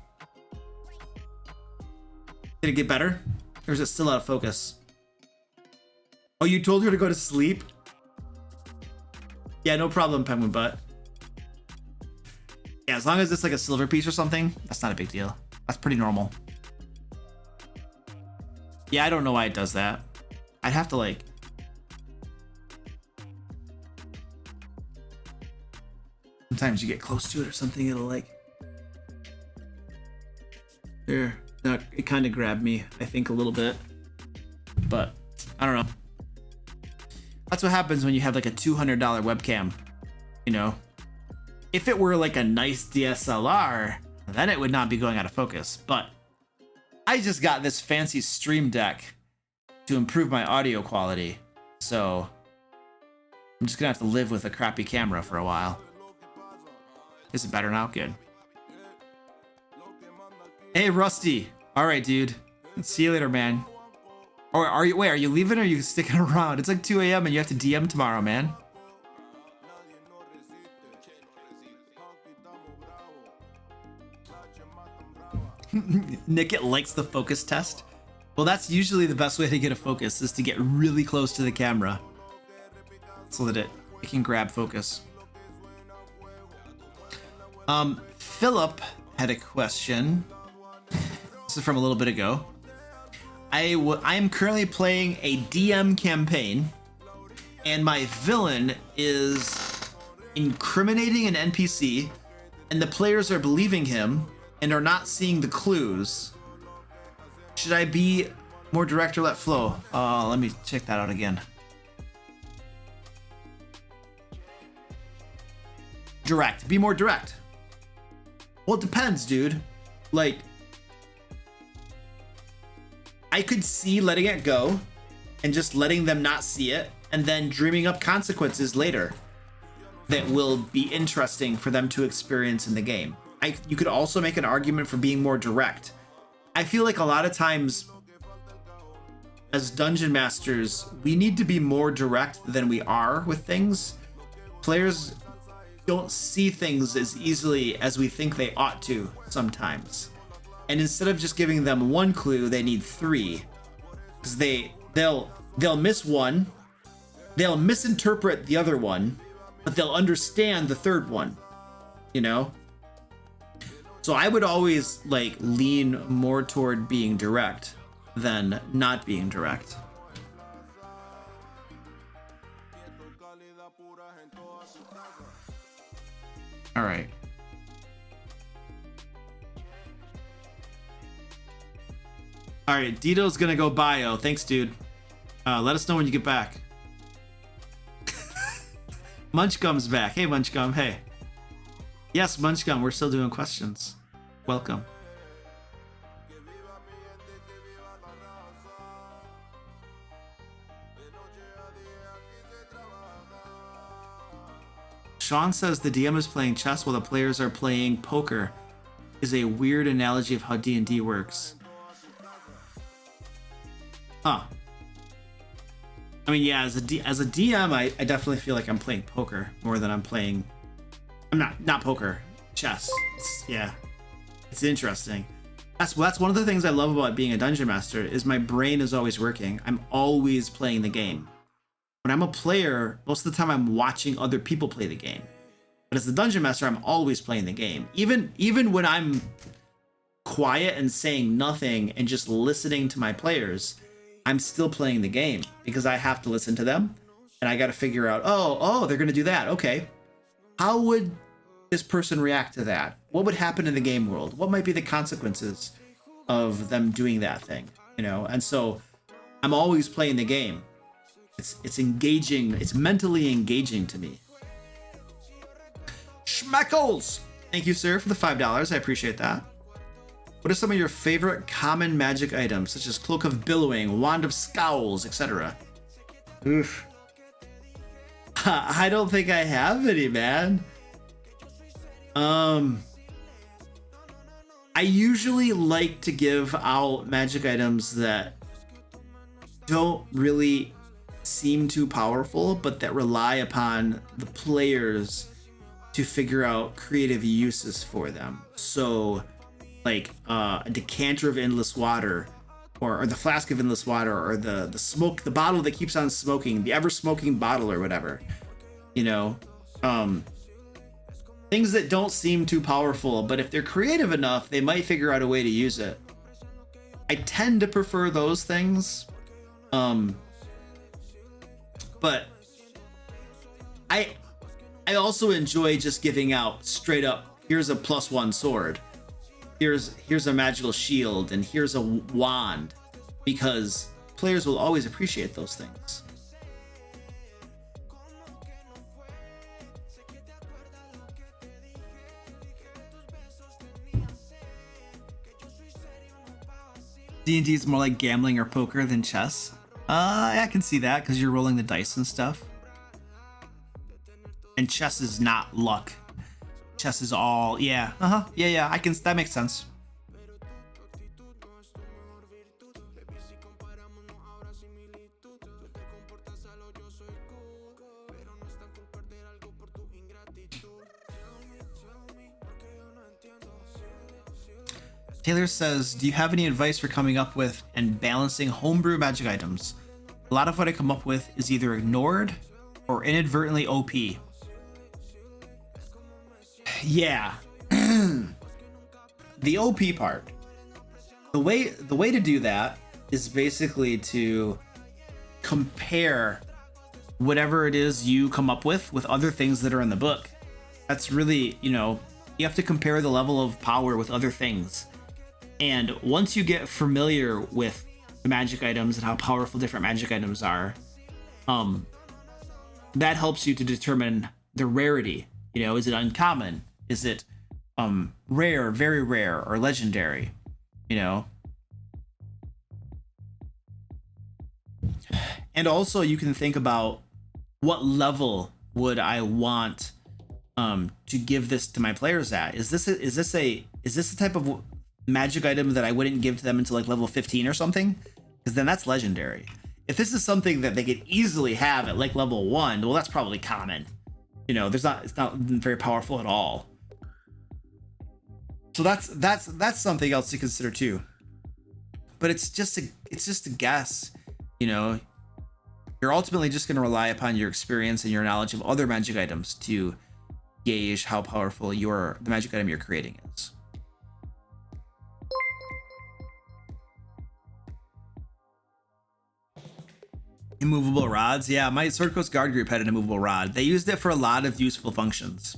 Did it get better? Or is it still out of focus? Oh, you told her to go to sleep? Yeah, no problem, Penguin Butt. Yeah, as long as it's like a silver piece or something, that's not a big deal. That's pretty normal. Yeah, I don't know why it does that. I'd have to like... Sometimes you get close to it or something, it'll like... There. It kind of grabbed me, I think, a little bit. But, I don't know. That's what happens when you have like a $200 webcam. You know? If it were like a nice DSLR, then it would not be going out of focus. But I just got this fancy Stream Deck to improve my audio quality. So I'm just gonna have to live with a crappy camera for a while. Is it better now? Good. Hey, Rusty. All right, dude. See you later, man. Or are you? Wait, are you leaving or are you sticking around? It's like 2 a.m. and you have to DM tomorrow, man. Nickit likes the focus test. Well, that's usually the best way to get a focus is to get really close to the camera so that it can grab focus. Philip had a question. This is from a little bit ago. I am currently playing a DM campaign, and my villain is incriminating an NPC, and the players are believing him and are not seeing the clues. Should I be more direct or let flow? Let me check that out again. Direct. Be more direct. Well, it depends, dude. Like, I could see letting it go and just letting them not see it and then dreaming up consequences later that will be interesting for them to experience in the game. You could also make an argument for being more direct. I feel like a lot of times as dungeon masters, we need to be more direct than we are with things. Players don't see things as easily as we think they ought to sometimes. And instead of just giving them one clue, they need 3. Because they'll miss one, they'll misinterpret the other one, but they'll understand the third one, you know? So I would always like lean more toward being direct than not being direct. All right. All right, Dito's gonna go bio. Thanks, dude. Let us know when you get back. Munchgum's back. Hey, Munchgum. Hey. Yes, Munchgum. We're still doing questions. Welcome. Sean says the DM is playing chess while the players are playing poker. Is a weird analogy of how D&D works. Huh. I mean, yeah, as a DM, I definitely feel like I'm playing poker more than I'm playing. I'm not poker, chess. It's interesting. That's one of the things I love about being a dungeon master is my brain is always working. I'm always playing the game. When I'm a player, most of the time I'm watching other people play the game. But as the dungeon master, I'm always playing the game. Even when I'm quiet and saying nothing and just listening to my players, I'm still playing the game because I have to listen to them and I got to figure out, oh, they're going to do that. Okay. How would this person react to that? What would happen in the game world? What might be the consequences of them doing that thing? You know? And so I'm always playing the game. It's engaging. It's mentally engaging to me. Schmeckles! Thank you, sir, for the $5. I appreciate that. What are some of your favorite common magic items, such as Cloak of Billowing, Wand of Scowls, etc.? Oof. I don't think I have any, man. I usually like to give out magic items that don't really seem too powerful, but that rely upon the players to figure out creative uses for them. So, like a decanter of endless water, or the flask of endless water, or the smoke, the bottle that keeps on smoking, the ever smoking bottle, or whatever. You know, things that don't seem too powerful, but if they're creative enough, they might figure out a way to use it. I tend to prefer those things. But I also enjoy just giving out straight up, here's a +1 sword. Here's a magical shield, and here's a wand, because players will always appreciate those things. D&D is more like gambling or poker than chess. I can see that because you're rolling the dice and stuff. And chess is not luck. Chess is all, yeah, yeah, that makes sense. Taylor says, do you have any advice for coming up with and balancing homebrew magic items? A lot of what I come up with is either ignored or inadvertently OP. Yeah. The OP part. The way to do that is basically to compare whatever it is you come up with other things that are in the book. That's really, you have to compare the level of power with other things. And once you get familiar with the magic items and how powerful different magic items are, that helps you to determine the rarity. Is it uncommon? Is it rare, very rare, or legendary? And also you can think about what level would I want to give this to my players at? Is this a type of magic item that I wouldn't give to them until like level 15 or something? Because then that's legendary. If this is something that they could easily have at like level 1, well, that's probably common. It's not very powerful at all. So that's something else to consider too. But it's just a guess. You're ultimately just going to rely upon your experience and your knowledge of other magic items to gauge how powerful the magic item you're creating is. Immovable rods. Yeah, my Sword Coast Guard group had an immovable rod. They used it for a lot of useful functions.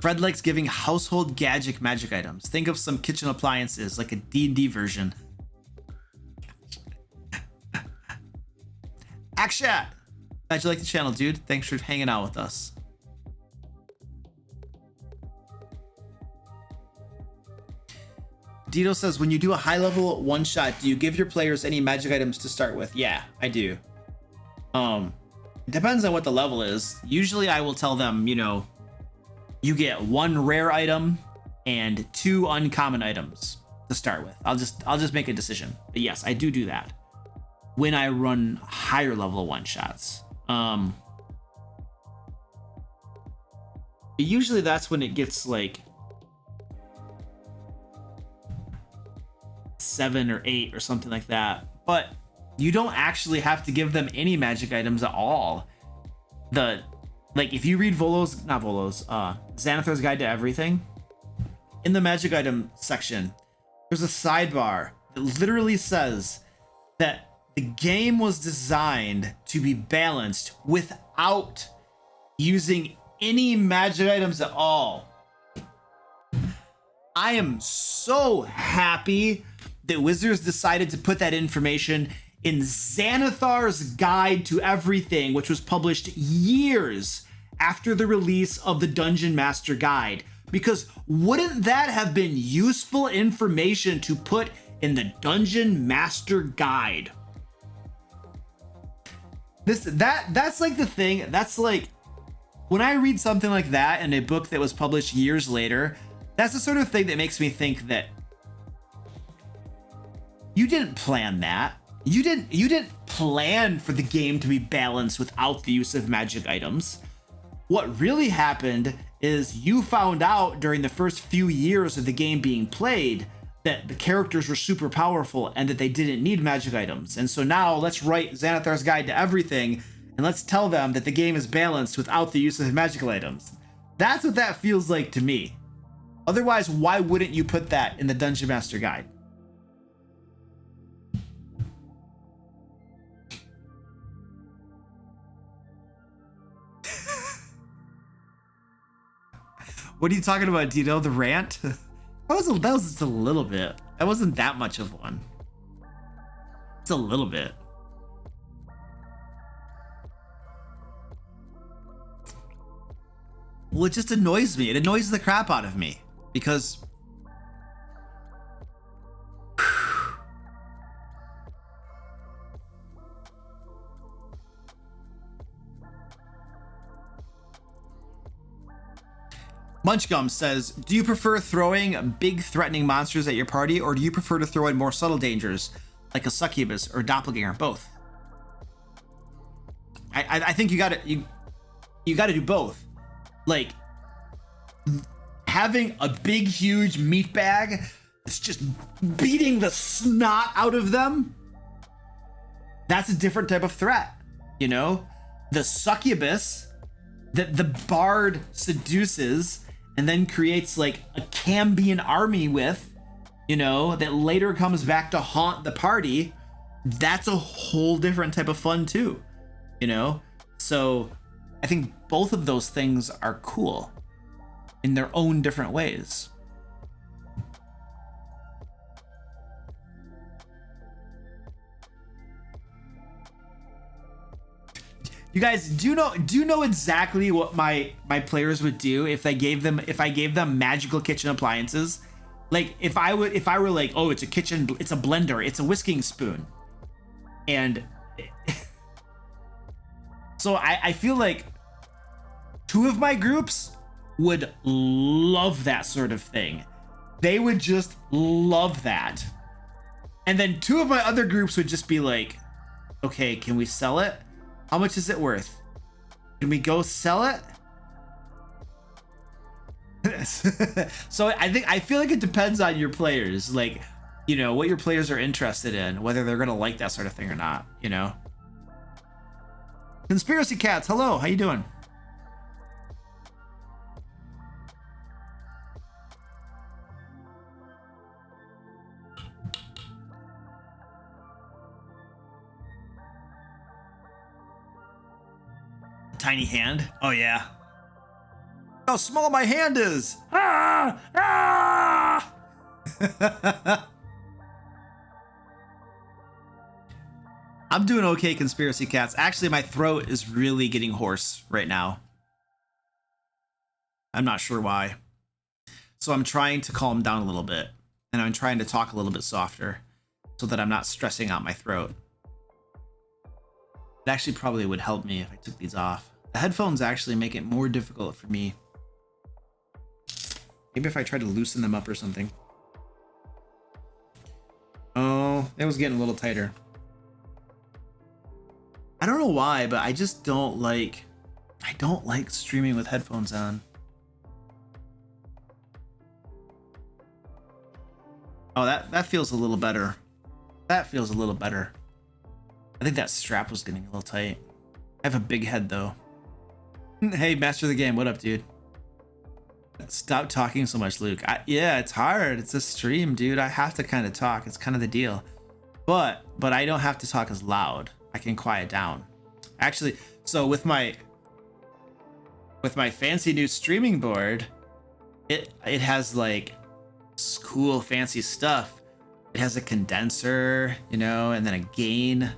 Fred likes giving household gadget magic items. Think of some kitchen appliances, like a D&D version. Akshat! Glad you like the channel, dude. Thanks for hanging out with us. Dito says, when you do a high-level one-shot, do you give your players any magic items to start with? Yeah, I do. It depends on what the level is. Usually I will tell them, you know, you get 1 rare item and 2 uncommon items to start with. I'll just make a decision. But yes, I do that when I run higher level one-shots. Usually that's when it gets like 7 or 8 or something like that, but you don't actually have to give them any magic items at all. Like if you read Xanathar's Guide to Everything, in the magic item section, there's a sidebar that literally says that the game was designed to be balanced without using any magic items at all. I am so happy that Wizards decided to put that information in Xanathar's Guide to Everything, which was published years after the release of the Dungeon Master Guide. Because wouldn't that have been useful information to put in the Dungeon Master Guide? That's like the thing. That's like when I read something like that in a book that was published years later, that's the sort of thing that makes me think that you didn't plan that. You didn't plan for the game to be balanced without the use of magic items. What really happened is you found out during the first few years of the game being played that the characters were super powerful and that they didn't need magic items. And so now let's write Xanathar's Guide to Everything and let's tell them that the game is balanced without the use of magical items. That's what that feels like to me. Otherwise, why wouldn't you put that in the Dungeon Master Guide? What are you talking about, Dito? The rant? That was just a little bit. That wasn't that much of one. It's a little bit. Well, it just annoys me. It annoys the crap out of me because Munchgum says, do you prefer throwing big threatening monsters at your party, or do you prefer to throw in more subtle dangers like a succubus or doppelganger? Both. I think you gotta do both. Like having a big huge meat bag that's just beating the snot out of them, that's a different type of threat. You know, the succubus that the bard seduces and then creates like a Cambion army with, you know, that later comes back to haunt the party. That's a whole different type of fun too, you know? So I think both of those things are cool in their own different ways. You guys do you know exactly what my players would do if I gave them magical kitchen appliances? Like if I were like, oh, it's a blender, it's a whisking spoon. And so I feel like 2 of my groups would love that sort of thing. They would just love that. And then 2 of my other groups would just be like, okay, can we sell it? How much is it worth? Can we go sell it? So I feel like it depends on your players, like, you know, what your players are interested in, whether they're gonna like that sort of thing or not, you know. Conspiracy Cats, hello, how you doing? Tiny hand. Oh yeah. how small my hand is. Ah! Ah! I'm doing okay, Conspiracy Cats. Actually, my throat is really getting hoarse right now. I'm not sure why. So I'm trying to calm down a little bit. And I'm trying to talk a little bit softer so that I'm not stressing out my throat. It actually probably would help me if I took these off. The headphones actually make it more difficult for me. Maybe if I try to loosen them up or something. Oh, it was getting a little tighter. I don't know why, but I just don't like... I don't like streaming with headphones on. Oh, that feels a little better. That feels a little better. I think that strap was getting a little tight. I have a big head, though. Hey, Master of the Game, what up, dude? Stop talking so much, Luke. Yeah, it's hard. It's a stream, dude. I have to kind of talk. It's kind of the deal. But I don't have to talk as loud. I can quiet down. Actually, so with my fancy new streaming board, it has like cool fancy stuff. It has a condenser, you know, and then a gain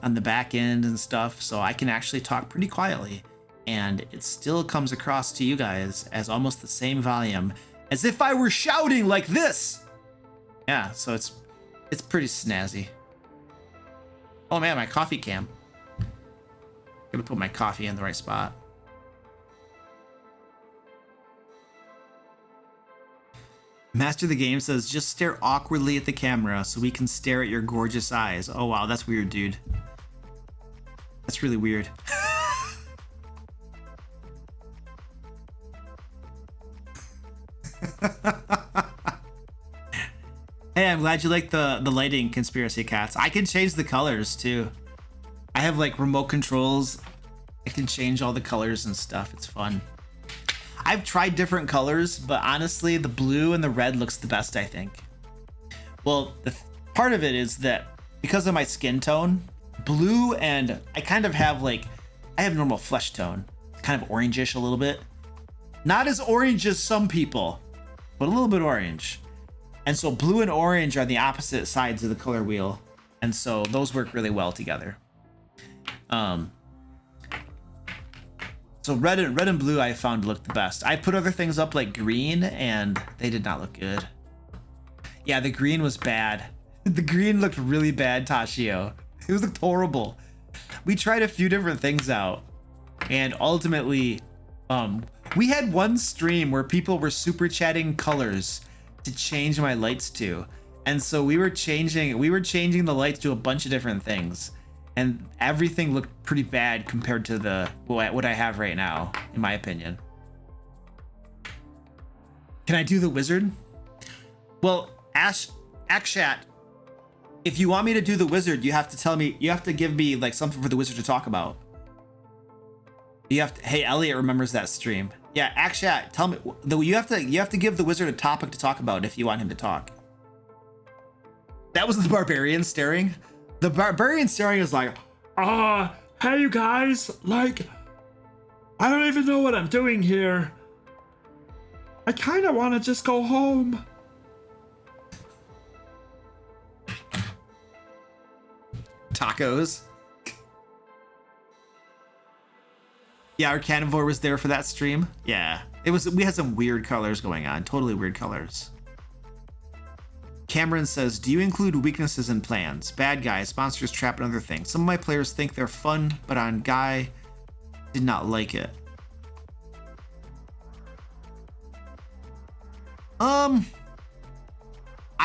on the back end and stuff, so I can actually talk pretty quietly, and it still comes across to you guys as almost the same volume as if I were shouting like this. Yeah, so it's pretty snazzy. Oh man, my coffee cam. Gotta put my coffee in the right spot. Master of the Game says, just stare awkwardly at the camera so we can stare at your gorgeous eyes. Oh wow, that's weird, dude. That's really weird. Hey, I'm glad you like the lighting, Conspiracy Cats. I can change the colors too. I have like remote controls. I can change all the colors and stuff. It's fun. I've tried different colors, but honestly, the blue and the red looks the best, I think. Well, the part of it is that because of my skin tone, blue and I kind of have like, I have normal flesh tone, kind of orangish a little bit. Not as orange as some people, but a little bit orange. And so blue and orange are the opposite sides of the color wheel. And so those work really well together. So red and blue I found look the best. I put other things up like green and they did not look good. Yeah, the green was bad. The green looked really bad, Tashio. It looked horrible. We tried a few different things out and ultimately we had one stream where people were super chatting colors to change my lights to. And so we were changing the lights to a bunch of different things. And everything looked pretty bad compared to what I have right now, in my opinion. Can I do the wizard? Well, Akshat, if you want me to do the wizard, you have to give me like something for the wizard to talk about. Hey, Elliot remembers that stream. Yeah, Akshat, tell me, you have to give the wizard a topic to talk about if you want him to talk. That was the barbarian staring. The barbarian staring is like, hey you guys, like, I don't even know what I'm doing here. I kind of want to just go home. Tacos. Yeah, our carnivore was there for that stream. Yeah, we had some weird colors going on, totally weird colors. Cameron says, do you include weaknesses in plans? Bad guys, monsters, trap, and other things. Some of my players think they're fun, but on Guy did not like it. I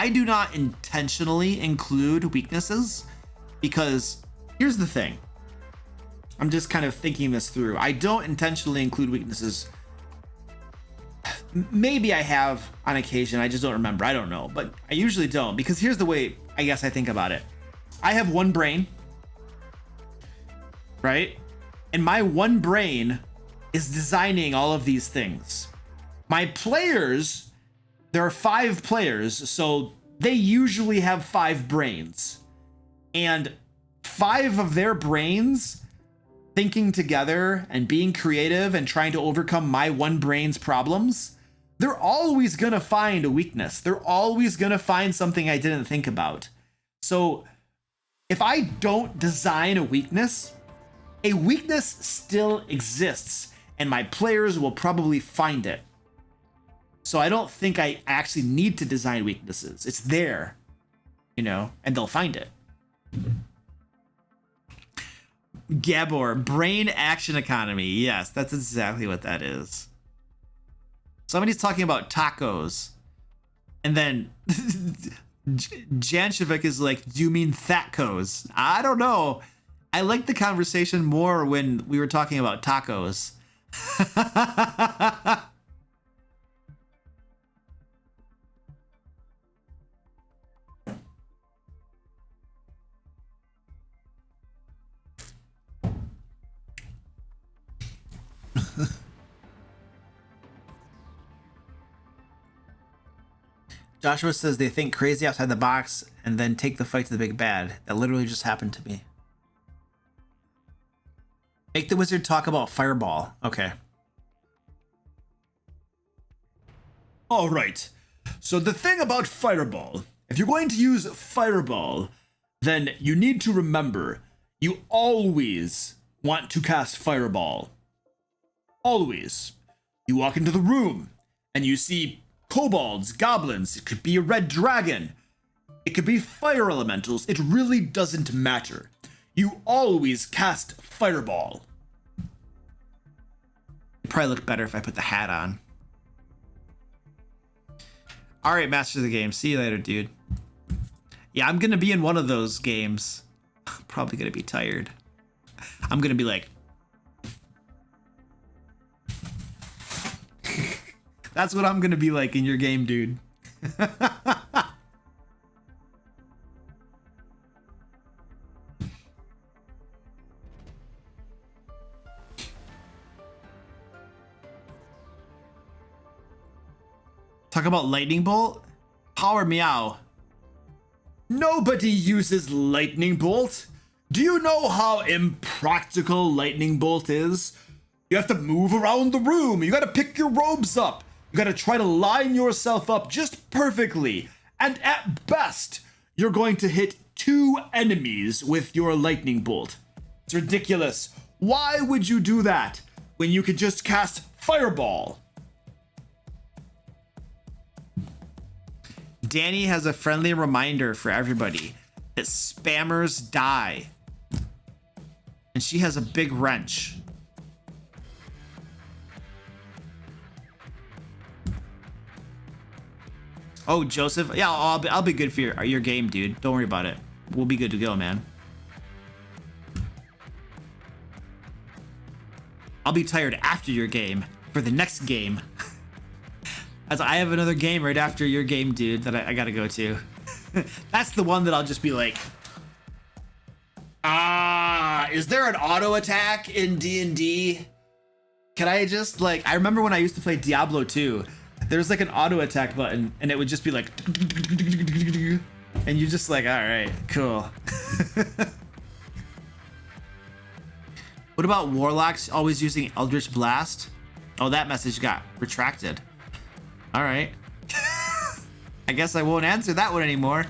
do not intentionally include weaknesses because here's the thing. I'm just kind of thinking this through. I don't intentionally include weaknesses. Maybe I have on occasion, I just don't remember. I don't know, but I usually don't because here's the way I guess I think about it. I have one brain, right? And my one brain is designing all of these things. My players, there are 5 players, so they usually have 5 brains. And 5 of their brains, thinking together and being creative and trying to overcome my one brain's problems, they're always gonna find a weakness. They're always gonna find something I didn't think about. So if I don't design a weakness still exists and my players will probably find it. So I don't think I actually need to design weaknesses. It's there, you know, and they'll find it. Gabor, brain action economy. Yes, that's exactly what that is. Somebody's talking about tacos. And then Janshevik is like, do you mean thatcos? I don't know. I like the conversation more when we were talking about tacos. Joshua says they think crazy outside the box and then take the fight to the big bad. That literally just happened to me. Make the wizard talk about fireball. Okay. All right. So the thing about fireball, if you're going to use fireball, then you need to remember you always want to cast fireball. Always. You walk into the room and you see kobolds, goblins, it could be a red dragon, it could be fire elementals, it really doesn't matter. You always cast fireball. It'd probably look better if I put the hat on. All right, Master of the Game. See you later, dude. Yeah, I'm gonna be in one of those games. I'm probably gonna be tired. I'm gonna be like, that's what I'm gonna be like in your game, dude. Talk about lightning bolt? Power meow. Nobody uses lightning bolt. Do you know how impractical lightning bolt is? You have to move around the room. You gotta pick your robes up. You gotta try to line yourself up just perfectly. And at best, you're going to hit 2 enemies with your lightning bolt. It's ridiculous. Why would you do that when you could just cast fireball? Danny has a friendly reminder for everybody that spammers die. And she has a big wrench. Oh, Joseph. Yeah, I'll be good for your game, dude. Don't worry about it. We'll be good to go, man. I'll be tired after your game for the next game. As I have another game right after your game, dude, that I gotta go to. That's the one that I'll just be like, is there an auto attack in D&D? Can I just like, I remember when I used to play Diablo 2, there's like an auto attack button and it would just be like, and you're just like, all right, cool. What about warlocks always using Eldritch Blast? Oh, that message got retracted. All right. I guess I won't answer that one anymore.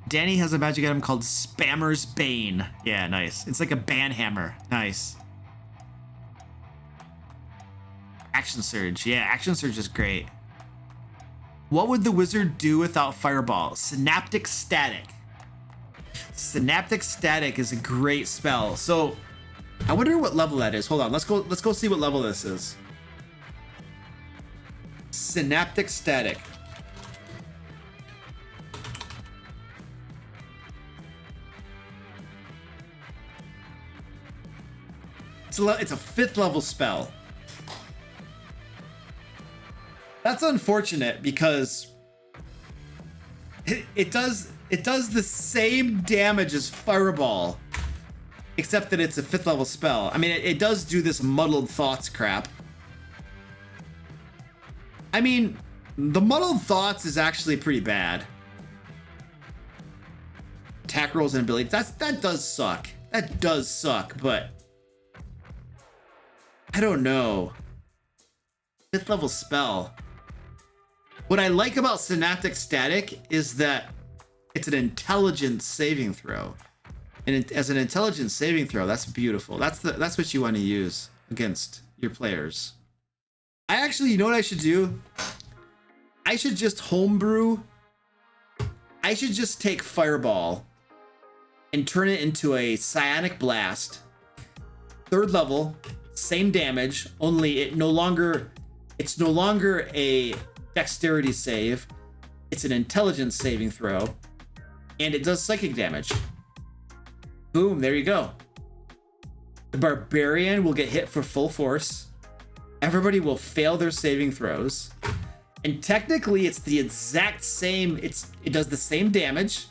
Danny has a magic item called Spammer's Bane. Yeah, nice. It's like a banhammer. Nice. Action Surge. Yeah, Action Surge is great. What would the wizard do without Fireball? Synaptic Static. Synaptic Static is a great spell. So I wonder what level that is. Hold on, let's go see what level this is. Synaptic Static. It's a 5th level spell. That's unfortunate because it does the same damage as Fireball, except that it's a 5th level spell. I mean, it does do this muddled thoughts crap. I mean, the muddled thoughts is actually pretty bad. attack rolls and abilities. That does suck. That does suck, but I don't know. 5th level spell. What I like about Synaptic Static is that it's an intelligence saving throw. And as an intelligence saving throw, that's beautiful. That's what you want to use against your players. I actually, you know what I should do? I should just homebrew. I should just take Fireball and turn it into a Psionic Blast. 3rd level, same damage, only it's no longer a dexterity save. It's an intelligence saving throw. And it does psychic damage. Boom, there you go. The Barbarian will get hit for full force. Everybody will fail their saving throws. And technically it's the exact same, it does the same damage.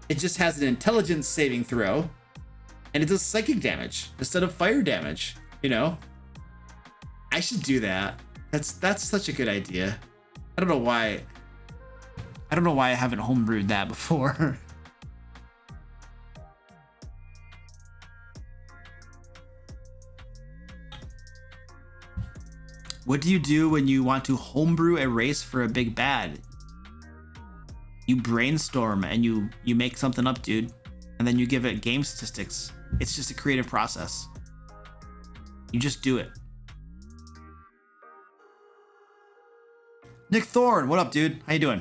It just has an intelligence saving throw. And it does psychic damage instead of fire damage, you know? I should do that. That's such a good idea. I don't know why I haven't homebrewed that before. What do you do when you want to homebrew a race for a big bad? You brainstorm and you make something up, dude. And then you give it game statistics. It's just a creative process. You just do it. Nick Thorne, what up, dude? How you doing?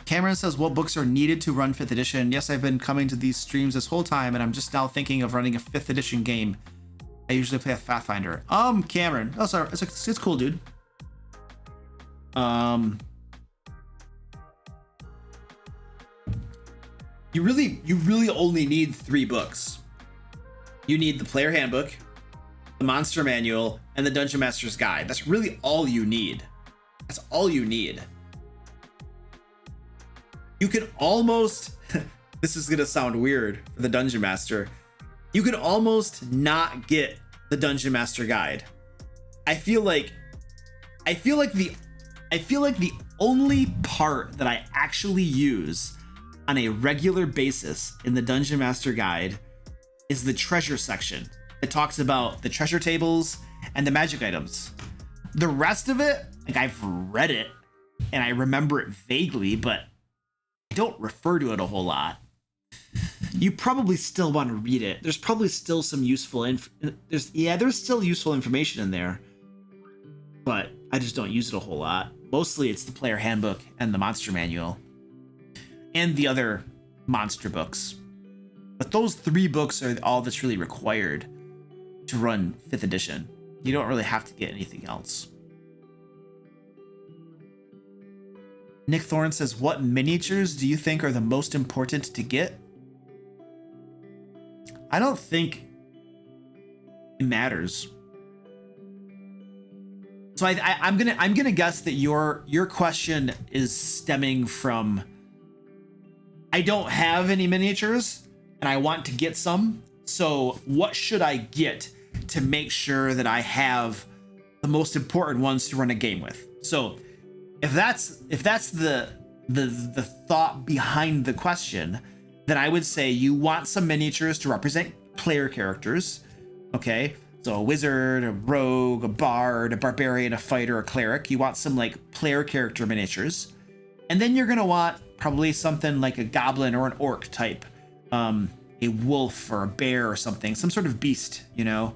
Cameron says, what books are needed to run 5th edition? Yes, I've been coming to these streams this whole time, and I'm just now thinking of running a 5th edition game. I usually play a Pathfinder. Cameron. Oh, sorry. It's cool, dude. You really only need 3 books. You need the player handbook, the monster manual, and the Dungeon Master's Guide. That's really all you need. That's all you need. You can almost, this is gonna sound weird for the Dungeon Master, you could almost not get the Dungeon Master Guide. I feel like the only part that I actually use on a regular basis in the Dungeon Master Guide is the treasure section. It talks about the treasure tables and the magic items. The rest of it, like, I've read it and I remember it vaguely, but I don't refer to it a whole lot. You probably still want to read it. There's probably still some useful there's still useful information in there, but I just don't use it a whole lot. Mostly it's the player handbook and the monster manual and the other monster books. But those 3 books are all that's really required to run 5th edition. You don't really have to get anything else. Nick Thorne says, what miniatures do you think are the most important to get? I don't think it matters. So I'm gonna guess that your question is stemming from, I don't have any miniatures and I want to get some. So what should I get to make sure that I have the most important ones to run a game with? So if that's the thought behind the question, then I would say you want some miniatures to represent player characters. Okay, so a wizard, a rogue, a bard, a barbarian, a fighter, a cleric. You want some like player character miniatures. And then you're gonna want probably something like a goblin or an orc type, a wolf or a bear or something, some sort of beast, you know.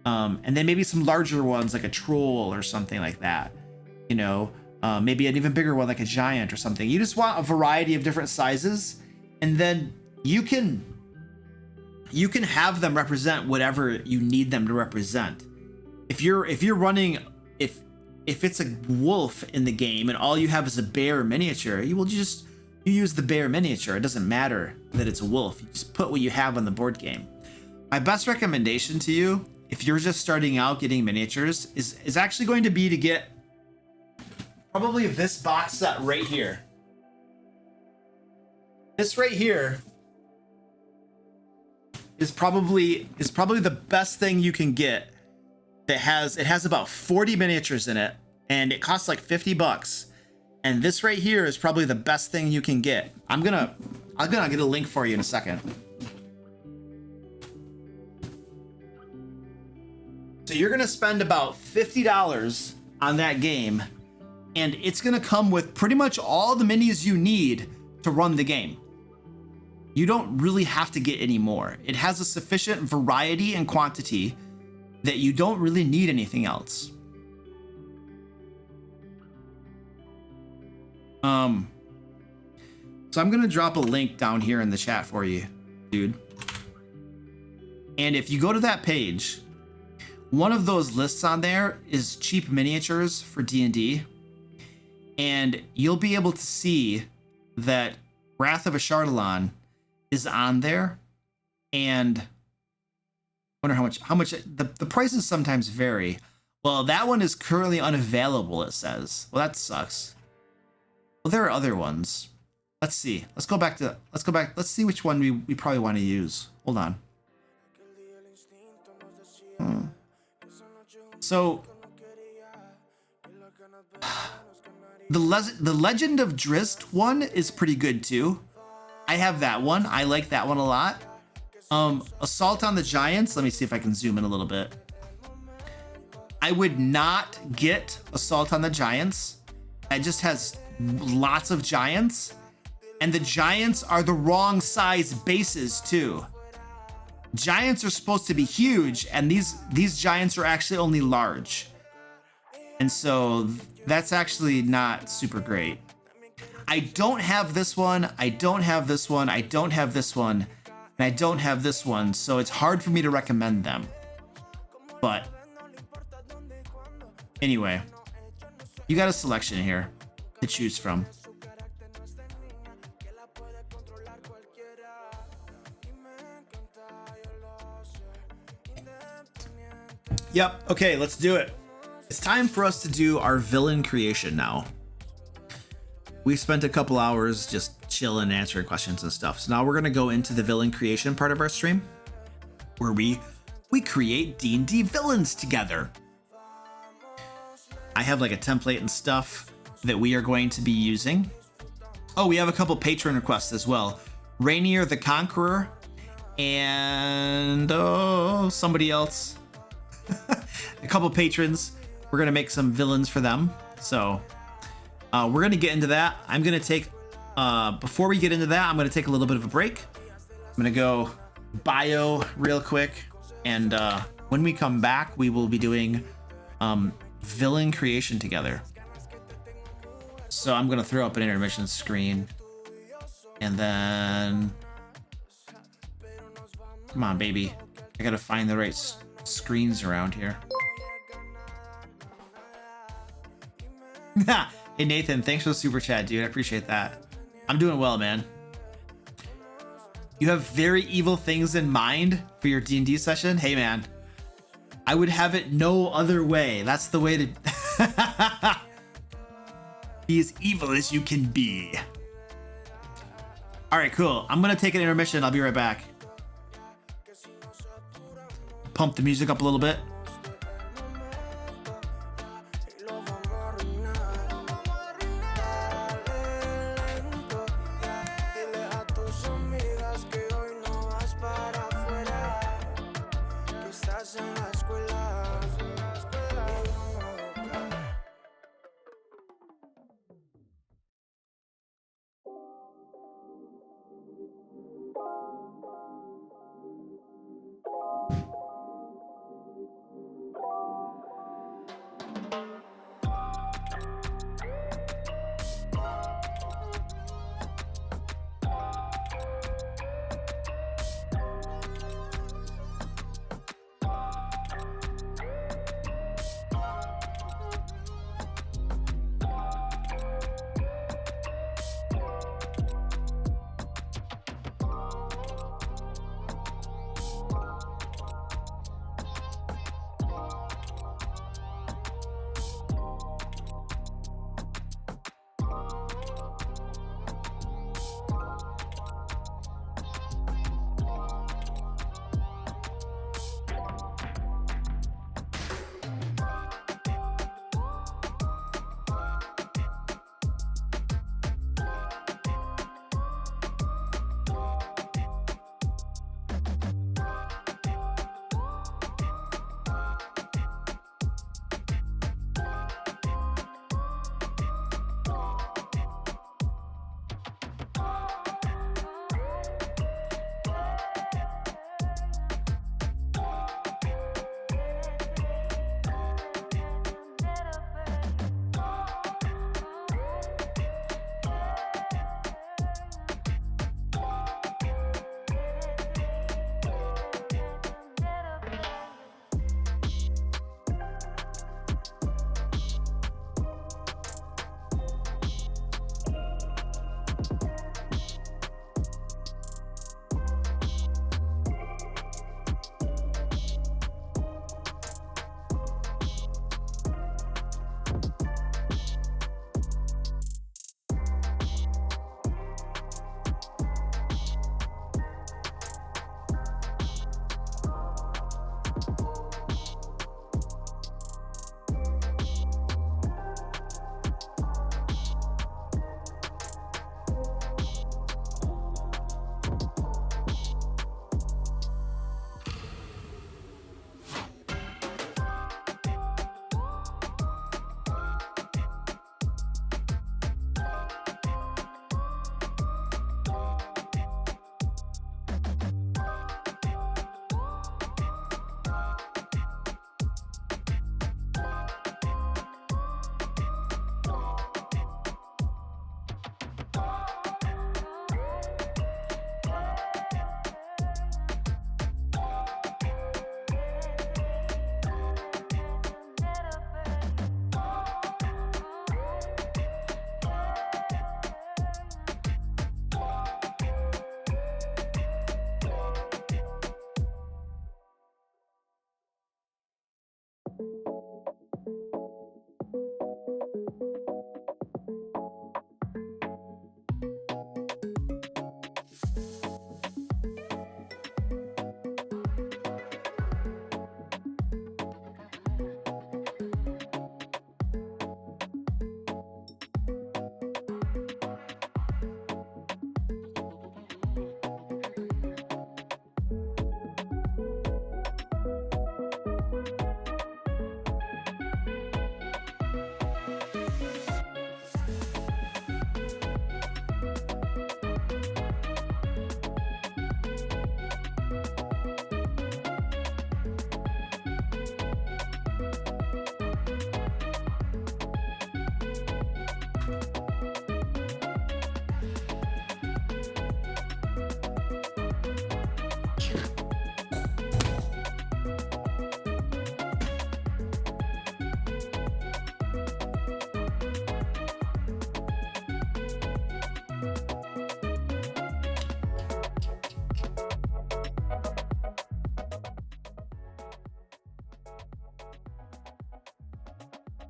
And then maybe some larger ones like a troll or something like that, you know. Maybe an even bigger one like a giant or something. You just want a variety of different sizes, and then you can have them represent whatever you need them to represent. If you're running, if it's a wolf in the game and all you have is a bear miniature, you use the bear miniature. It doesn't matter that it's a wolf. You just put what you have on the board game. My best recommendation to you, if you're just starting out getting miniatures, is actually going to be to get probably this box set right here. This right here is probably the best thing you can get. It has about 40 miniatures in it, and it costs like $50. And this right here is probably the best thing you can get. I'm gonna get a link for you in a second. So you're gonna spend about $50 on that game, and it's gonna come with pretty much all the minis you need to run the game. You don't really have to get any more. It has a sufficient variety and quantity that you don't really need anything else. So I'm gonna drop a link down here in the chat for you, dude. And if you go to that page, one of those lists on there is cheap miniatures for D&D. And you'll be able to see that Wrath of a Shardalon is on there. And I wonder how much the prices sometimes vary. Well, that one is currently unavailable, it says. Well, that sucks. Well, there are other ones. Let's see. Let's go back. Let's see which one we probably want to use. Hold on. So the Legend of Drizzt one is pretty good too. I have that one. I like that one a lot. Assault on the Giants. Let me see if I can zoom in a little bit. I would not get Assault on the Giants. It just has lots of giants, and the giants are the wrong size bases too. Giants are supposed to be huge, and these giants are actually only large. And so that's actually not super great. I don't have this one, I don't have this one, I don't have this one, and I don't have this one, so it's hard for me to recommend them. But anyway, you got a selection here to choose from. Yep, okay, let's do it. It's time for us to do our villain creation now. We spent a couple hours just chilling, answering questions and stuff. So now we're gonna go into the villain creation part of our stream, where we create D&D villains together. I have like a template and stuff that we are going to be using. Oh, we have a couple patron requests as well. Rainier the Conqueror and somebody else. A couple patrons. We're gonna make some villains for them. So we're gonna get into that. I'm gonna take before we get into that, I'm gonna take a little bit of a break. I'm gonna go bio real quick, and when we come back, we will be doing villain creation together. So I'm gonna throw up an intermission screen, and then come on, baby, I gotta find the right screens around here. Hey Nathan, thanks for the super chat, dude. I appreciate that. I'm doing well, man. You have very evil things in mind for your D&D session? Hey man, I would have it no other way. That's the way to be as evil as you can be. All right, cool. I'm gonna take an intermission. I'll be right back. Pump the music up a little bit.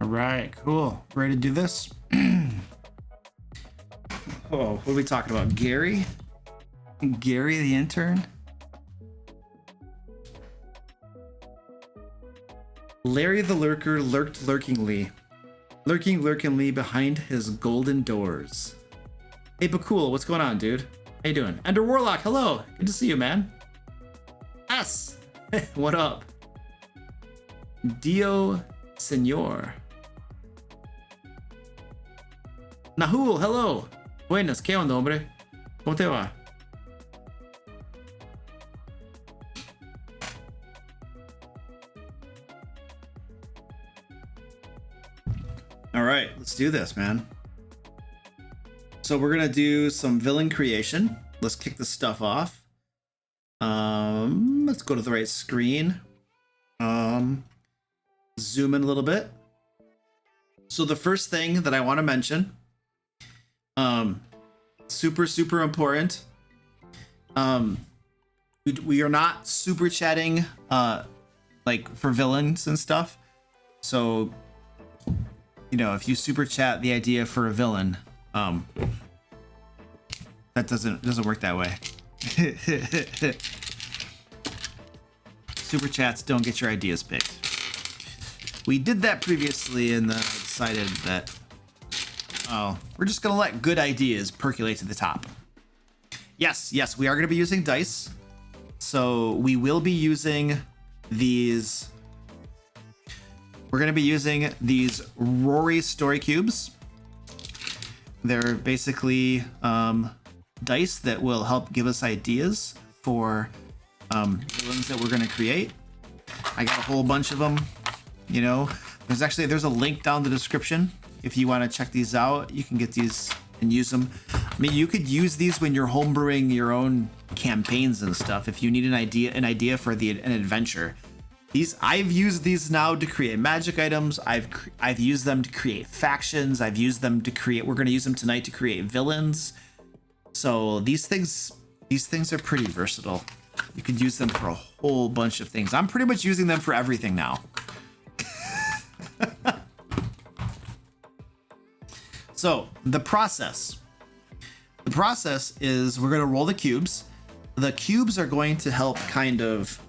All right, cool. Ready to do this? Oh, what are we talking about? Gary? Gary the intern? Larry the lurker lurked lurkingly behind his golden doors. Hey, Bakul, what's going on, dude? How you doing? Ender Warlock, hello. Good to see you, man. S. What up? Dio Senor. Nahul, hello. Buenas, ¿qué onda, hombre? ¿Cómo te va? All right, let's do this, man. So we're gonna do some villain creation. Let's kick this stuff off. Let's go to the right screen. Zoom in a little bit. So the first thing that I want to mention, super important. We are not super chatting, like for villains and stuff. So, you know, if you super chat the idea for a villain, that doesn't work that way. Super chats don't get your ideas picked. We did that previously and then I decided that, we're just gonna let good ideas percolate to the top. Yes, we are gonna be using dice. So we will be using these. We're gonna be using these Rory story cubes. They're basically dice that will help give us ideas for villains that we're gonna create. I got a whole bunch of them. You know, there's a link down in the description. If you want to check these out, you can get these and use them. I mean, you could use these when you're homebrewing your own campaigns and stuff. If you need an idea for an adventure. I've used these now to create magic items. I've used them to create factions. I've used them to create. We're going to use them tonight to create villains. So these things are pretty versatile. You could use them for a whole bunch of things. I'm pretty much using them for everything now. So the process is we're going to roll the cubes. The cubes are going to help kind of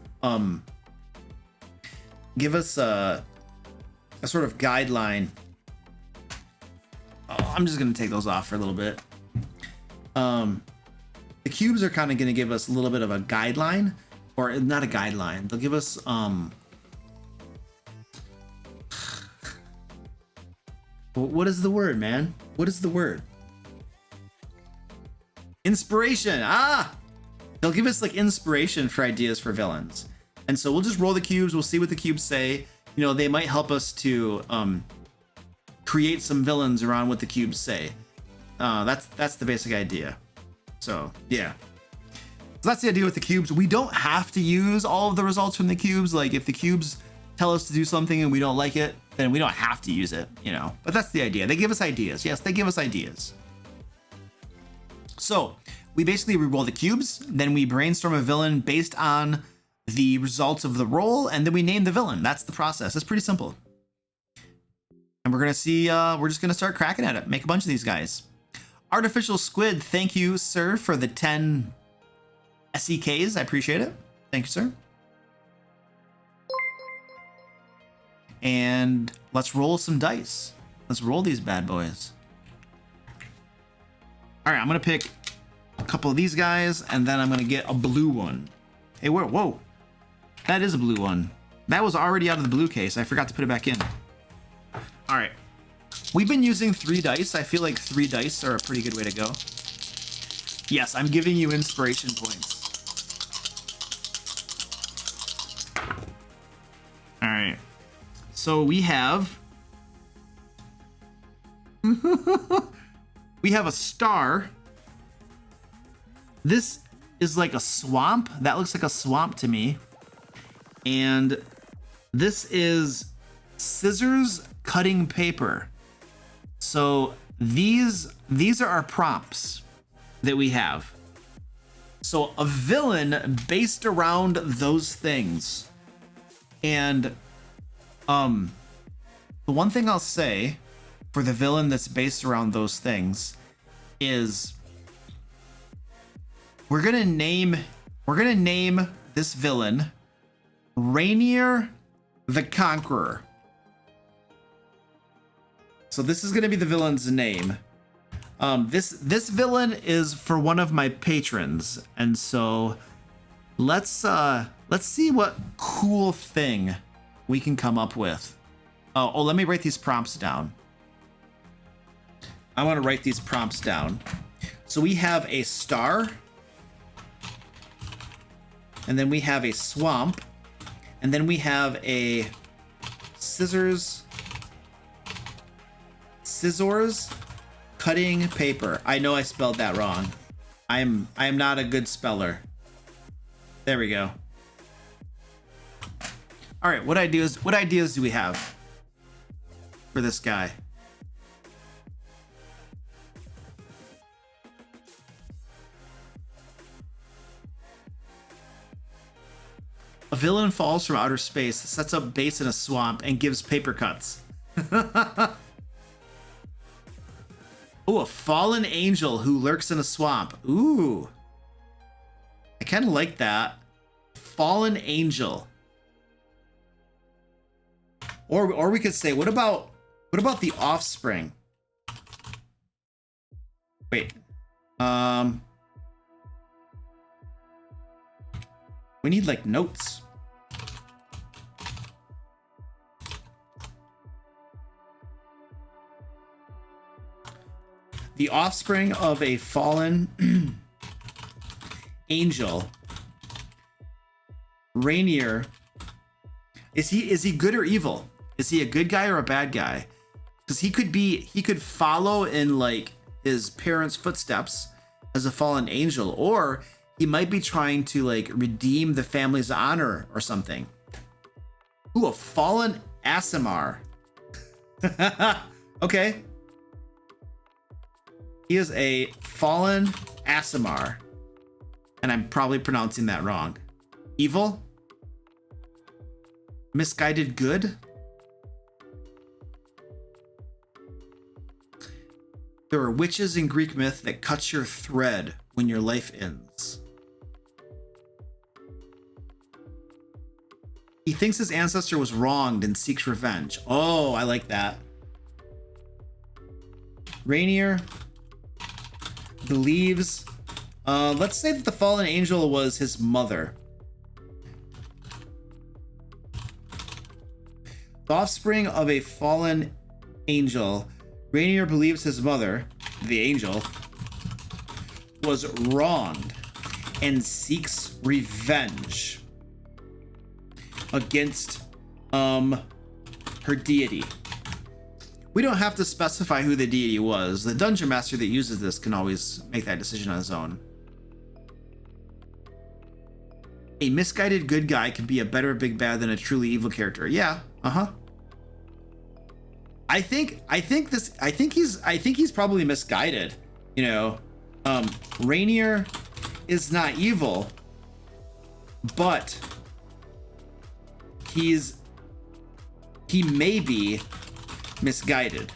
give us a sort of guideline. I'm just going to take those off for a little bit. The cubes are kind of going to give us a little bit of a guideline, or not a guideline. They'll give us what is the word, man? What is the word? Inspiration. They'll give us like inspiration for ideas for villains. And so we'll just roll the cubes. We'll see what the cubes say. You know, they might help us to create some villains around what the cubes say. That's the basic idea. So yeah. So that's the idea with the cubes. We don't have to use all of the results from the cubes. Like if the cubes tell us to do something and we don't like it, then we don't have to use it, you know. But that's the idea. They give us ideas. Yes, they give us ideas. So we basically re-roll the cubes, then we brainstorm a villain based on the results of the roll, and then we name the villain. That's the process. It's pretty simple. And we're gonna see, we're just gonna start cracking at it. Make a bunch of these guys. Artificial Squid, thank you, sir, for the 10 SEKs. I appreciate it. Thank you, sir. And let's roll some dice. Let's roll these bad boys. All right, I'm gonna pick a couple of these guys, and then I'm gonna get a blue one. Hey, whoa. That is a blue one. That was already out of the blue case. I forgot to put it back in. All right. We've been using 3 dice. I feel like 3 dice are a pretty good way to go. Yes, I'm giving you inspiration points. All right. So we have we have a star. This is like a swamp. That looks like a swamp to me. And this is scissors cutting paper. So these are our prompts that we have. So a villain based around those things. And The one thing I'll say for the villain that's based around those things is we're gonna name this villain Rainier the Conqueror. So this is gonna be the villain's name. This villain is for one of my patrons, and so let's see what cool thing we can come up with. Oh, let me write these prompts down. I want to write these prompts down. So we have a star, and then we have a swamp, and then we have a scissors cutting paper. I know I spelled that wrong. I am not a good speller. There we go. All right, what ideas do we have for this guy? A villain falls from outer space, sets up base in a swamp, and gives paper cuts. Oh, a fallen angel who lurks in a swamp. Ooh. I kind of like that. Fallen angel. Or we could say, what about the offspring? Wait. We need like notes. The offspring of a fallen angel. Rainier. Is he good or evil? Is he a good guy or a bad guy? Because he could follow in like his parents' footsteps as a fallen angel, or he might be trying to like redeem the family's honor or something. Ooh, a fallen Asimar. Okay. He is a fallen Asimar. And I'm probably pronouncing that wrong. Evil? Misguided good? There are witches in Greek myth that cut your thread when your life ends. He thinks his ancestor was wronged and seeks revenge. Oh, I like that. Rainier believes, let's say that the fallen angel was his mother. The offspring of a fallen angel, Rainier believes his mother, the angel, was wronged and seeks revenge against her deity. We don't have to specify who the deity was. The dungeon master that uses this can always make that decision on his own. A misguided good guy can be a better big bad than a truly evil character. Yeah, I think he's probably misguided. You know, Rainier is not evil, but he may be misguided.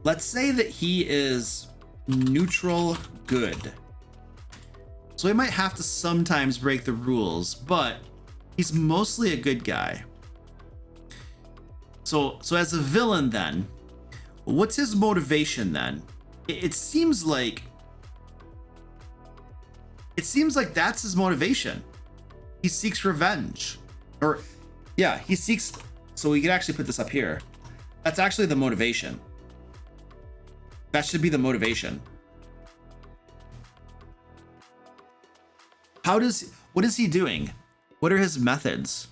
Let's say that he is neutral good. So he might have to sometimes break the rules, but he's mostly a good guy. So as a villain then, what's his motivation then? It seems like that's his motivation. He seeks revenge. Or yeah, he seeks, so we could actually put this up here. That's actually the motivation. That should be the motivation. What is he doing? What are his methods?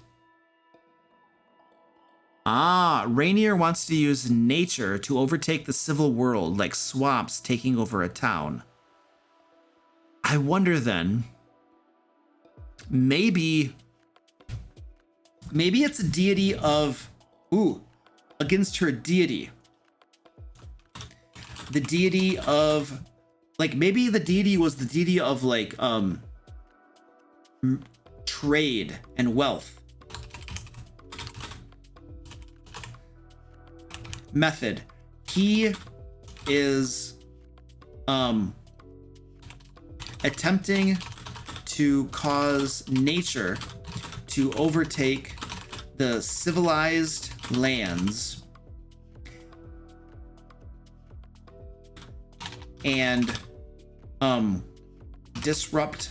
Rainier wants to use nature to overtake the civil world, like swamps taking over a town. I wonder then, maybe it's a deity of, against her deity. The deity of, like, maybe the deity was the deity of, like, trade and wealth. method. He is attempting to cause nature to overtake the civilized lands and disrupt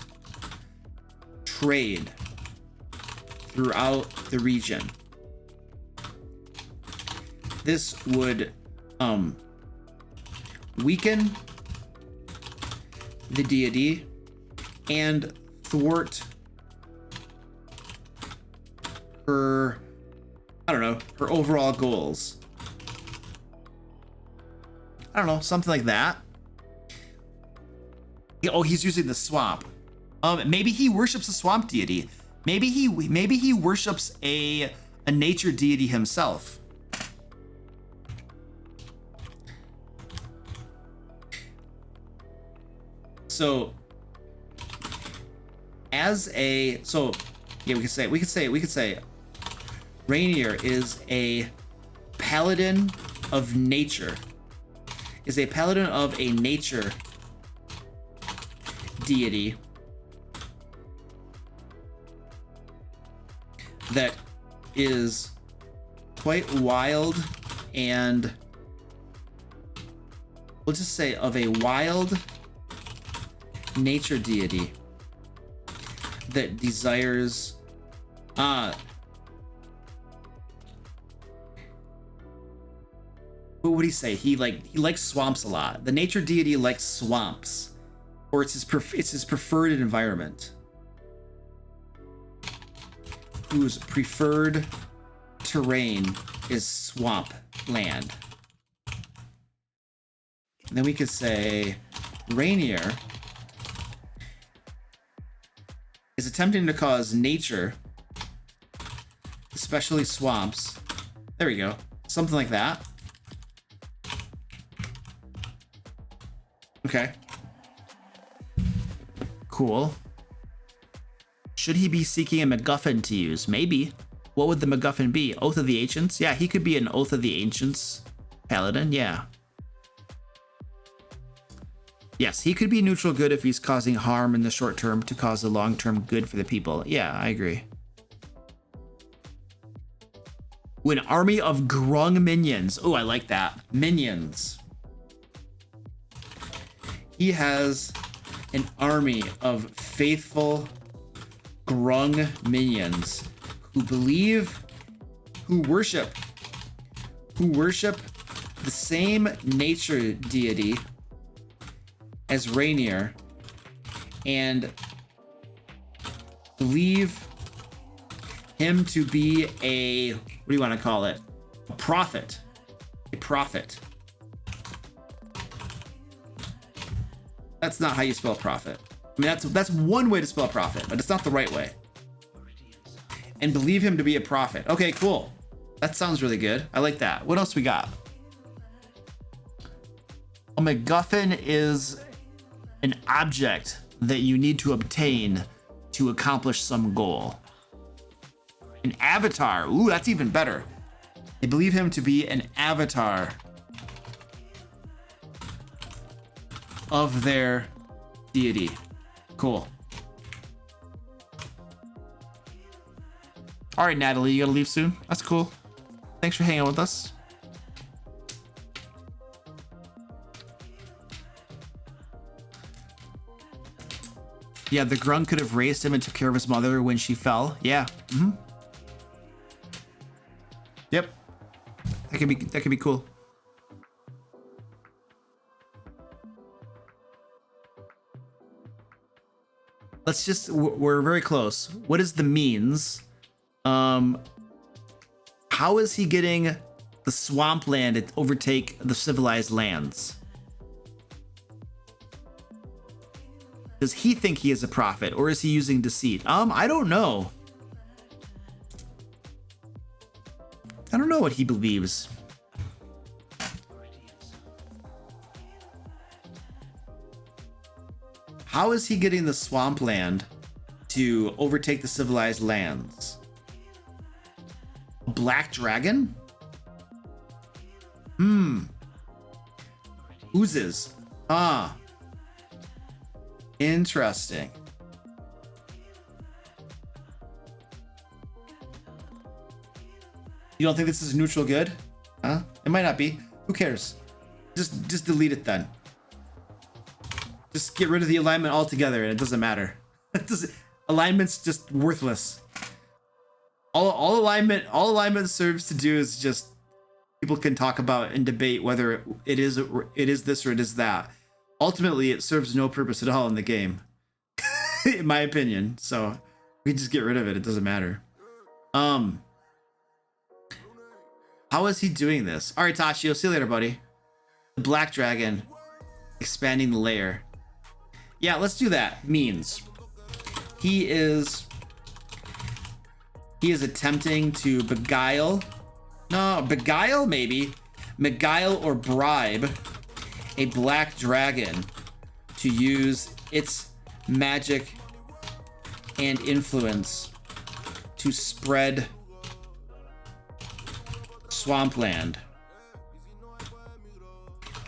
trade throughout the region. This would weaken the deity and thwart her, I don't know, her overall goals. I don't know, something like that. Oh, he's using the swamp. Maybe he worships a swamp deity. Maybe he worships a nature deity himself. So yeah, we could say Rainier is a paladin of nature. Is a paladin of a nature deity that is quite wild, and we'll just say of a wild nature deity that desires what would he say? He likes swamps a lot. The nature deity likes swamps, or it's his preferred environment. Whose preferred terrain is swamp land. And then we could say Rainier is attempting to cause nature, especially swamps. There we go. Something like that. Okay. Cool. Should he be seeking a MacGuffin to use? Maybe. What would the MacGuffin be? Oath of the Ancients? Yeah, he could be an Oath of the Ancients paladin. Yeah. Yes, he could be neutral good if he's causing harm in the short term to cause a long-term good for the people. Yeah, I agree. An army of grung minions. Oh, I like that. Minions. He has an army of faithful grung minions who worship the same nature deity as Rainier and believe him to be a, what do you want to call it? A prophet. A prophet. That's not how you spell prophet. I mean, that's one way to spell prophet, but it's not the right way. And believe him to be a prophet. Okay, cool. That sounds really good. I like that. What else we got? A MacGuffin is an object that you need to obtain to accomplish some goal. An avatar. Ooh, that's even better. They believe him to be an avatar of their deity. Cool. All right, Natalie, you gotta leave soon. That's cool. Thanks for hanging with us. Yeah, the grung could have raised him and took care of his mother when she fell. Yeah. Mm-hmm. Yep. That could be cool. Let's just, we're very close. What is the means? How is he getting the swampland to overtake the civilized lands? Does he think he is a prophet, or is he using deceit? I don't know. I don't know what he believes. How is he getting the swampland to overtake the civilized lands? A black dragon? Oozes. Ah. Interesting. You don't think this is neutral good? Huh? It might not be. Who cares? Just delete it then. Just get rid of the alignment altogether and it doesn't matter. Alignment's just worthless. All alignment serves to do is just people can talk about and debate whether it is this or it is that. Ultimately, it serves no purpose at all in the game, in my opinion. So we just get rid of it. It doesn't matter. How is he doing this? All right, Tachio, see you later, buddy. The Black Dragon expanding the lair. Yeah, let's do that. Means he is attempting to beguile or bribe a black dragon to use its magic and influence to spread swampland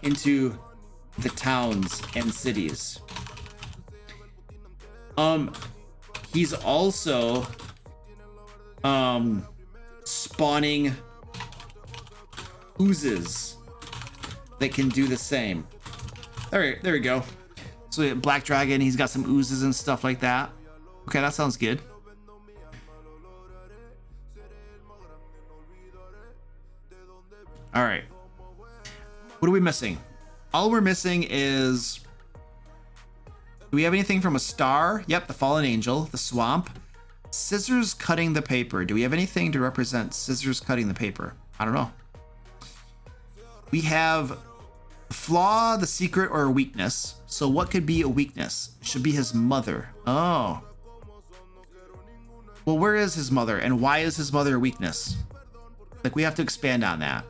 into the towns and cities. He's also spawning oozes that can do the same. There we go. So Black Dragon, he's got some oozes and stuff like that. Okay, that sounds good. All right. What are we missing? All we're missing is... Do we have anything from a star? Yep, the fallen angel, the swamp. Scissors cutting the paper. Do we have anything to represent scissors cutting the paper? I don't know. We have flaw, the secret, or a weakness. So what could be a weakness? Should be his mother. Oh. Well, where is his mother? And why is his mother a weakness? Like, we have to expand on that.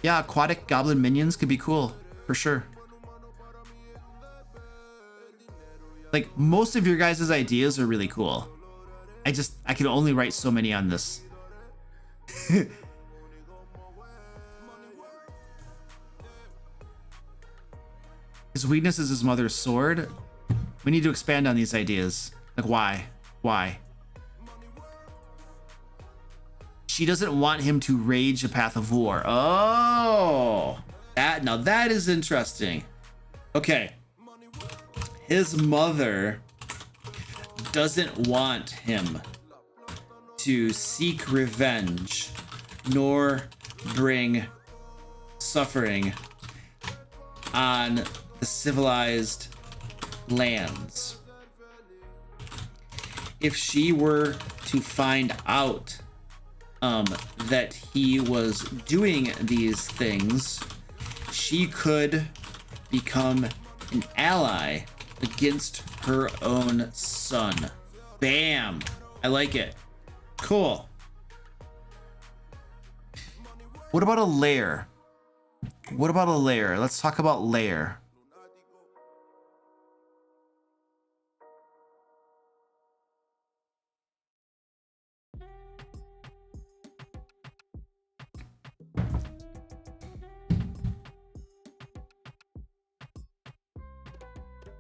Yeah, aquatic goblin minions could be cool, for sure. Like, most of your guys' ideas are really cool. I can only write so many on this. His weakness is his mother's sword. We need to expand on these ideas. Like, why? Why? She doesn't want him to rage a path of war. Oh, now that is interesting. Okay. His mother doesn't want him to seek revenge nor bring suffering on the civilized lands. If she were to find out that he was doing these things, she could become an ally against her own son. Bam! I like it. Cool. What about a lair? What about a lair? Let's talk about lair.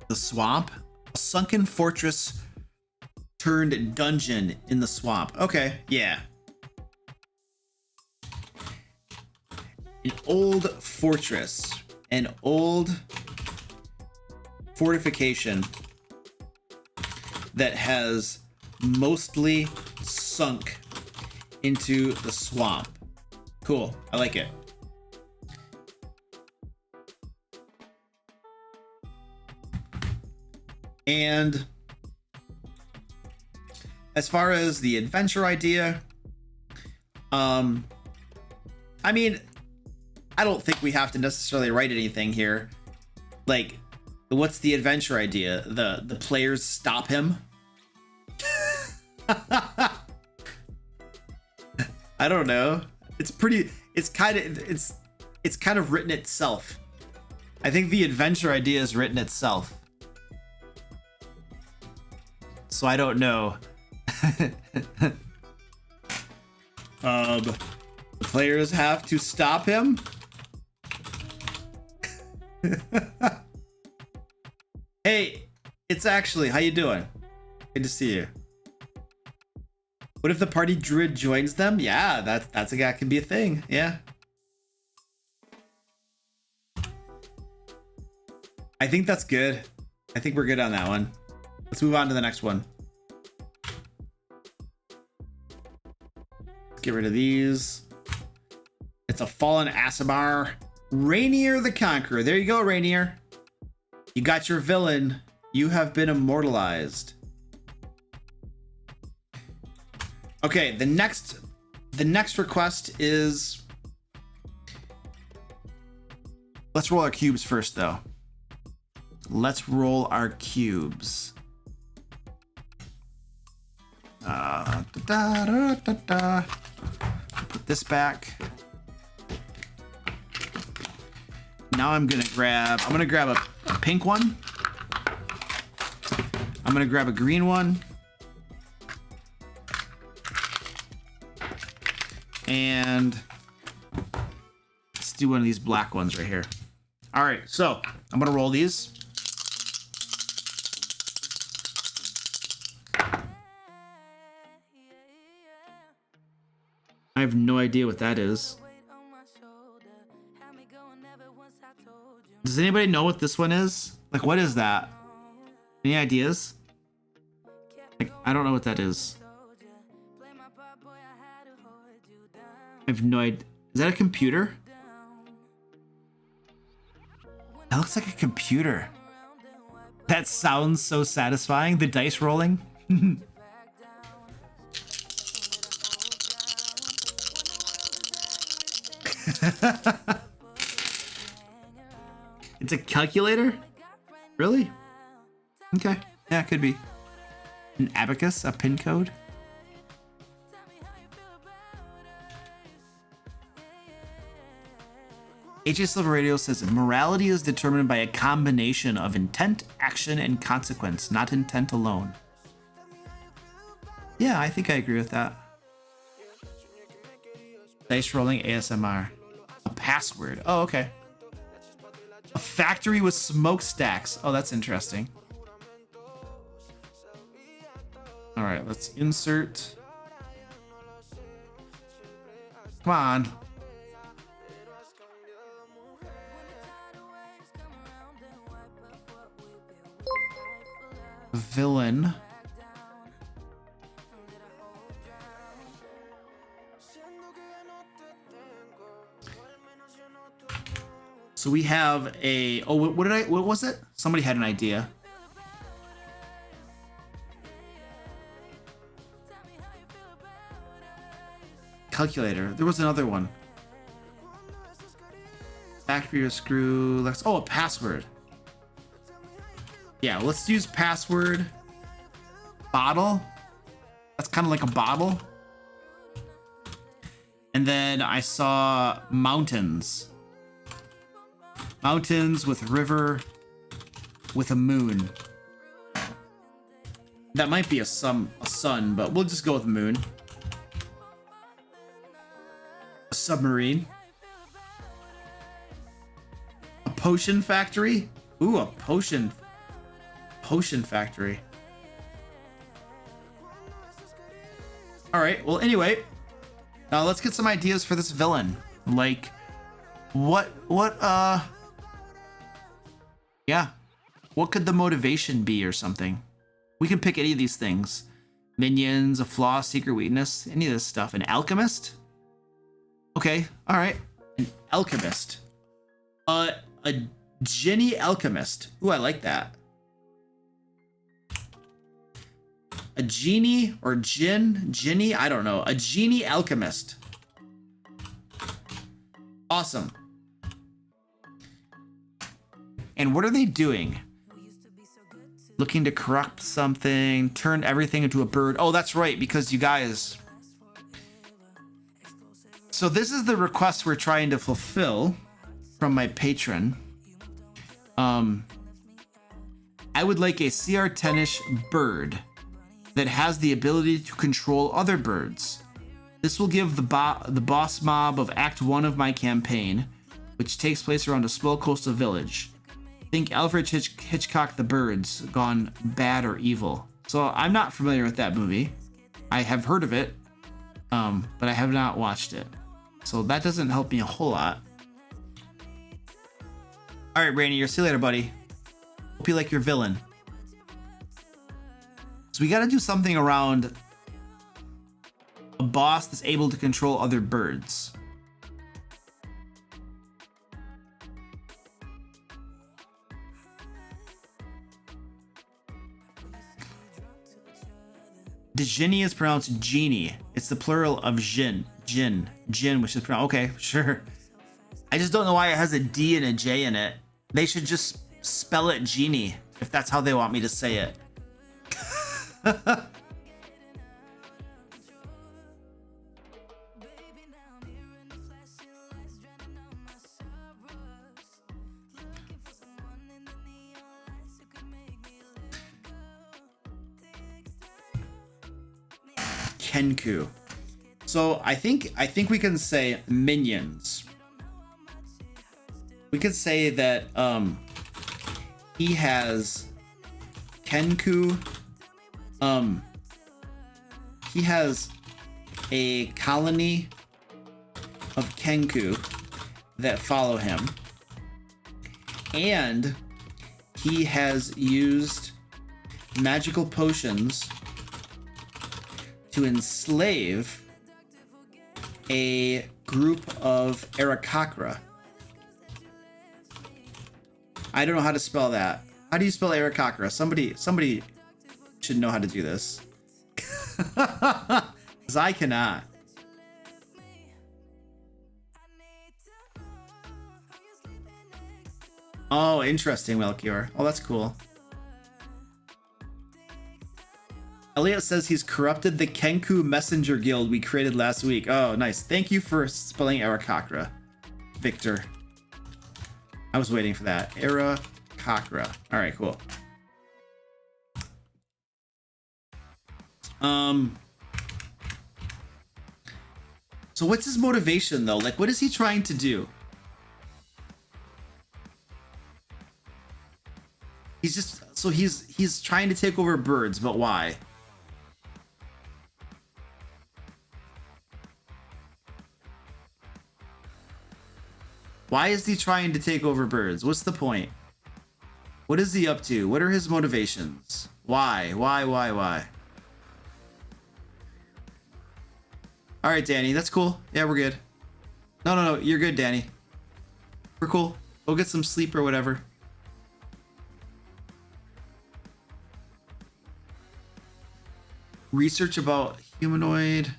The swamp? A sunken fortress turned dungeon in the swamp. Okay, yeah. An old fortress. An old fortification that has mostly sunk into the swamp. Cool, I like it. And as far as the adventure idea, I mean, I don't think we have to necessarily write anything here. Like, what's the adventure idea? The players stop him? I don't know. It's kind of written itself. I think the adventure idea is written itself. So I don't know. The players have to stop him. Hey, it's actually, how you doing? Good to see you. What if the party druid joins them? Yeah, that can be a thing. Yeah. I think that's good. I think we're good on that one. Let's move on to the next one. Let's get rid of these. It's a fallen Asimar. Rainier the Conqueror. There you go, Rainier. You got your villain. You have been immortalized. Okay, the next request is... Let's roll our cubes first, though. Let's roll our cubes. Put this back. Now I'm gonna grab a pink one. I'm gonna grab a green one. And let's do one of these black ones right here. All right, so I'm gonna roll these. I have no idea what that is. Does anybody know what this one is? Like, what is that? Any ideas? Like, I don't know what that is. I have no idea. Is that a computer? That looks like a computer. That sounds so satisfying. The dice rolling. It's a calculator? Really? Okay. Yeah, it could be. An abacus? A pin code? HA Silver Radio says morality is determined by a combination of intent, action, and consequence, not intent alone. Yeah, I think I agree with that. Dice rolling ASMR. A password. Oh, okay. A factory with smokestacks. Oh, that's interesting. All right, let's insert. Come on. Villain. So we have a, oh, what was it? Somebody had an idea. Calculator. There was another one. Factory or screw. Oh, a password. Yeah, let's use password. Bottle. That's kind of like a bottle. And then I saw mountains. Mountains with river with a moon. That might be a sun, but we'll just go with moon. A submarine. A potion factory. Ooh, a potion factory. All right, well, anyway, now let's get some ideas for this villain. Like, yeah, what could the motivation be or something? We can pick any of these things. Minions, a flaw, secret weakness, any of this stuff. An alchemist? Okay, all right. An alchemist. A Ginny alchemist. Ooh, I like that. A genie or Ginny, I don't know. A genie alchemist. Awesome. And what are they doing? Looking to corrupt something, turn everything into a bird. Oh, that's right, because you guys. So this is the request we're trying to fulfill from my patron. I would like a CR10-ish bird. that has the ability to control other birds. This will give the boss mob of Act 1 of my campaign, which takes place around a small coastal village. Think Alfred Hitchcock The Birds, gone bad or evil. So I'm not familiar with that movie. I have heard of it, but I have not watched it. So that doesn't help me a whole lot. All right, Rainier, see you later, buddy. Hope you like your villain. So we got to do something around a boss that's able to control other birds. The genie is pronounced genie. It's the plural of jinn, which is pronounced. Okay, sure. I just don't know why it has a D and a J in it. They should just spell it genie if that's how they want me to say it. Kenku. So I think we can say minions. We could say that he has Kenku. He has a colony of Kenku that follow him, and he has used magical potions to enslave a group of Aarakocra. I don't know how to spell that. How do you spell Aarakocra? Somebody should know how to do this. Because I cannot. Oh, interesting, Melchior. Oh, that's cool. Elliot says he's corrupted the Kenku Messenger Guild we created last week. Oh, nice. Thank you for spelling Aarakocra, Victor. I was waiting for that. Aarakocra. All right, cool. So what's his motivation though? Like, what is he trying to do? He's trying to take over birds, but why? Why is he trying to take over birds? What's the point? What is he up to? What are his motivations? Why? All right, Danny, that's cool. Yeah, we're good. No, you're good, Danny. We're cool. Go get some sleep or whatever. Research about humanoid.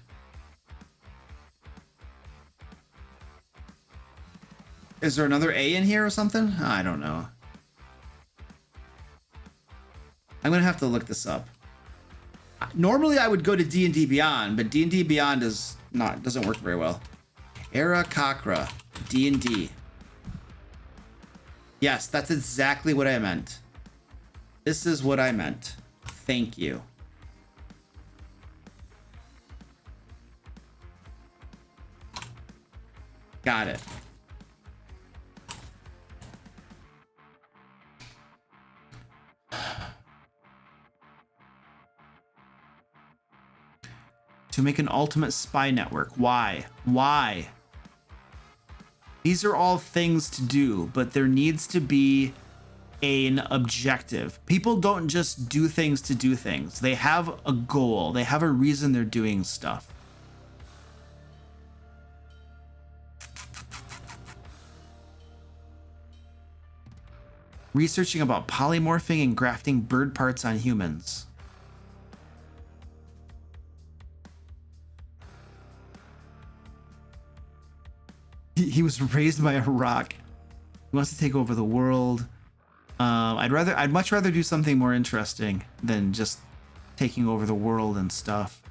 Is there another A in here or something? I don't know. I'm gonna have to look this up. Normally I would go to D&D Beyond, but D&D Beyond doesn't work very well. Aarakocra, D&D. Yes, that's exactly what I meant. This is what I meant. Thank you. Got it. To make an ultimate spy network. Why? Why? These are all things to do, but there needs to be an objective. People don't just do things to do things. They have a goal. They have a reason they're doing stuff. Researching about polymorphing and grafting bird parts on humans. He was raised by a rock. He wants to take over the world. I'd much rather do something more interesting than just taking over the world and stuff.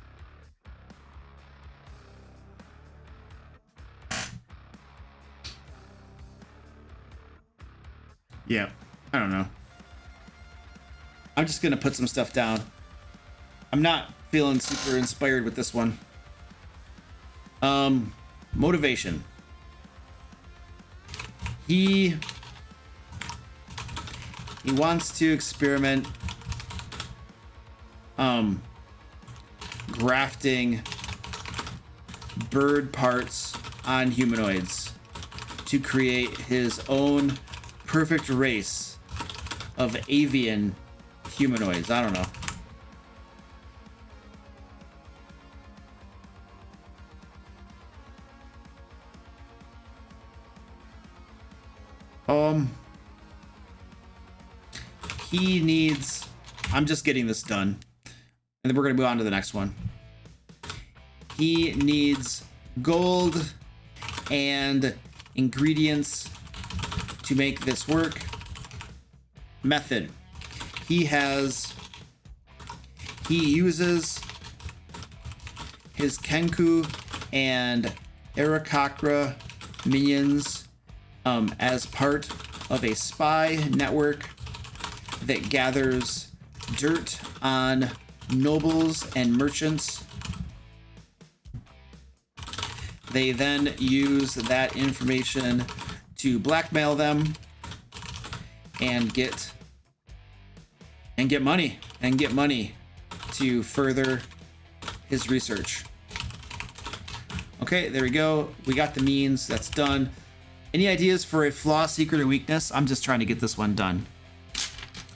Yeah, I don't know. I'm just gonna put some stuff down. I'm not feeling super inspired with this one. Motivation. He wants to experiment grafting bird parts on humanoids to create his own perfect race of avian humanoids. I don't know. He needs, I'm just getting this done, and then we're going to move on to the next one. He needs gold and ingredients to make this work. Method. He uses his Kenku and Arakakra minions as part of a spy network that gathers dirt on nobles and merchants. They then use that information to blackmail them and get money to further his research. Okay, there we go. We got the means. That's done. Any ideas for a flaw, secret, or weakness? I'm just trying to get this one done.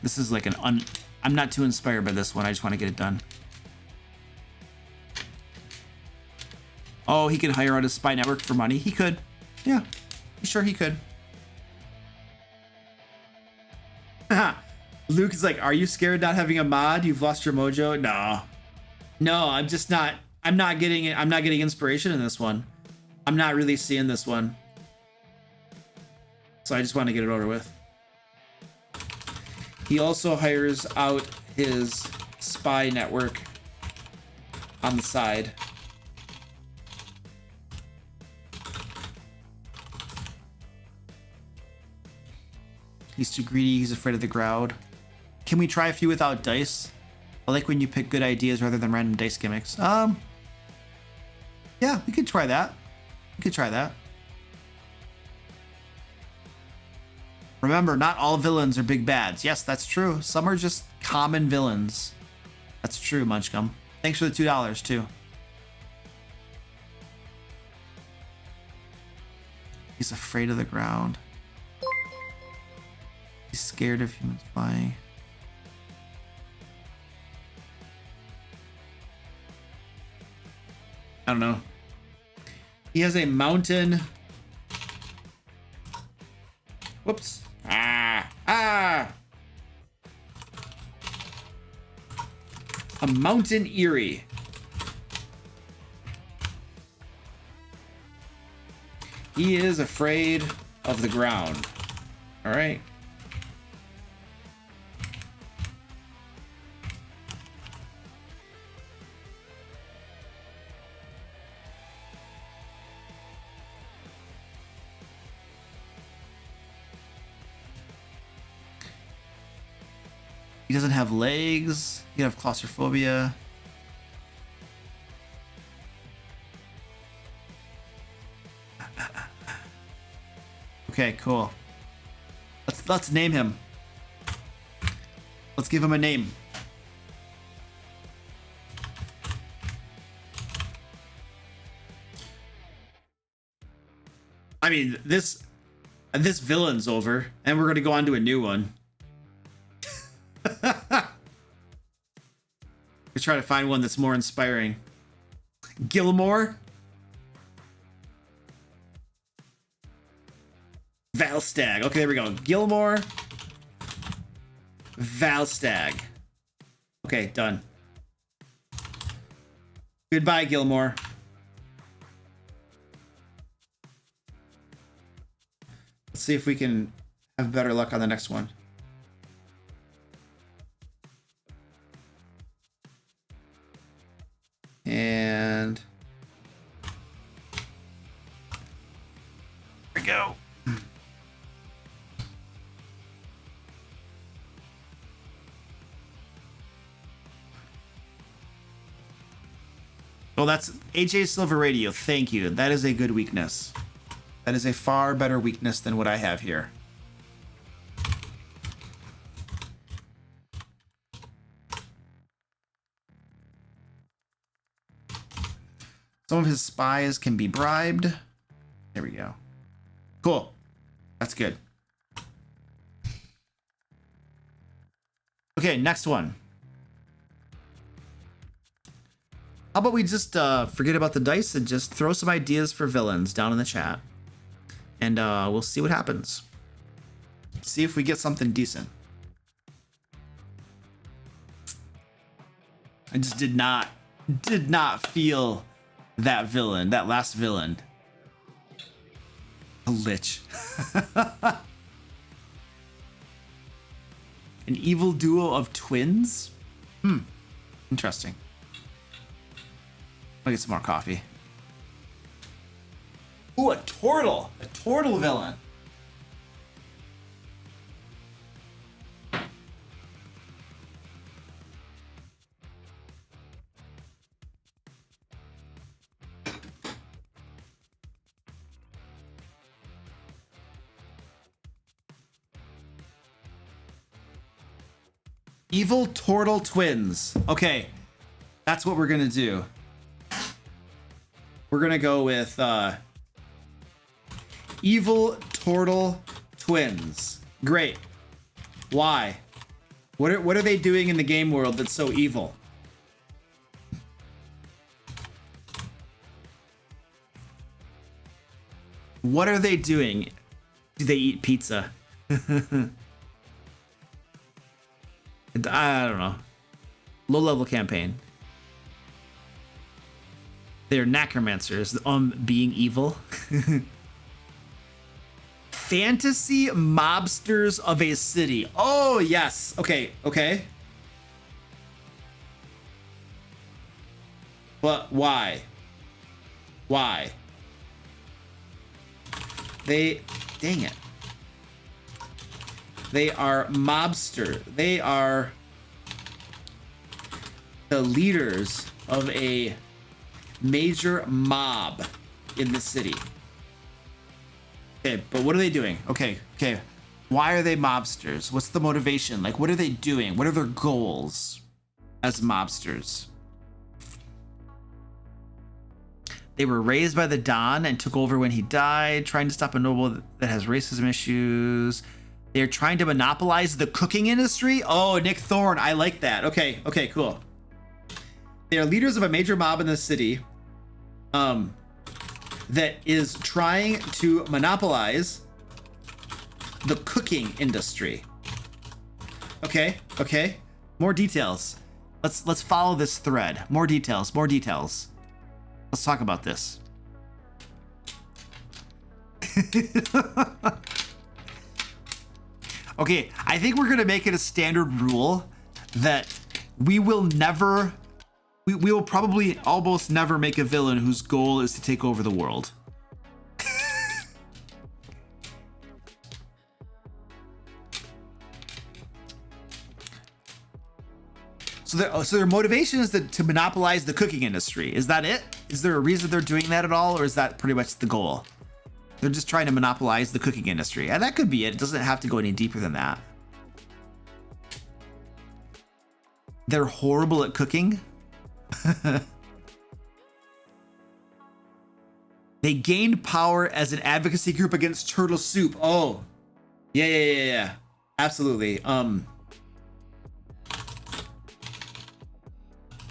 This is like I'm not too inspired by this one. I just want to get it done. Oh, he could hire out a spy network for money. He could. Yeah, sure he could. Luke is like, are you scared not having a mod? You've lost your mojo? No, I'm just not. I'm not getting it. I'm not getting inspiration in this one. I'm not really seeing this one. So I just want to get it over with. He also hires out his spy network on the side. He's too greedy. He's afraid of the crowd. Can we try a few without dice? I like when you pick good ideas rather than random dice gimmicks. Yeah, we could try that. We could try that. Remember, not all villains are big bads. Yes, that's true. Some are just common villains. That's true, Munchgum. Thanks for the $2 too. He's afraid of the ground. He's scared of humans flying. I don't know. He has a mountain. Whoops. A mountain eerie. He is afraid of the ground. All right. He doesn't have legs. He have claustrophobia. Okay, cool. Let's name him. Let's give him a name. I mean, this villain's over, and we're gonna go on to a new one. We try to find one that's more inspiring. Gilmore? Valstag. Okay, there we go. Gilmore. Valstag. Okay, done. Goodbye, Gilmore. Let's see if we can have better luck on the next one. And there we go. Well, that's AJ Silver Radio. Thank you. That is a good weakness. That is a far better weakness than what I have here. Some of his spies can be bribed. There we go. Cool. That's good. Okay, next one. How about we just forget about the dice and just throw some ideas for villains down in the chat. And we'll see what happens. See if we get something decent. I just did not feel that villain, that last villain. A lich. An evil duo of twins? Interesting. I'll get some more coffee. Ooh, a turtle. A turtle villain. Evil turtle twins. Okay, that's what we're gonna do. We're gonna go with evil turtle twins. Great. Why? What are they doing in the game world that's so evil? What are they doing? Do they eat pizza? I don't know. Low-level campaign. They're necromancers. Being evil. Fantasy mobsters of a city. Oh, yes. Okay, okay. But why? Why? Dang it. They are mobster. They are the leaders of a major mob in the city. Okay, but what are they doing? Okay. Why are they mobsters? What's the motivation? Like, what are they doing? What are their goals as mobsters? They were raised by the Don and took over when he died, trying to stop a noble that has racism issues. They're trying to monopolize the cooking industry. Oh, Nick Thorne. I like that. Okay, cool. They are leaders of a major mob in the city that is trying to monopolize the cooking industry. Okay. More details. Let's follow this thread. More details. Let's talk about this. Okay, I think we're gonna make it a standard rule that we will probably almost never make a villain whose goal is to take over the world. So their motivation is to monopolize the cooking industry. Is that it? Is there a reason they're doing that at all, or is that pretty much the goal? They're just trying to monopolize the cooking industry. And that could be it. It doesn't have to go any deeper than that. They're horrible at cooking. They gained power as an advocacy group against turtle soup. Oh, yeah. Absolutely.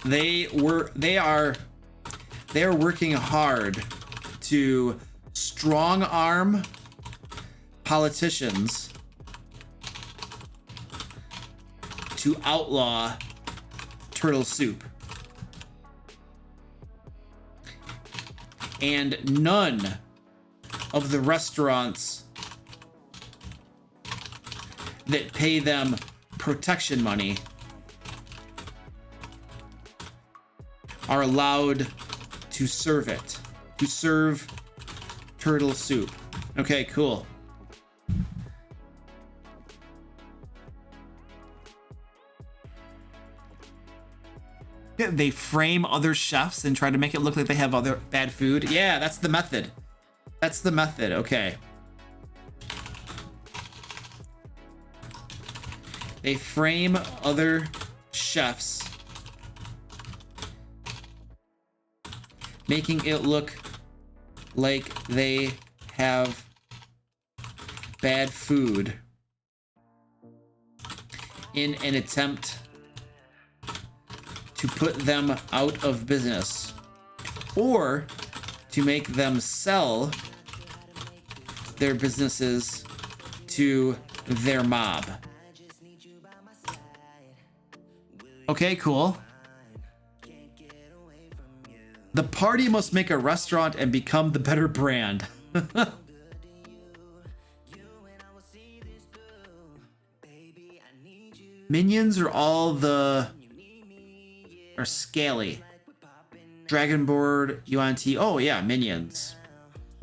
They are working hard to strong arm politicians to outlaw turtle soup. And none of the restaurants that pay them protection money are allowed to serve it. To serve turtle soup. Okay, cool. They frame other chefs and try to make it look like they have other bad food. Yeah, that's the method. That's the method. Okay. They frame other chefs, making it look like they have bad food in an attempt to put them out of business or to make them sell their businesses to their mob. Okay, cool. The party must make a restaurant and become the better brand. Minions are all are scaly. Dragonboard, UNT. Oh yeah, minions.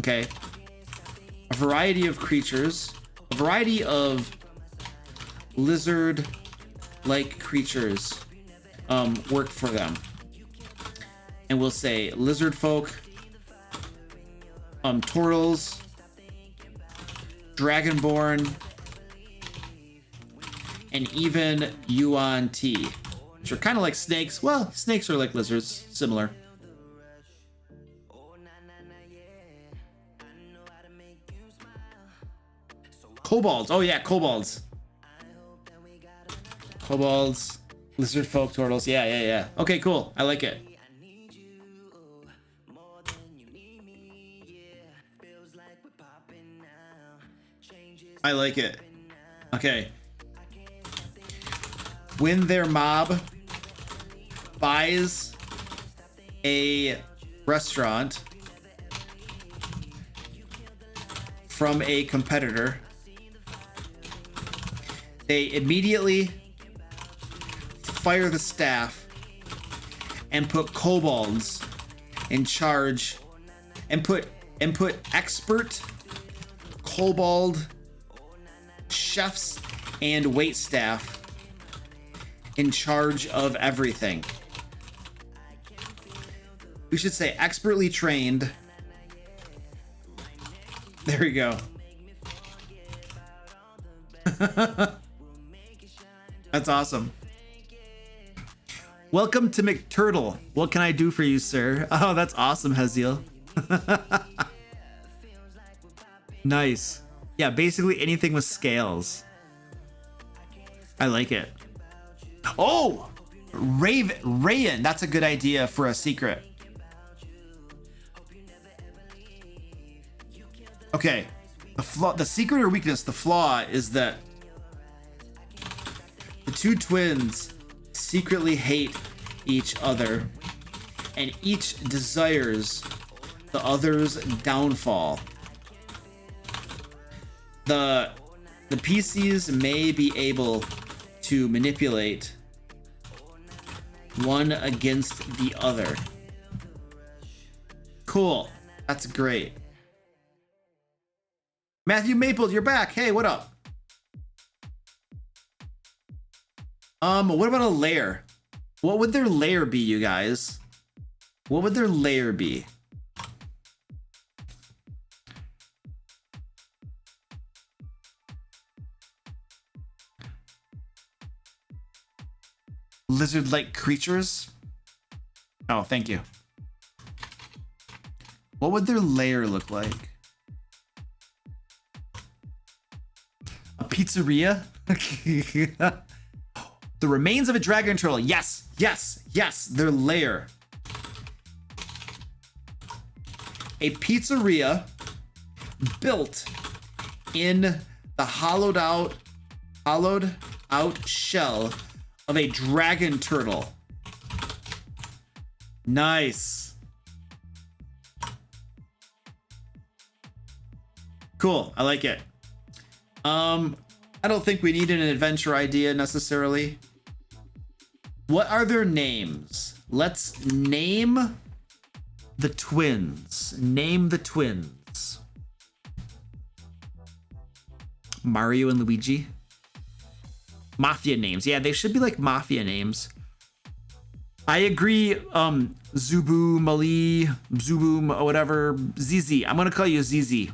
Okay. A variety of creatures. A variety of lizard-like creatures work for them. And we'll say lizard folk, turtles, dragonborn, and even UNT, which are kind of like snakes. Well, snakes are like lizards, similar. Kobolds. Oh yeah, kobolds. Kobolds, lizard folk, turtles. Yeah. Okay, cool. I like it. I like it. Okay. When their mob buys a restaurant from a competitor, they immediately fire the staff and put kobolds in charge and put expert kobold chefs and wait staff in charge of everything. We should say expertly trained. There we go. That's awesome. Welcome to McTurtle. What can I do for you, sir? Oh, that's awesome, Heziel. Nice. Yeah, basically anything with scales. I like it. Oh! Rayan. That's a good idea for a secret. Okay. The secret or weakness, the flaw is that the two twins secretly hate each other and each desires the other's downfall. The PCs may be able to manipulate one against the other. Cool. That's great. Matthew Maple, you're back. Hey, what up? What about a lair? What would their lair be, you guys? What would their lair be? Lizard-like creatures? Oh, thank you. What would their lair look like? A pizzeria? The remains of a dragon turtle. Yes, yes, yes. Their lair. A pizzeria built in the hollowed out shell of a dragon turtle. Nice. Cool. I like it. I don't think we need an adventure idea necessarily. What are their names? Let's name the twins. Name the twins. Mario and Luigi. Mafia names. Yeah, they should be like mafia names. I agree. Zubu, Mali, Zubu, whatever. ZZ. I'm gonna call you ZZ.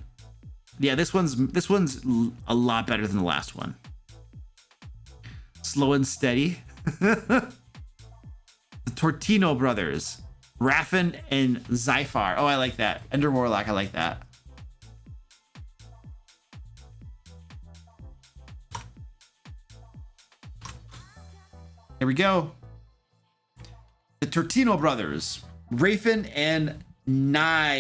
Yeah, this one's a lot better than the last one. Slow and steady. The Tortino brothers, Raffin and Zyphar. Oh, I like that. Ender Warlock. I like that. Here we go. The Tortino brothers, Rafen and Nipar.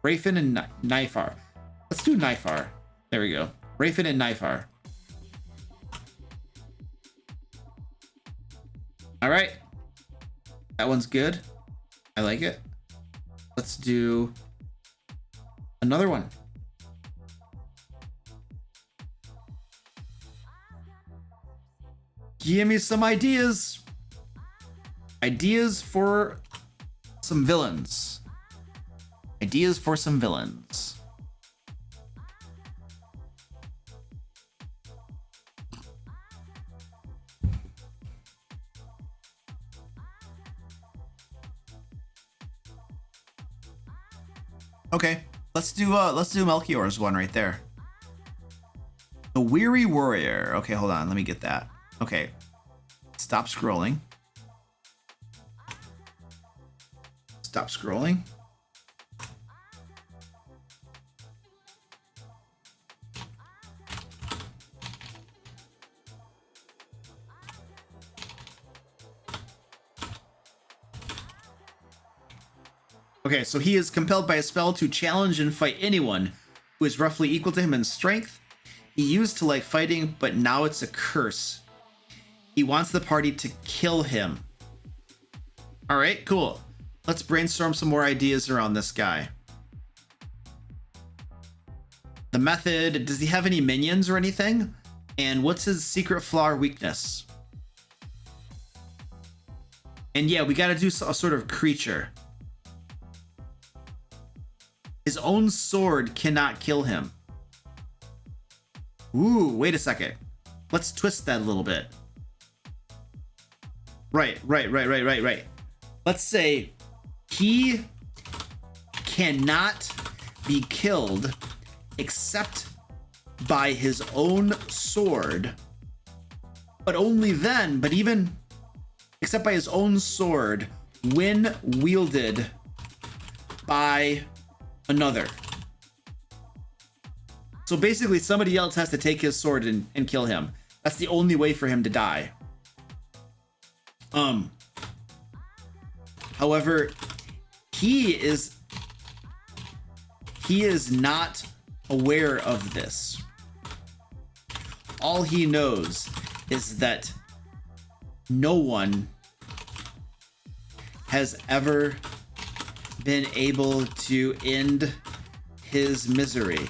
Rafen and Nipar. Let's do Nipar. There we go. Rafen and Nipar. All right. That one's good. I like it. Let's do another one. Give me some ideas. Ideas for some villains. Ideas for some villains. Okay, let's do Melchior's one right there. The Weary Warrior. Okay, hold on, let me get that. Okay, stop scrolling. Stop scrolling. Okay, so he is compelled by a spell to challenge and fight anyone who is roughly equal to him in strength. He used to like fighting, but now it's a curse. He wants the party to kill him. All right, cool. Let's brainstorm some more ideas around this guy. The method, does he have any minions or anything? And what's his secret flaw or weakness? And yeah, we gotta do a sort of creature. His own sword cannot kill him. Ooh, wait a second. Let's twist that a little bit. Right. Let's say he cannot be killed except by his own sword. But only then, but even except by his own sword when wielded by another. So basically somebody else has to take his sword and kill him. That's the only way for him to die. However, he is not aware of this. All he knows is that no one has ever been able to end his misery.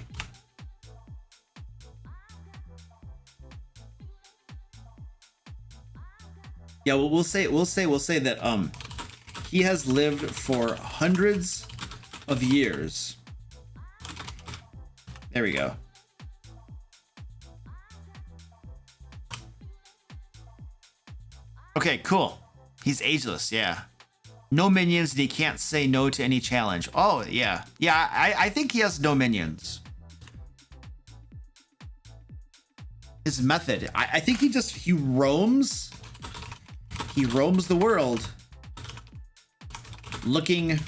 Yeah, well, we'll say that he has lived for hundreds of years. There we go. Okay, cool. He's ageless, yeah. No minions and he can't say no to any challenge. Oh, yeah. Yeah, I think he has no minions. His method. I think he roams. He roams the world looking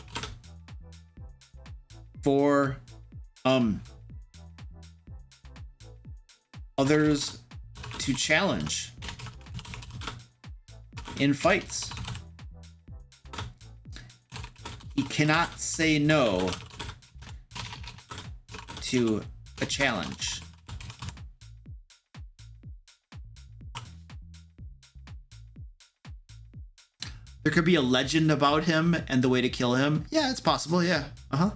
for others to challenge in fights. He cannot say no to a challenge. There could be a legend about him and the way to kill him. Yeah, it's possible. Yeah. Uh-huh.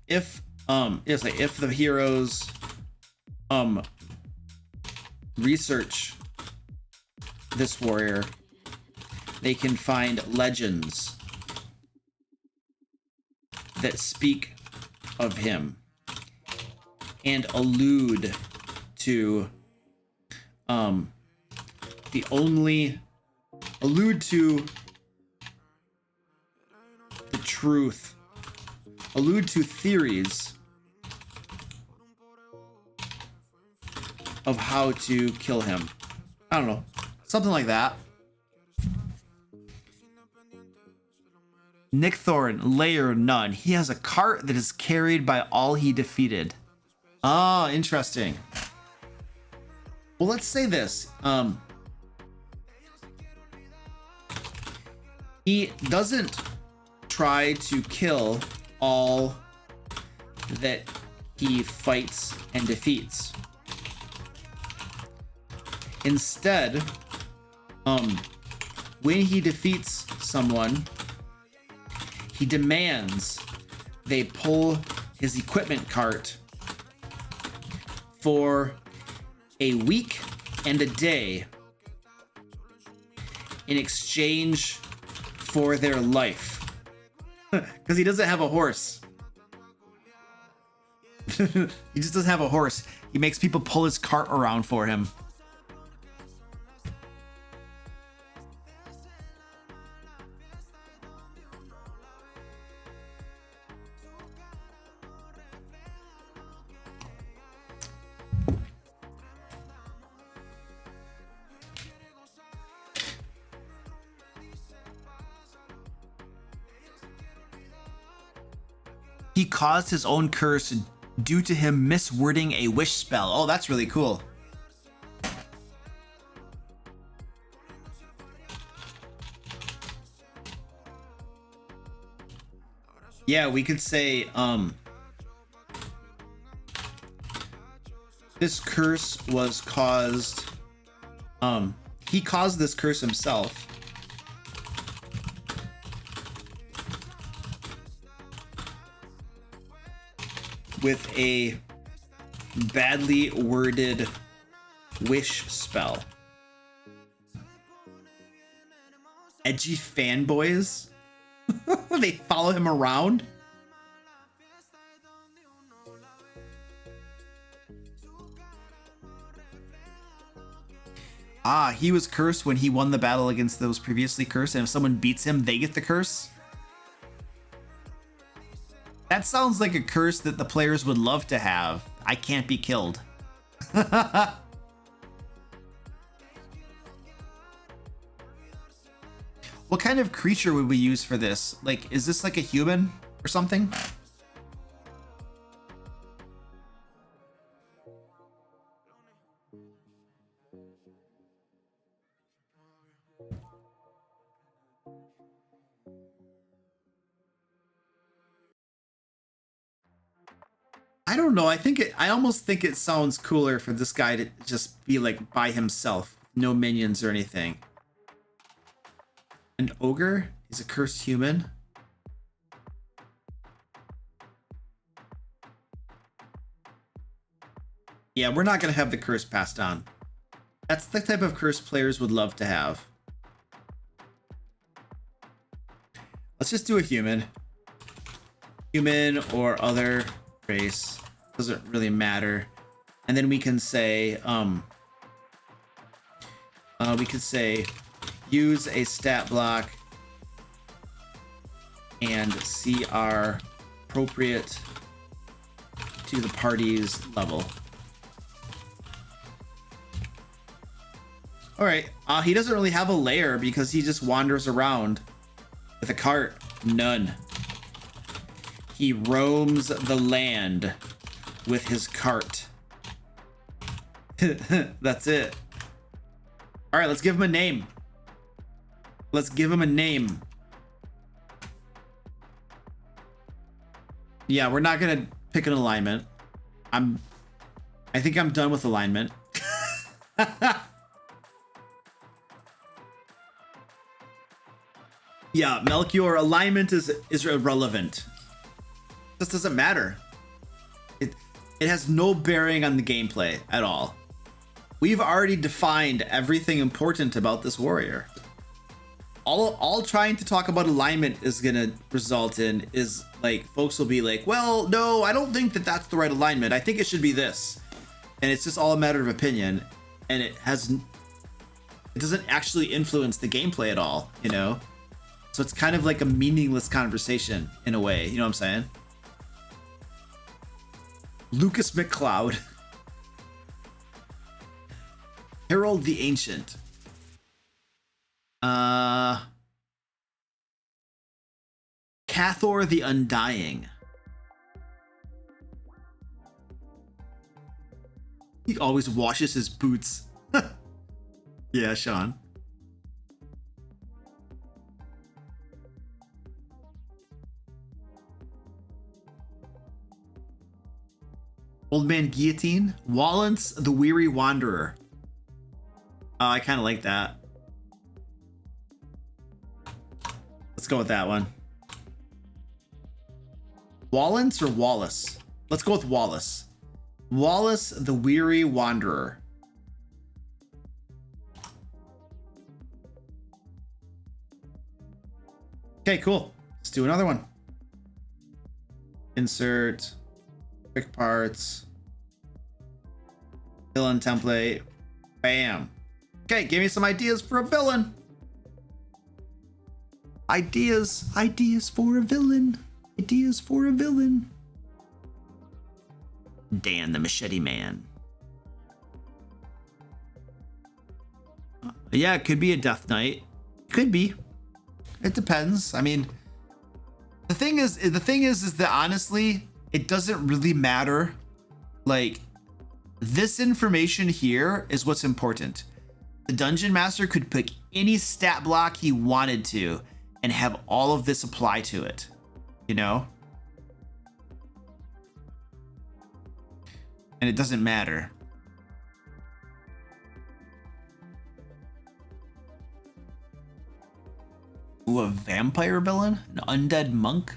If the heroes research this warrior, they can find legends that speak of him and allude to the truth, allude to theories of how to kill him. I don't know, something like that. Nick Thorne, Lair, none. He has a cart that is carried by all he defeated. Ah, interesting. Well, let's say this. He doesn't try to kill all that he fights and defeats. Instead, when he defeats someone, he demands they pull his equipment cart for a week and a day in exchange for their life. Because he doesn't have a horse. He just doesn't have a horse. He makes people pull his cart around for him. He caused his own curse due to him miswording a wish spell. Oh, that's really cool. Yeah, we could say, this curse was caused, he caused this curse himself. With a badly worded wish spell. Edgy fanboys? They follow him around? Ah, he was cursed when he won the battle against those previously cursed, and if someone beats him, they get the curse? That sounds like a curse that the players would love to have. I can't be killed. What kind of creature would we use for this? Like, is this like a human or something? I don't know. I almost think it sounds cooler for this guy to just be like by himself. No minions or anything. An ogre? He's a cursed human. Yeah, we're not going to have the curse passed on. That's the type of curse players would love to have. Let's just do a human. Human or other race. Doesn't really matter. And then we can say, use a stat block and CR appropriate to the party's level. All right. He doesn't really have a lair because he just wanders around with a cart. None. He roams the land with his cart. That's it. All right, let's give him a name. Let's give him a name. Yeah, we're not gonna pick an alignment. I think I'm done with alignment. Yeah, Melchior, alignment is irrelevant. This doesn't matter. It has no bearing on the gameplay at all. We've already defined everything important about this warrior. all trying to talk about alignment is gonna result in is like folks will be like, well, no, I don't think that that's the right alignment. I think it should be this, and it's just all a matter of opinion, and it doesn't actually influence the gameplay at all, you know. So it's kind of like a meaningless conversation in a way, you know what I'm saying? Lucas McCloud. Harold the Ancient. Cathor the Undying. He always washes his boots. Yeah, Sean. Old Man Guillotine. Wallance the Weary Wanderer. Oh, I kind of like that. Let's go with that one. Wallance or Wallace? Let's go with Wallace. Wallace the Weary Wanderer. Okay, cool. Let's do another one. Insert. Quick parts. Villain template. Bam. Okay, give me some ideas for a villain. Ideas for a villain. Ideas for a villain. Dan the Machete Man. Yeah, it could be a Death Knight. Could be. It depends. I mean, the thing is that honestly, it doesn't really matter. Like, this information here is what's important. The Dungeon Master could pick any stat block he wanted to and have all of this apply to it, you know? And it doesn't matter. Ooh, a vampire villain? An undead monk?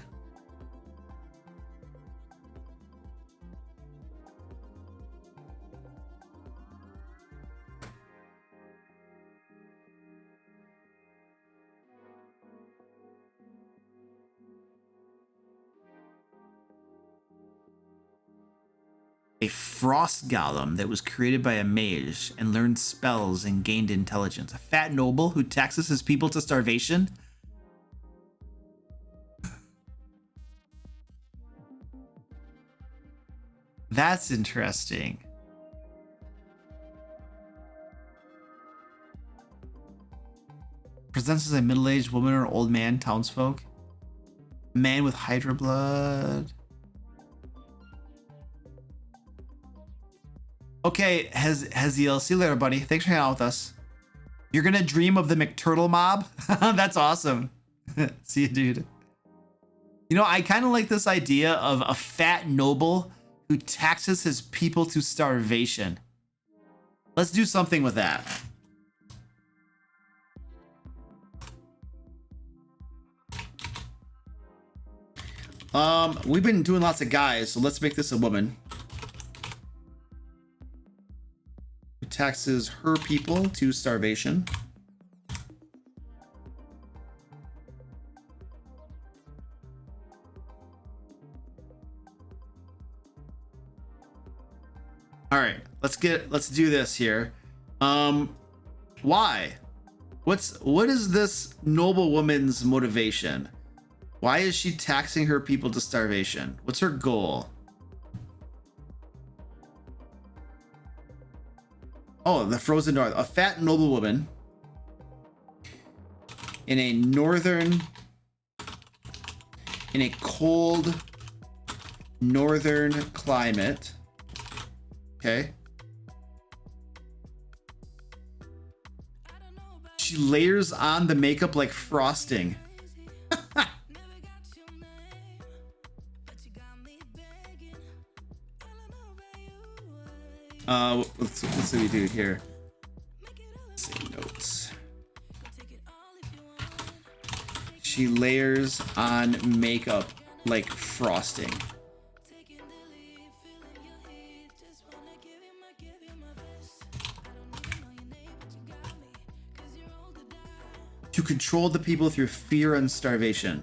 A frost golem that was created by a mage and learned spells and gained intelligence. A fat noble who taxes his people to starvation. That's interesting. Presents as a middle-aged woman or old man, townsfolk. Man with hydra blood. Okay, Haziel, see you later, buddy. Thanks for hanging out with us. You're gonna dream of the McTurtle mob? That's awesome. See you, dude. You know, I kind of like this idea of a fat noble who taxes his people to starvation. Let's do something with that. We've been doing lots of guys, so let's make this a woman. Taxes her people to starvation. All right, let's do this here. Why? What is this noblewoman's motivation? Why is she taxing her people to starvation? What's her goal? Oh, the frozen north. A fat noblewoman in a cold northern climate. Okay. She layers on the makeup like frosting. Let's see what we do here. Save notes. She layers on makeup like frosting. to control the people through fear and starvation.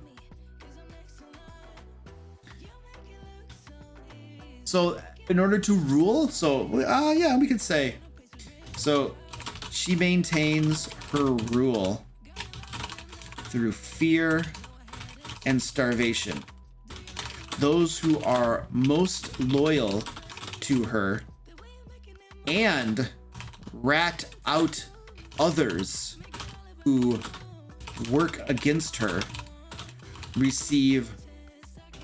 So in order to rule, so yeah, we could say, so she maintains her rule through fear and starvation. Those who are most loyal to her and rat out others who work against her receive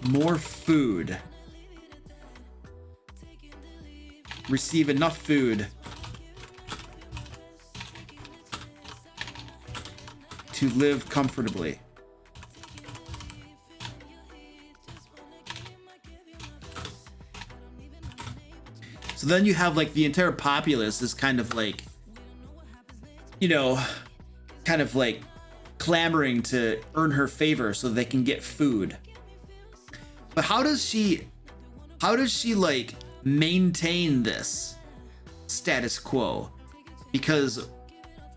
more food. Receive enough food to live comfortably. So then you have like the entire populace is kind of like, you know, kind of like clamoring to earn her favor so they can get food. But how does she like maintain this status quo? Because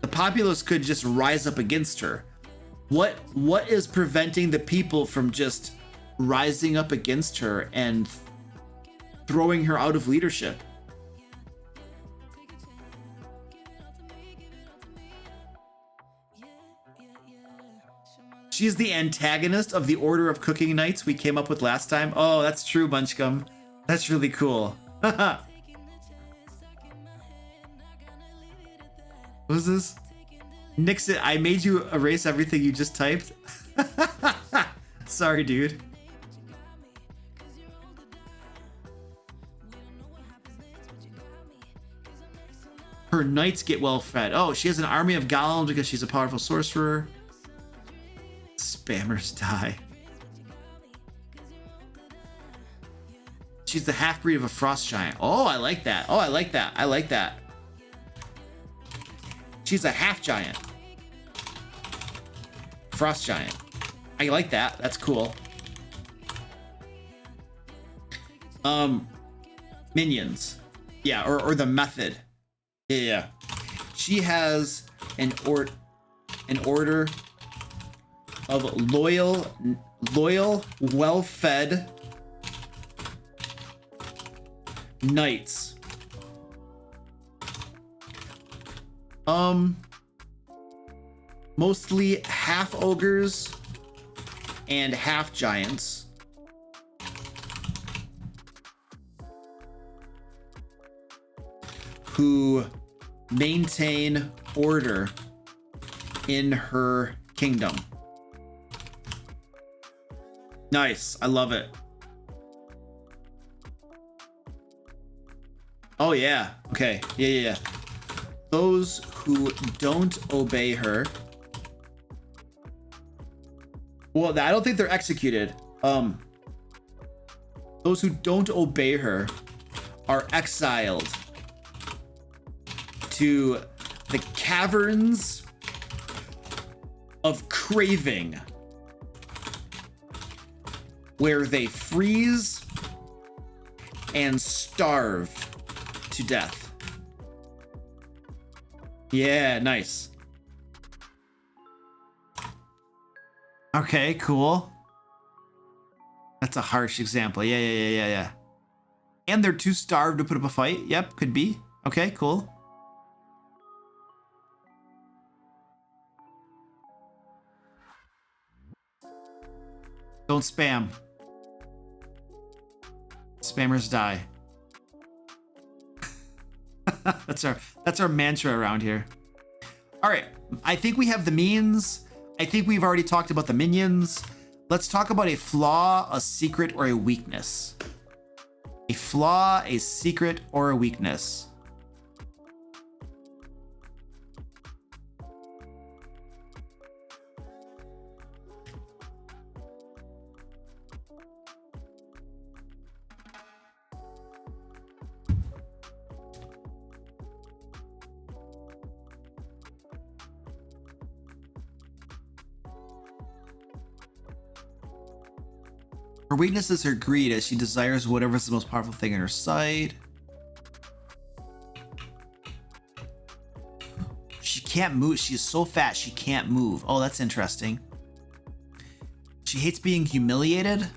the populace could just rise up against her. What is preventing the people from just rising up against her and throwing her out of leadership? She's the antagonist of the Order of Cooking Knights we came up with last time. Oh, that's true, Munchcum. That's really cool. What was this? Nixon, I made you erase everything you just typed. Sorry, dude. Her knights get well fed. Oh, she has an army of golems because she's a powerful sorcerer. Spammers die. She's the half-breed of a frost giant. Oh, I like that. Oh, I like that. I like that. She's a half giant. Frost giant. I like that. That's cool. Minions. Yeah, or the method. Yeah. She has an order of loyal, well-fed knights. Mostly half ogres and half giants. Who maintain order in her kingdom. Nice. I love it. Oh, yeah. Okay. Yeah. Those who don't obey her. Well, I don't think they're executed. Those who don't obey her are exiled to the caverns of craving, where they freeze and starve to death. Yeah, nice. Okay, cool. That's a harsh example. Yeah. And they're too starved to put up a fight. Yep, could be. Okay, cool. Don't spam. Spammers die. That's our mantra around here. All right, I think we have the means. I think we've already talked about the minions. Let's talk about a flaw, a secret, or a weakness. A flaw, a secret, or a weakness. Her weakness is her greed, as she desires whatever is the most powerful thing in her sight. She can't move. She's so fat she can't move. Oh, that's interesting. She hates being humiliated.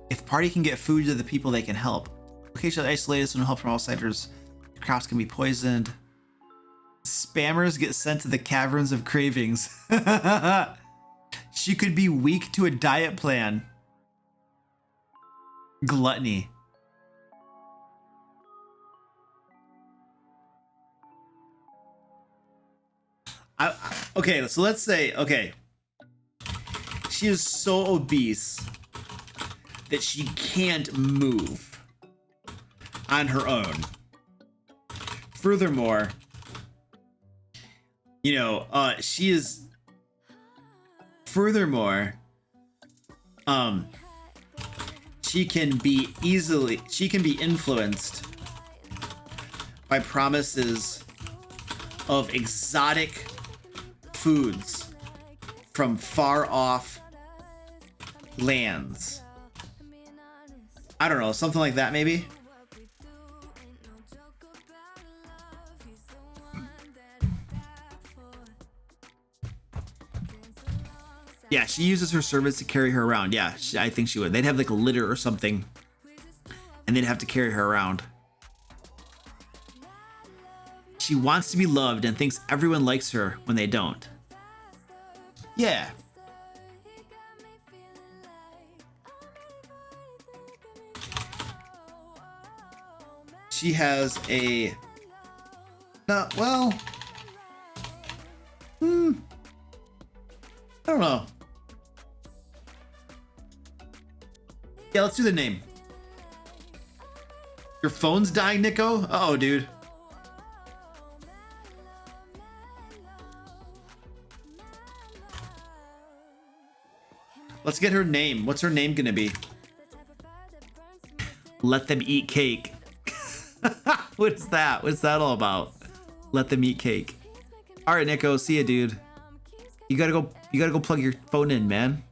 If party can get food to the people they can help. Occasionally isolated, so no help from outsiders. Crops can be poisoned. Spammers get sent to the caverns of cravings. She could be weak to a diet plan. Gluttony. Okay, so let's say, okay. She is so obese that she can't move on her own. Furthermore, you know, she is, furthermore, she can be influenced by promises of exotic foods from far off lands. I don't know, something like that maybe. Yeah, she uses her servants to carry her around. Yeah, I think she would. They'd have like a litter or something, and they'd have to carry her around. She wants to be loved and thinks everyone likes her when they don't. Yeah. She has a... No, well... I don't know. Yeah, let's do the name. Your phone's dying, Nico? Uh-oh, dude. Let's get her name. What's her name gonna be? Let them eat cake. What is that? What's that all about? Let them eat cake. All right, Nico. See ya, dude. You gotta go plug your phone in, man.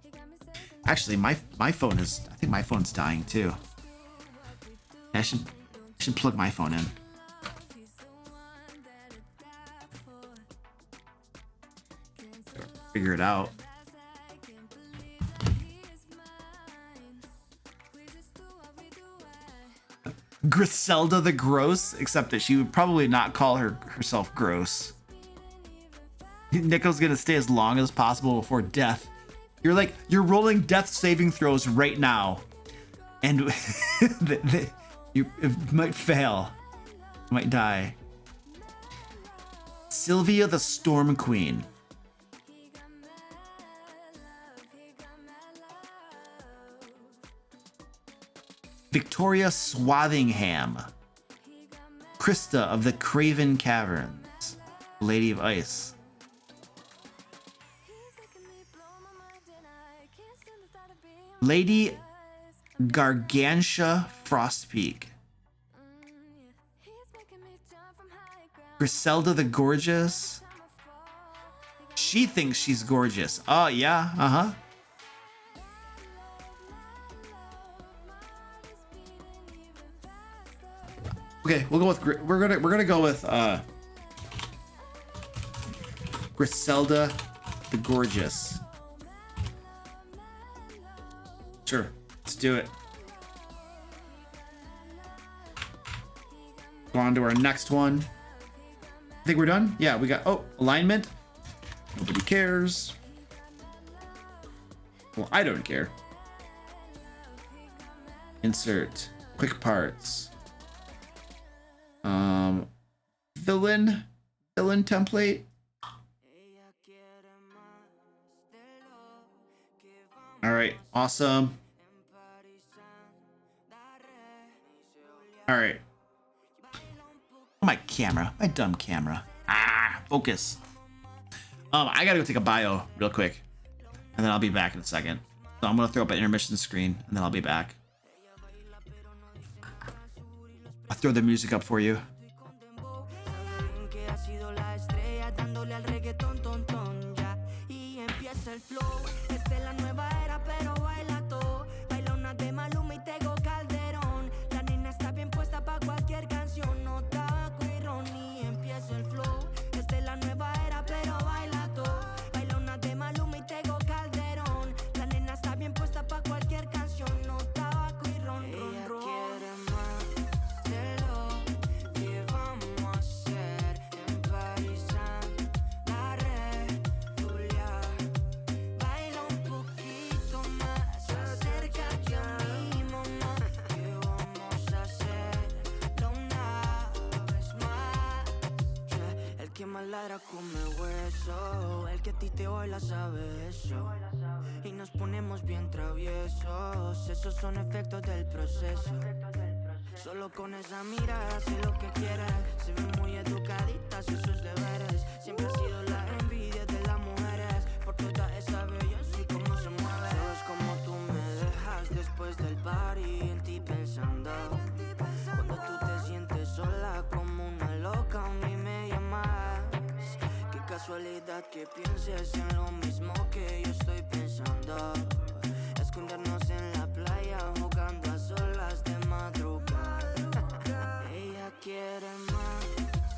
Actually, my phone is, I think my phone's dying too. I should plug my phone in. Figure it out. Griselda the Gross, except that she would probably not call herself gross. Nico's gonna stay as long as possible before death. You're rolling death saving throws right now, and you might fail, you might die. Sylvia the Storm Queen. Victoria Swathingham. Krista of the Craven Caverns. Lady of Ice. Lady Gargantia Frostpeak. Griselda the Gorgeous. She thinks she's gorgeous. Oh, yeah, uh-huh. Okay, we'll go with we're gonna go with Griselda the Gorgeous. Sure, let's do it. Go on to our next one. I think we're done. Yeah, we got alignment. Nobody cares. Well, I don't care. Insert quick parts. Villain template. All right, awesome. All right. My camera, my dumb camera. Focus. I gotta go take a bio real quick, and then I'll be back in a second. So I'm gonna throw up an intermission screen, and then I'll be back. I'll throw the music up for you. que más ladra come hueso. El que a ti te baila sabe eso. Y nos ponemos bien traviesos. Esos son efectos del proceso. Solo con esa mirada sé lo que quieres. Se ve muy educadita, hace sus deberes. Siempre ha sido la envidia de las mujeres. Por toda esa belleza y cómo se mueve. Sabes como tú me dejas después del party, en ti pensando. Cuando tú te sientes sola como una loca, a mí me llamas. Qué casualidad que pienses en lo mismo que yo estoy pensando. Escondernos en la playa jugando a solas de madrugada. Ella quiere más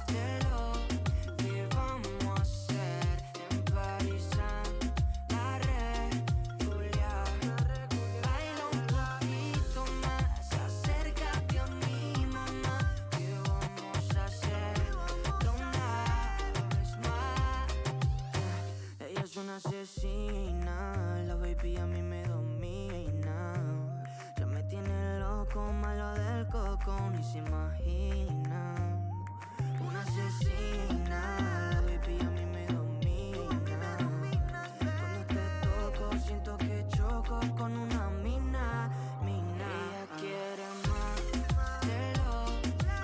de lo que vamos a hacer en París, la regular. Baila un poquito más, acércate a mí, mamá. ¿Qué vamos a hacer una vez más? Ella es una asesina, la baby a mí me domina. Ya me tiene loco, malo del coco, ni se imagina. Una asesina, la baby a mí me domina. Cuando te toco, siento que choco con una mina. Ella quiere más de lo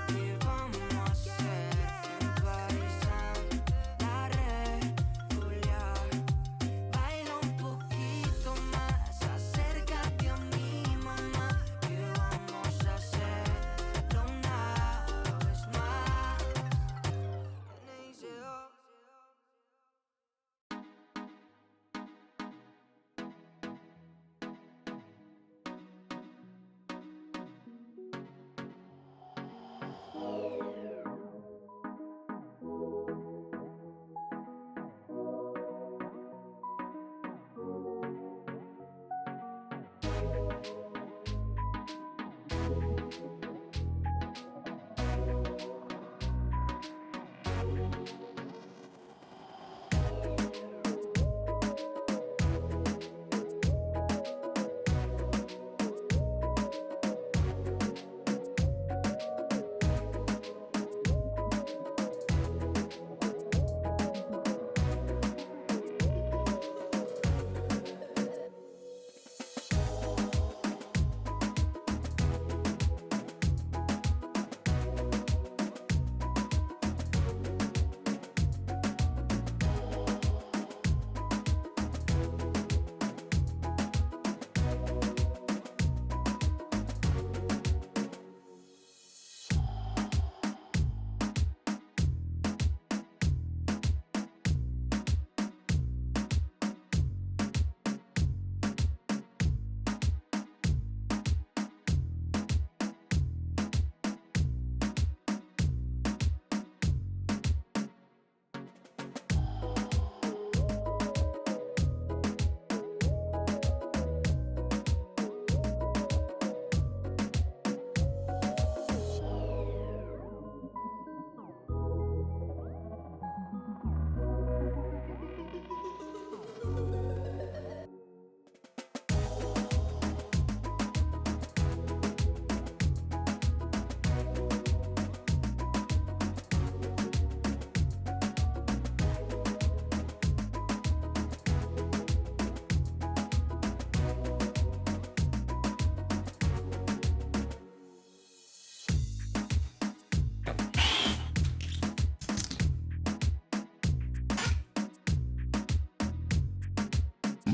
que vamos a hacer en París, la regular. Baila un poquito más, acércate a mí, mamá. ¿Qué vamos a hacer una vez más? NICO.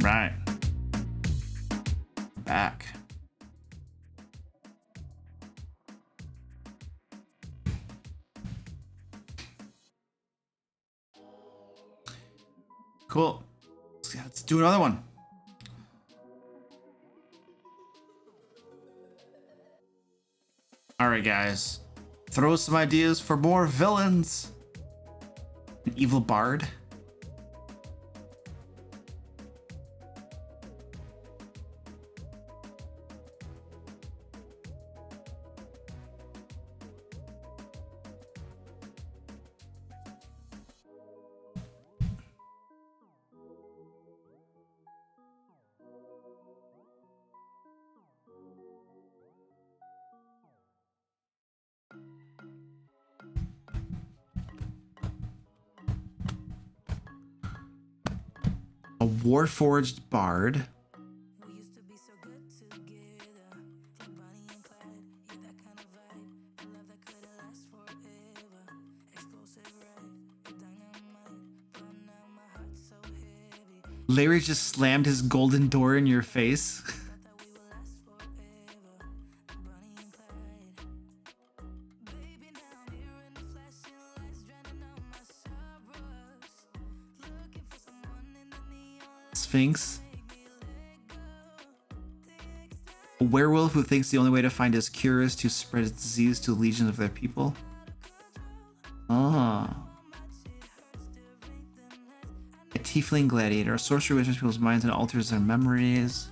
Right. Back. Cool. Let's do another one. All right, guys. Throw some ideas for more villains. An evil bard. Warforged Bard. Larry just slammed his golden door in your face. Sphinx. A werewolf who thinks the only way to find his cure is to spread its disease to legions of their people. Ah. A tiefling gladiator. A sorcerer who enters people's minds and alters their memories.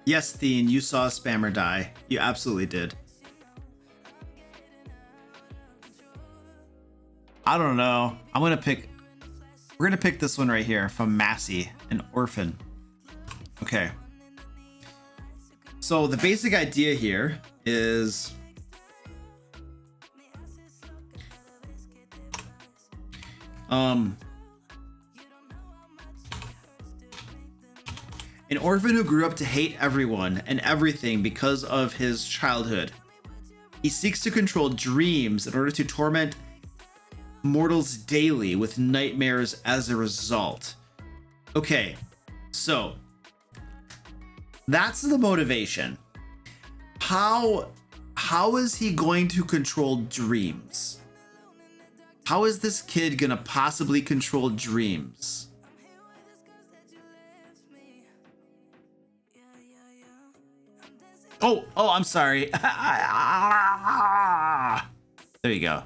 Yes, Thien, you saw a spammer die. You absolutely did. I don't know. We're gonna pick this one right here from Massey, an orphan. Okay. So the basic idea here is an orphan who grew up to hate everyone and everything because of his childhood. He seeks to control dreams in order to torment mortals daily with nightmares as a result. Okay, so that's the motivation. How is he going to control dreams? How is this kid gonna possibly control dreams? Oh, I'm sorry. There you go.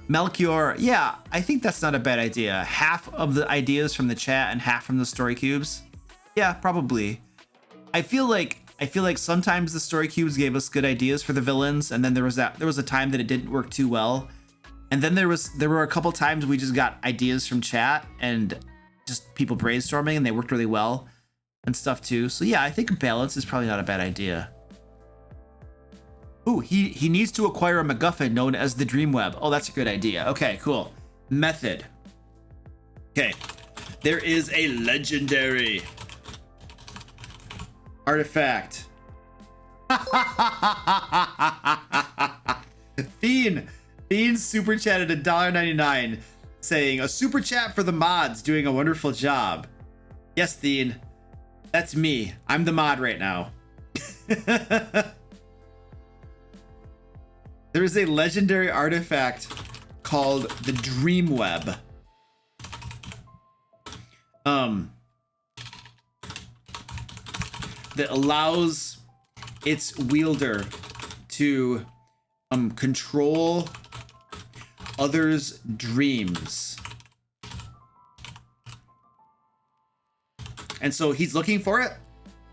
Melchior, yeah, I think that's not a bad idea. Half of the ideas from the chat and half from the story cubes. Yeah, probably. I feel like sometimes the story cubes gave us good ideas for the villains, and then there was a time that it didn't work too well. And then there were a couple times we just got ideas from chat and just people brainstorming, and they worked really well and stuff too. So yeah, I think balance is probably not a bad idea. Ooh, he needs to acquire a MacGuffin known as the Dream Web. Oh, that's a good idea. Okay, cool. Method. Okay, there is a legendary artifact. Thien super chatted $1.99 saying a super chat for the mods doing a wonderful job. Yes, Thien, that's me. I'm the mod right now. There is a legendary artifact called the Dream Web. That allows its wielder to control others' dreams. And so he's looking for it.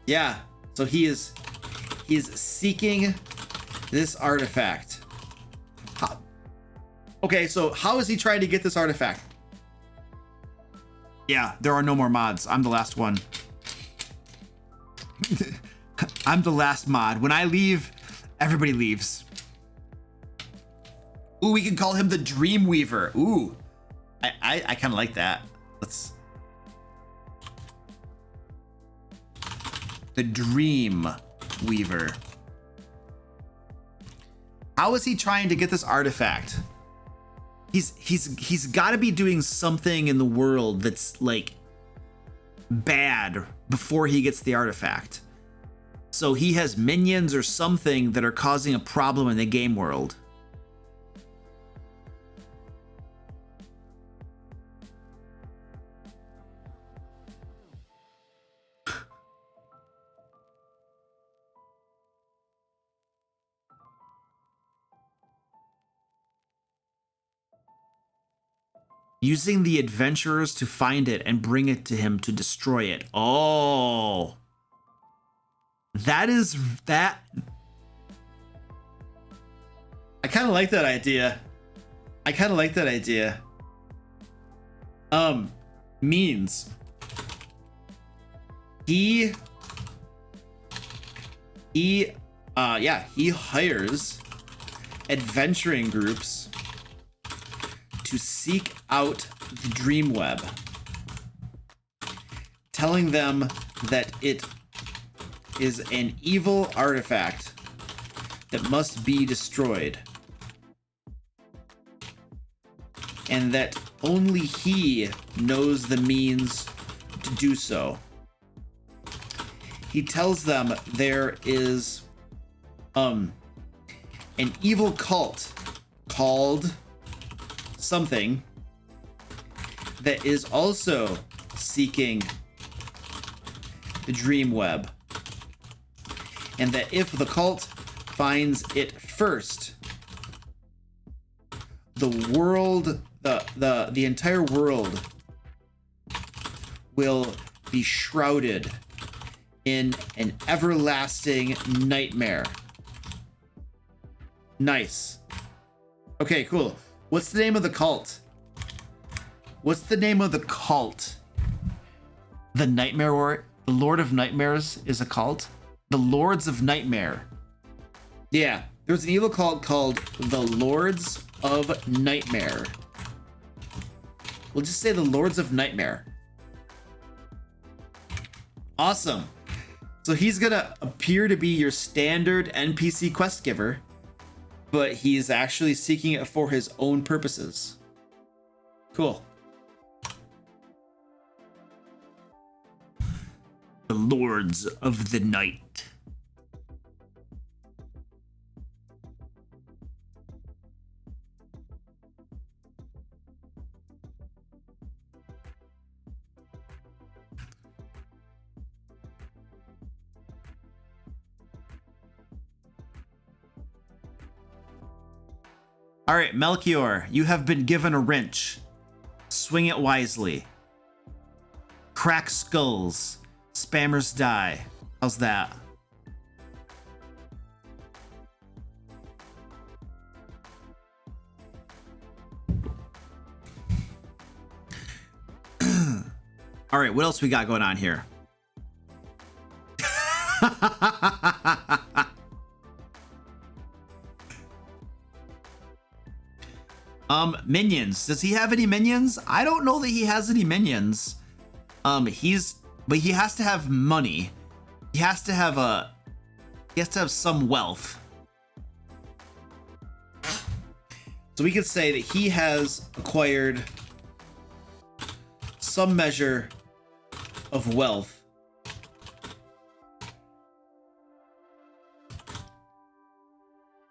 Yeah. So he is seeking this artifact. Okay, so how is he trying to get this artifact? Yeah, there are no more mods. I'm the last one. I'm the last mod. When I leave, everybody leaves. Ooh, we can call him the Dream Weaver. Ooh, I kind of like that. The Dream Weaver. How is he trying to get this artifact? He's got to be doing something in the world that's like bad before he gets the artifact. So he has minions or something that are causing a problem in the game world. using the adventurers to find it and bring it to him to destroy it. Oh, that is that. I kind of like that idea. Means he hires adventuring groups to seek out the dream web, telling them that it is an evil artifact that must be destroyed, and that only he knows the means to do so. He tells them there is an evil cult called something that is also seeking the dream web, and that if the cult finds it first, the world, the entire world will be shrouded in an everlasting nightmare. Nice. Okay, cool. What's the name of the cult? What's the name of the cult? The Nightmare War? The Lord of Nightmares is a cult? The Lords of Nightmare. Yeah, there's an evil cult called the Lords of Nightmare. We'll just say the Lords of Nightmare. Awesome. So he's gonna appear to be your standard NPC quest giver, but he's actually seeking it for his own purposes. Cool. The Lords of the Night. All right, Melchior, you have been given a wrench. Swing it wisely. Crack skulls. Spammers die. How's that? All right, what else we got going on here? Minions. Does he have any minions? I don't know that he has any minions. But he has to have money. He has to have some wealth. So we could say that he has acquired some measure of wealth.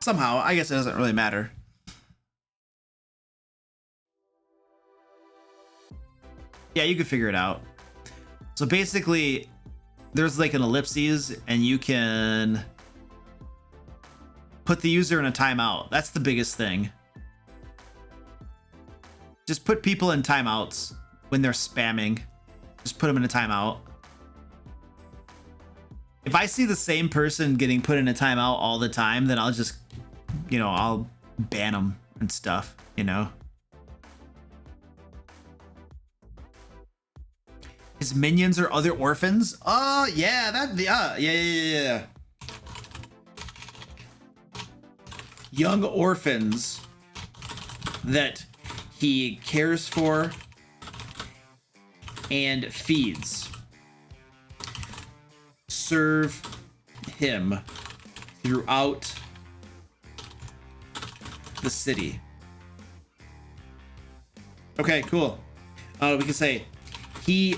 Somehow, I guess it doesn't really matter. Yeah, you could figure it out. So basically, there's like an ellipses, and you can put the user in a timeout. That's the biggest thing. Just put people in timeouts when they're spamming. Just put them in a timeout. If I see the same person getting put in a timeout all the time, then I'll just, I'll ban them and stuff, His minions are other orphans? Oh, yeah, yeah. Young orphans that he cares for and feeds serve him throughout the city. Okay, cool. We can say he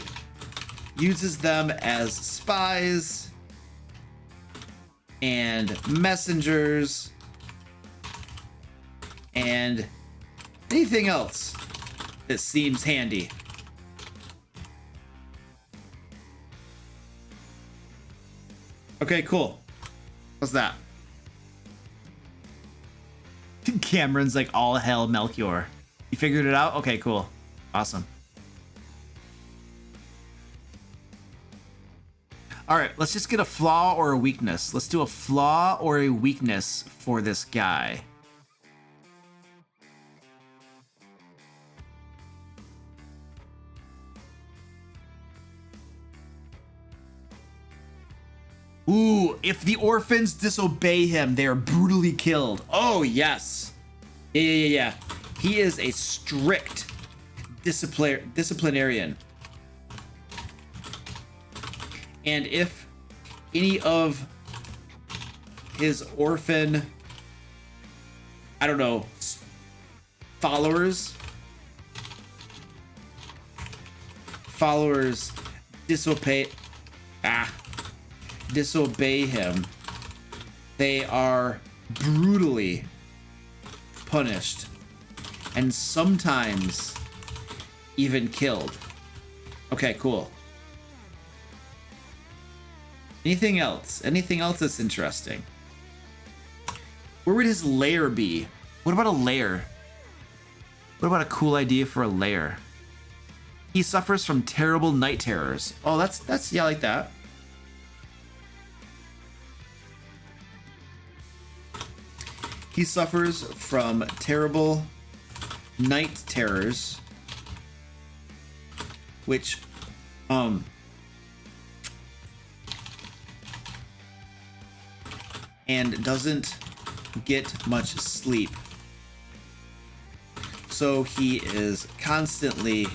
uses them as spies and messengers and anything else that seems handy. Okay, cool. What's that? Cameron's like, all hell Melchior. You figured it out? Okay, cool. Awesome. All right, let's just get a flaw or a weakness. Let's do a flaw or a weakness for this guy. Ooh, if the orphans disobey him, they are brutally killed. Oh, yes. Yeah. He is a strict disciplinarian. And if any of his orphan, I don't know, followers disobey him, they are brutally punished and sometimes even killed. Okay, cool. Anything else? Anything else that's interesting? Where would his lair be? What about a lair? What about a cool idea for a lair? He suffers from terrible night terrors. Oh, that's yeah, I like that. He suffers from terrible night terrors, which and doesn't get much sleep. So he is constantly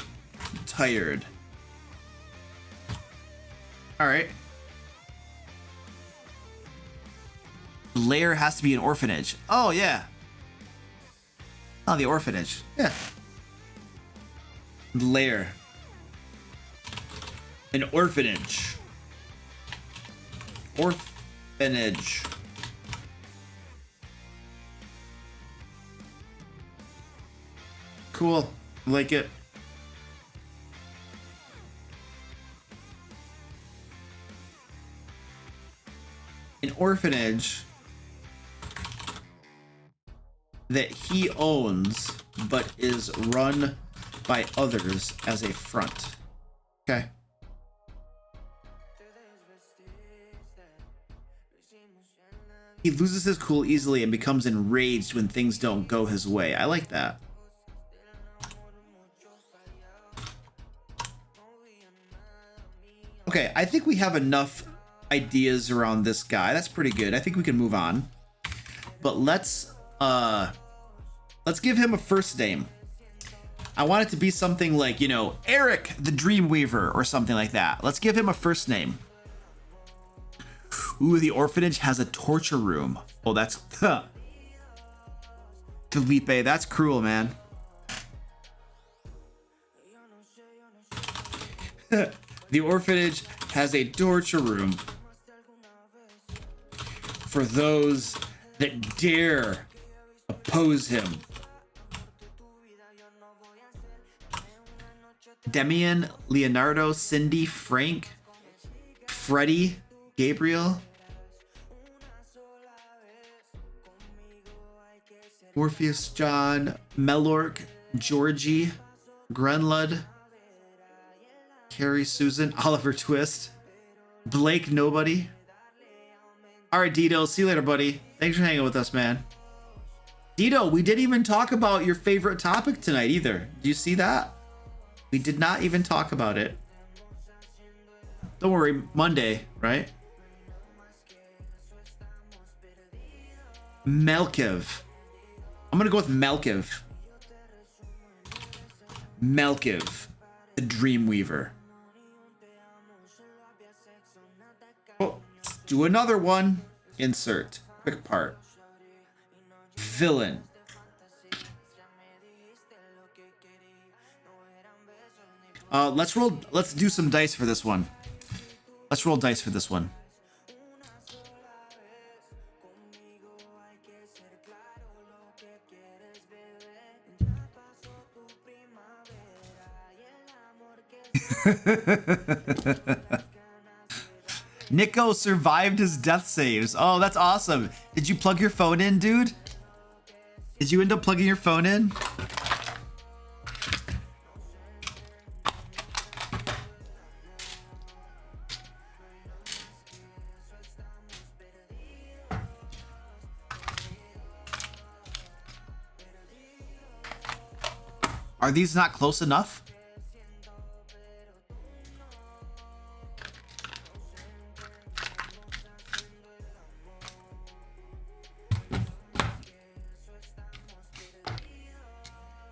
tired. All right. Lair has to be an orphanage. Oh, yeah. Oh, the orphanage. Yeah. Lair. An orphanage. Orphanage. Cool. Like it. An orphanage that he owns but is run by others as a front. Okay. He loses his cool easily and becomes enraged when things don't go his way. I like that. Okay, I think we have enough ideas around this guy. That's pretty good. I think we can move on. But let's give him a first name. I want it to be something like, you know, Eric the Dreamweaver or something like that. Let's give him a first name. Ooh, the orphanage has a torture room. Oh, that's Felipe, that's cruel, man. The orphanage has a torture room for those that dare oppose him. Demian, Leonardo, Cindy, Frank, Freddie, Gabriel, Orpheus, John, Melork, Georgie, Grunlud, Carrie, Susan, Oliver Twist, Blake, Nobody. All right, Dito, see you later, buddy. Thanks for hanging with us, man. Dito, we didn't even talk about your favorite topic tonight either. Do you see that? We did not even talk about it. Don't worry, Monday, right? Melkiv. I'm gonna go with Melkiv. Melkiv, the Dreamweaver. Oh, let's do another one. Insert. Quick part. Villain. Let's do some dice for this one. Let's roll dice for this one. Nico survived his death saves. Oh, that's awesome. Did you plug your phone in, dude? Did you end up plugging your phone in? Are these not close enough?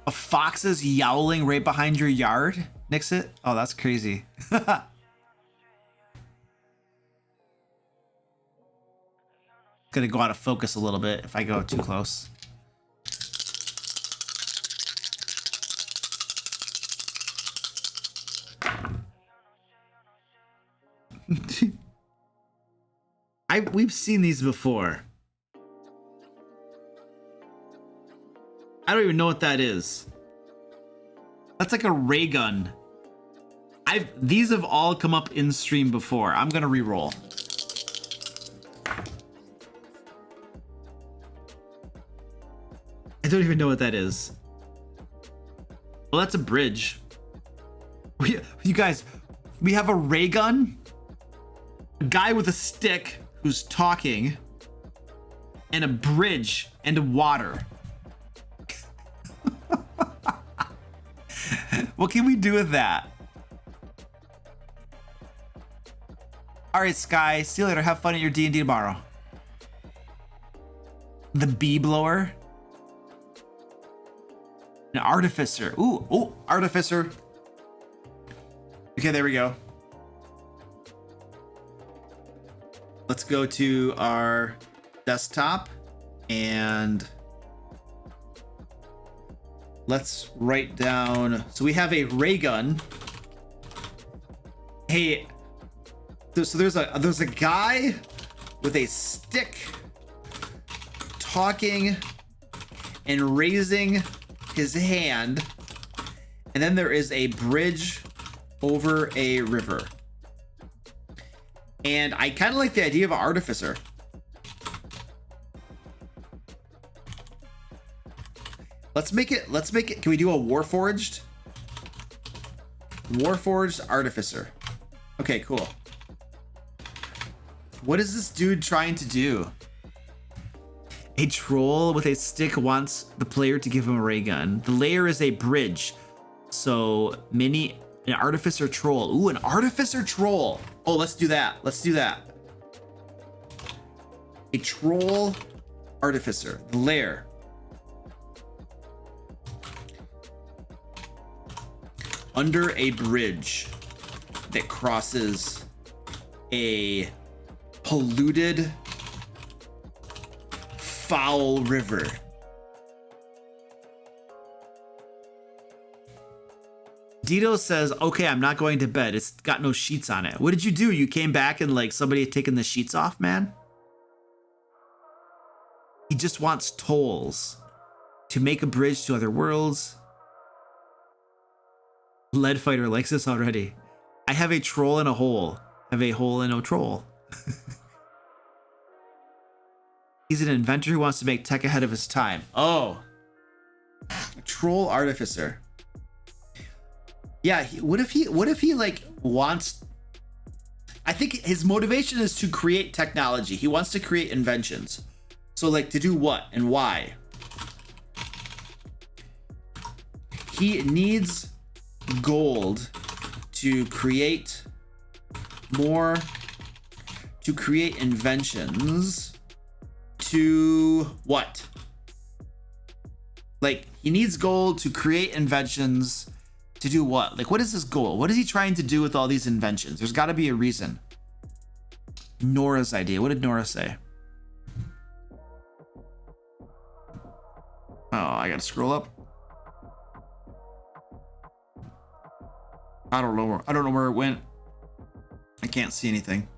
A fox is yowling right behind your yard, Nixit? Oh, that's crazy. Gonna go out of focus a little bit if I go too close. We've seen these before. I don't even know what that is. That's like a ray gun. These have all come up in stream before. I'm gonna re-roll. I don't even know what that is. Well, that's a bridge. You guys, we have a ray gun, a guy with a stick who's talking, and a bridge and water. What can we do with that? All right, Sky. See you later. Have fun at your D&D tomorrow. The bee blower. An artificer. Ooh, artificer. Okay, there we go. Let's go to our desktop and let's write down. So we have a ray gun. Hey, so there's a guy with a stick talking and raising his hand, and then there is a bridge over a river. And I kind of like the idea of an artificer. Let's make it. Can we do a warforged? Warforged artificer. Okay, cool. What is this dude trying to do? A troll with a stick wants the player to give him a ray gun. The layer is a bridge. So an artificer troll. Ooh, an artificer troll. Oh, let's do that. Let's do that. A troll artificer. The lair. Under a bridge that crosses a polluted, foul river. Dito says, okay, I'm not going to bed. It's got no sheets on it. What did you do? You came back and like somebody had taken the sheets off, man? He just wants tolls to make a bridge to other worlds. Lead Fighter likes this already. I have a troll in a hole. I have a hole in a troll. He's an inventor who wants to make tech ahead of his time. Oh. A troll artificer. Yeah, what if he like wants... I think his motivation is to create technology. He wants to create inventions. So like to do what and why? He needs gold to create inventions to what? Like he needs gold to create inventions to do what? Like what is his goal? What is he trying to do with all these inventions? There's got to be a reason. Nora's idea. What did Nora say? Oh, I gotta scroll up. I don't know where it went. I can't see anything.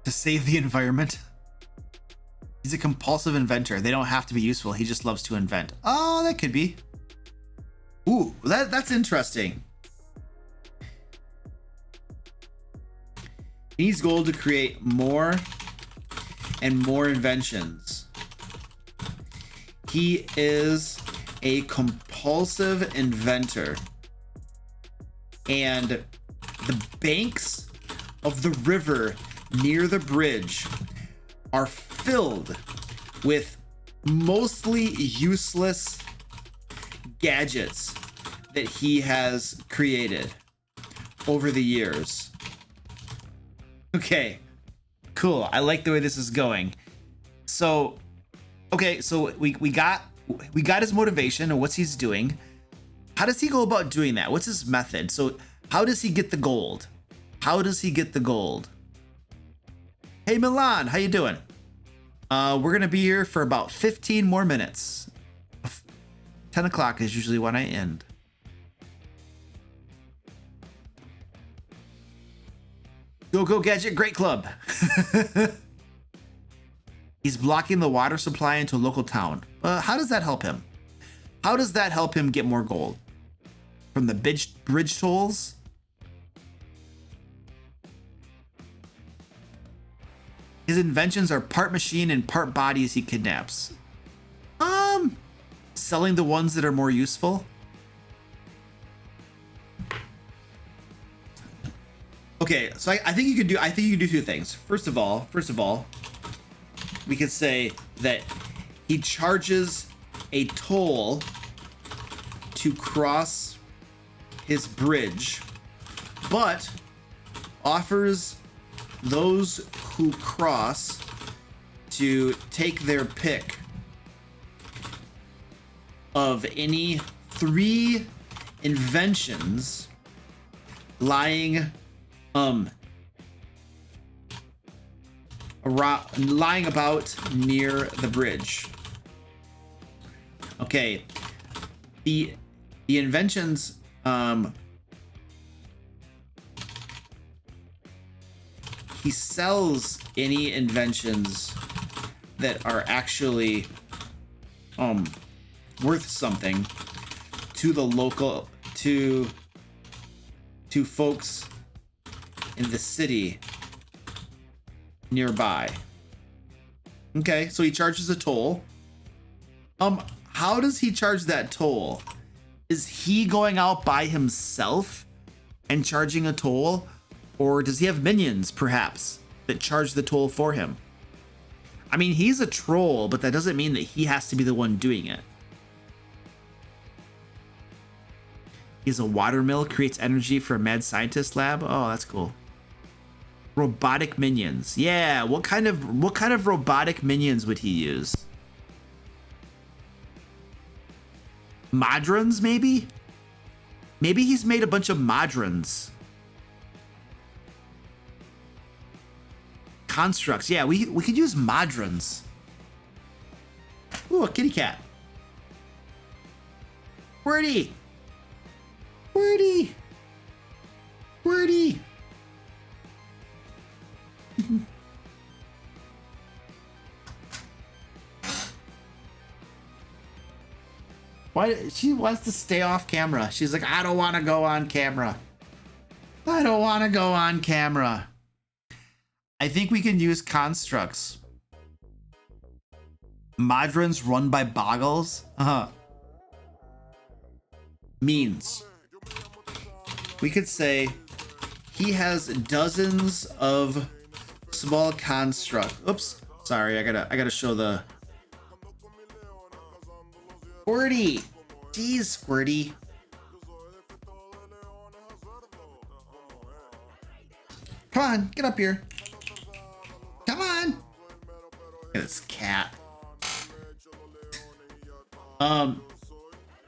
To save the environment. He's a compulsive inventor. They don't have to be useful. He just loves to invent. Oh, that could be. Ooh, that's interesting. He needs gold to create more and more inventions. He is a compulsive inventor. And The banks of the river near the bridge are filled with mostly useless gadgets that he has created over the years. Okay, cool. I like the way this is going. So, okay, so we got his motivation and what he's doing. How does he go about doing that? What's his method? So, how does he get the gold? How does he get the gold? Hey Milan, how you doing? We're gonna be here for about 15 more minutes. 10 o'clock is usually when I end. Go Gadget Great Club. He's blocking the water supply into a local town. How does that help him? How does that help him get more gold? From the bridge tolls? His inventions are part machine and part bodies he kidnaps. Selling the ones that are more useful. Okay, so I think you could do two things. First of all, we could say that he charges a toll to cross his bridge, but offers those who cross to take their pick of any 3 inventions lying about near the bridge. Okay, the inventions he sells any inventions that are actually worth something to the local to folks in the city nearby. Okay, so he charges a toll. How does he charge that toll? Is he going out by himself and charging a toll? Or does he have minions, perhaps, that charge the toll for him? I mean, he's a troll, but that doesn't mean that he has to be the one doing it. He's a watermill, creates energy for a mad scientist lab. Oh, that's cool. Robotic minions. Yeah, what kind of robotic minions would he use? Modrons, maybe? Maybe he's made a bunch of modrons. Constructs. Yeah, we could use modrons. Ooh, a kitty cat. Wordy. Wordy. Wordy. Why she wants to stay off camera? She's like, I don't want to go on camera. I don't want to go on camera. I think we can use constructs. Modrons run by boggles. Means. We could say he has dozens of small construct. Oops. Sorry, I gotta show the Squirty. Jeez, Squirty. Come on, get up here. Come on. Look at this cat.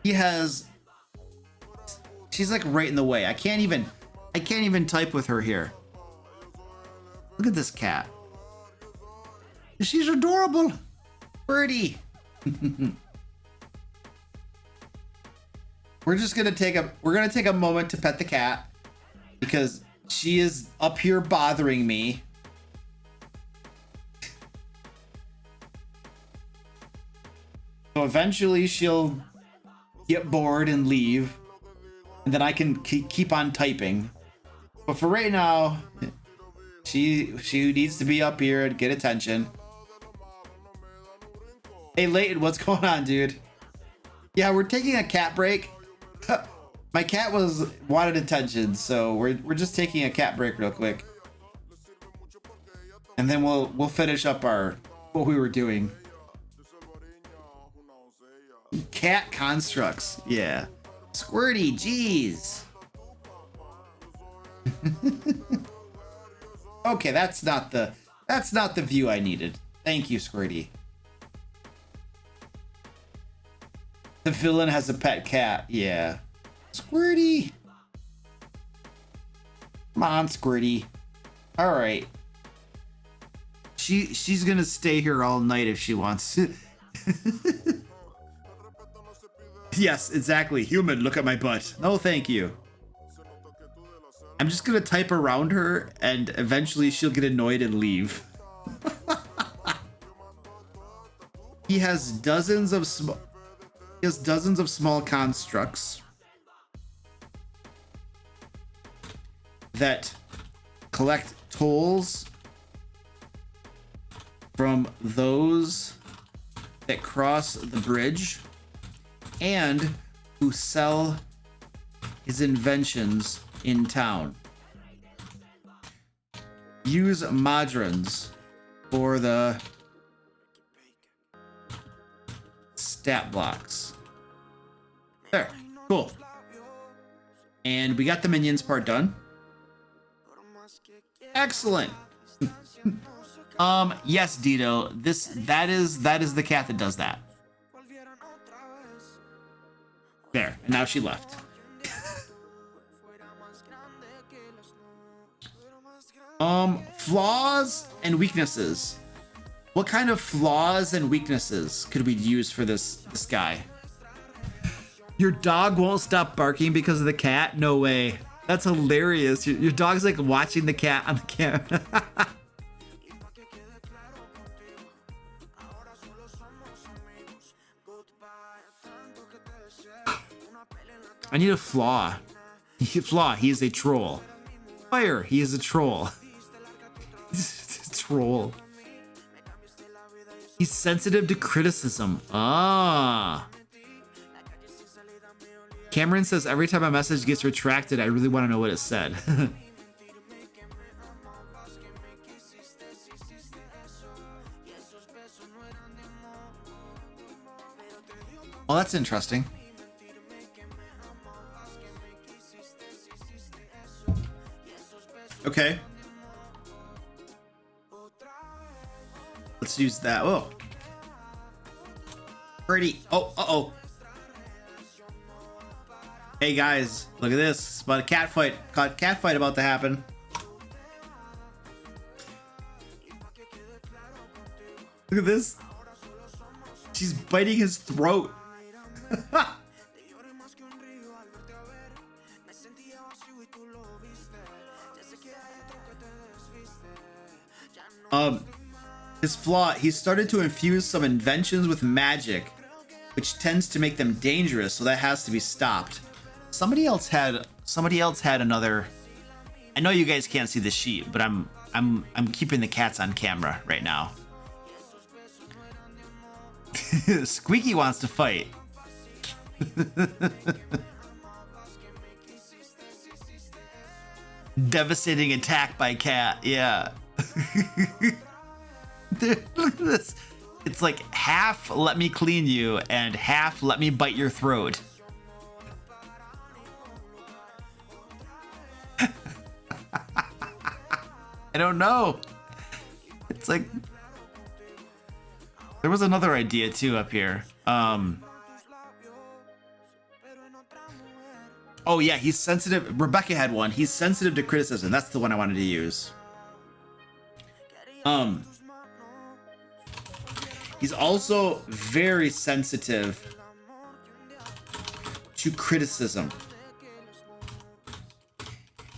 He has. She's like right in the way. I can't even type with her here. Look at this cat. She's adorable. Birdie. We're gonna take a moment to pet the cat because she is up here bothering me. So eventually she'll get bored and leave, and then I can keep on typing. But for right now, she needs to be up here and get attention. Hey Leighton, what's going on, dude? Yeah, we're taking a cat break. My cat wanted attention, so we're just taking a cat break real quick. And then we'll finish up what we were doing. Cat constructs, yeah. Squirty, jeez. Okay, that's not the view I needed. Thank you, Squirty. The villain has a pet cat, yeah. Squirty. Come on, Squirty. All right. She's gonna stay here all night if she wants to. Yes, exactly. Human, look at my butt. No, thank you. I'm just gonna type around her, and eventually she'll get annoyed and leave. He has dozens of small constructs that collect tolls from those that cross the bridge and who sell his inventions in town. Use modrons for the stat blocks. There, cool. And we got the minions part done. Excellent. Yes, Dito. That is the cat that does that. There, and now she left. Flaws and weaknesses. What kind of flaws and weaknesses could we use for this guy? Your dog won't stop barking because of the cat? No way. That's hilarious. Your dog's like watching the cat on the camera. I need a flaw. Flaw, he is a troll. Fire, he is a troll. Troll. He's sensitive to criticism. Ah. Cameron says every time a message gets retracted, I really want to know what it said. Well, that's interesting. Okay. Let's use that. Oh. Pretty. Oh, uh-oh. Hey guys, look at this. It's about a cat fight. Cat fight about to happen. Look at this. She's biting his throat. His flaw, he started to infuse some inventions with magic, which tends to make them dangerous, so that has to be stopped. Somebody else had another. I know you guys can't see the sheet, but I'm keeping the cats on camera right now. Squeaky wants to fight. Devastating attack by cat. Yeah. Dude, look at this. It's like half let me clean you and half let me bite your throat. I don't know. It's like there was another idea too up here. Oh yeah, he's sensitive. Rebecca had one. He's sensitive to criticism. That's the one I wanted to use. He's also very sensitive to criticism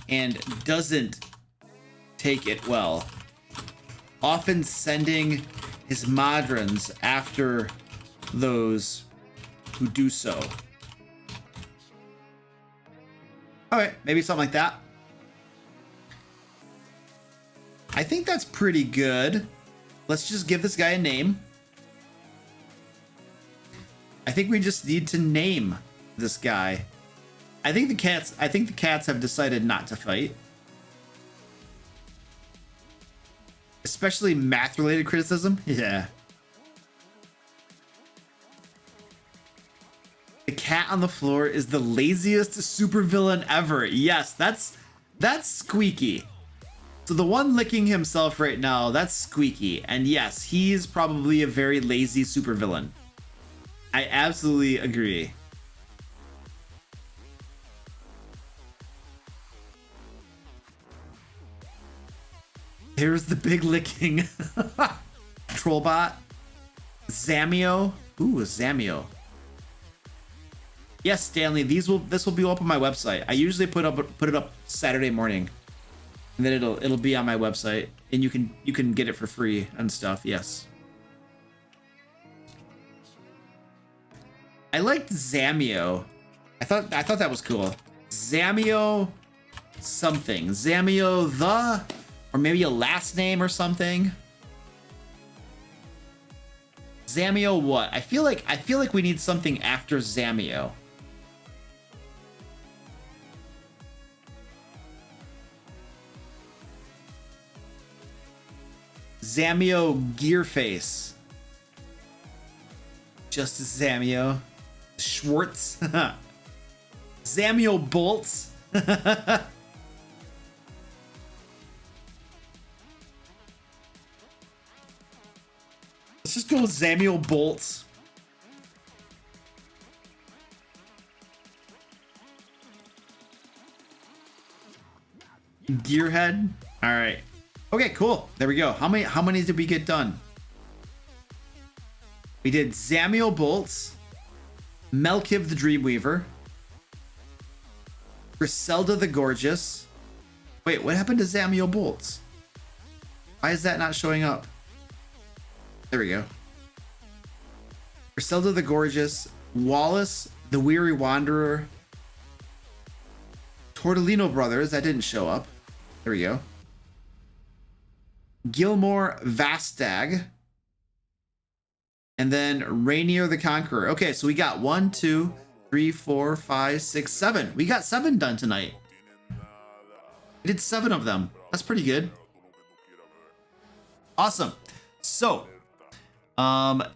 and doesn't take it well, often sending his modrons after those who do so. Okay, maybe something like that. I think that's pretty good. Let's just give this guy a name. I think we just need to name this guy. I think the cats have decided not to fight. Especially math-related criticism. Yeah. The cat on the floor is the laziest supervillain ever. Yes, that's Squeaky. So the one licking himself right now, that's Squeaky. And yes, he's probably a very lazy supervillain. I absolutely agree. Here's the big licking. Trollbot. Zamio. Ooh, Zamio. Yes, Stanley, this will be up on my website. I usually put it up Saturday morning. And then it'll be on my website. And you can get it for free and stuff, yes. I liked Zamio. I thought that was cool. Zamio something. Zamio the, or maybe a last name or something. Zamio what? I feel like we need something after Zamio. Zamio Gearface. Justice Zamio. Schwartz. Zamio Bolts. Let's just go with Zamio Bolts. Gearhead. All right. Okay, cool. There we go. How many did we get done? We did Zamio Bolts, Melkiv the Dreamweaver, Griselda the Gorgeous. Wait, what happened to Zamio Bolts? Why is that not showing up? There we go. Griselda the Gorgeous, Wallace the Weary Wanderer, Tortellino Brothers. That didn't show up. There we go. Gilmore Vastag, and then Rainier the Conqueror. Okay, so we got 1, 2, 3, 4, 5, 6, 7. We got 7 done tonight. We did 7 of them. That's pretty good. Awesome. So,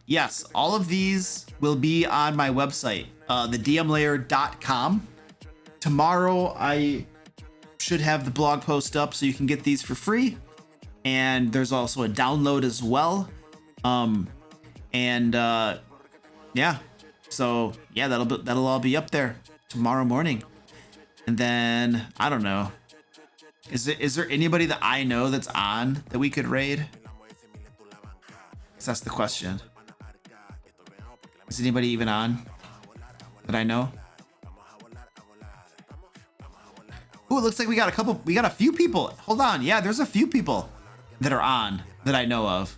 yes, all of these will be on my website, thedmlayer.com. Tomorrow, I should have the blog post up so you can get these for free. And there's also a download as well. Yeah. So yeah, that'll all be up there tomorrow morning. And then I don't know. Is there anybody that I know that's on that we could raid? That's the question. Is anybody even on that I know? Ooh, it looks like we got a few people. Hold on. Yeah, there's a few people that are on that I know of.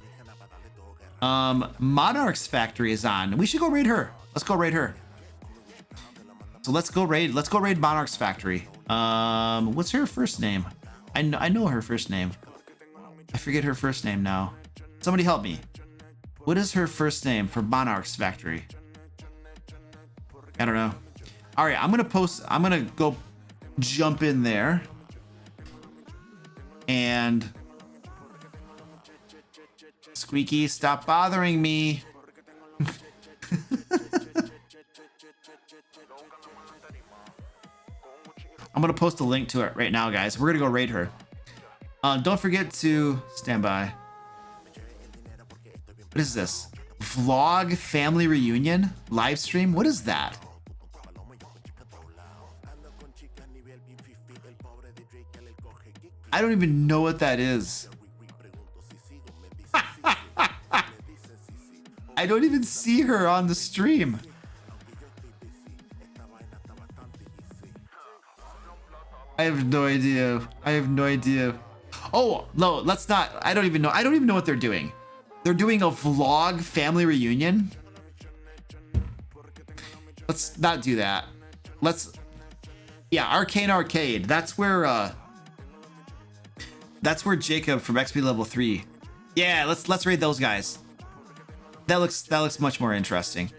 Monarch's Factory is on. We should go raid her. Let's go raid her. So let's go raid Monarch's Factory. What's her first name? I know her first name. I forget her first name now. Somebody help me. What is her first name for Monarch's Factory? I don't know. All right, I'm gonna go jump in there and Squeaky, stop bothering me. I'm gonna post a link to it right now, guys. We're gonna go raid her. Don't forget to stand by. What is this? Vlog family reunion live stream? What is that? I don't even know what that is. I don't even see her on the stream. I have no idea. Oh, no, let's not. I don't even know what they're doing. They're doing a vlog family reunion. Let's not do that. Yeah, Arcane Arcade. That's where Jacob from XP level 3. Yeah, let's raid those guys. That looks much more interesting.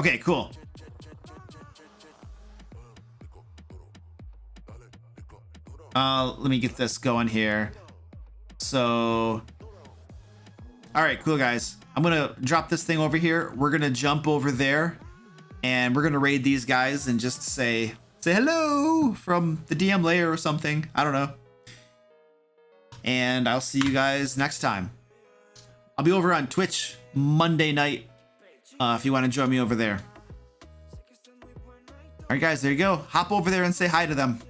Okay, cool. Let me get this going here. So, all right, cool guys. I'm gonna drop this thing over here. We're gonna jump over there, and we're gonna raid these guys and just say hello from the DM layer or something. I don't know. And I'll see you guys next time. I'll be over on Twitch Monday night if you want to join me over there. All right, guys, there you go. Hop over there and say hi to them.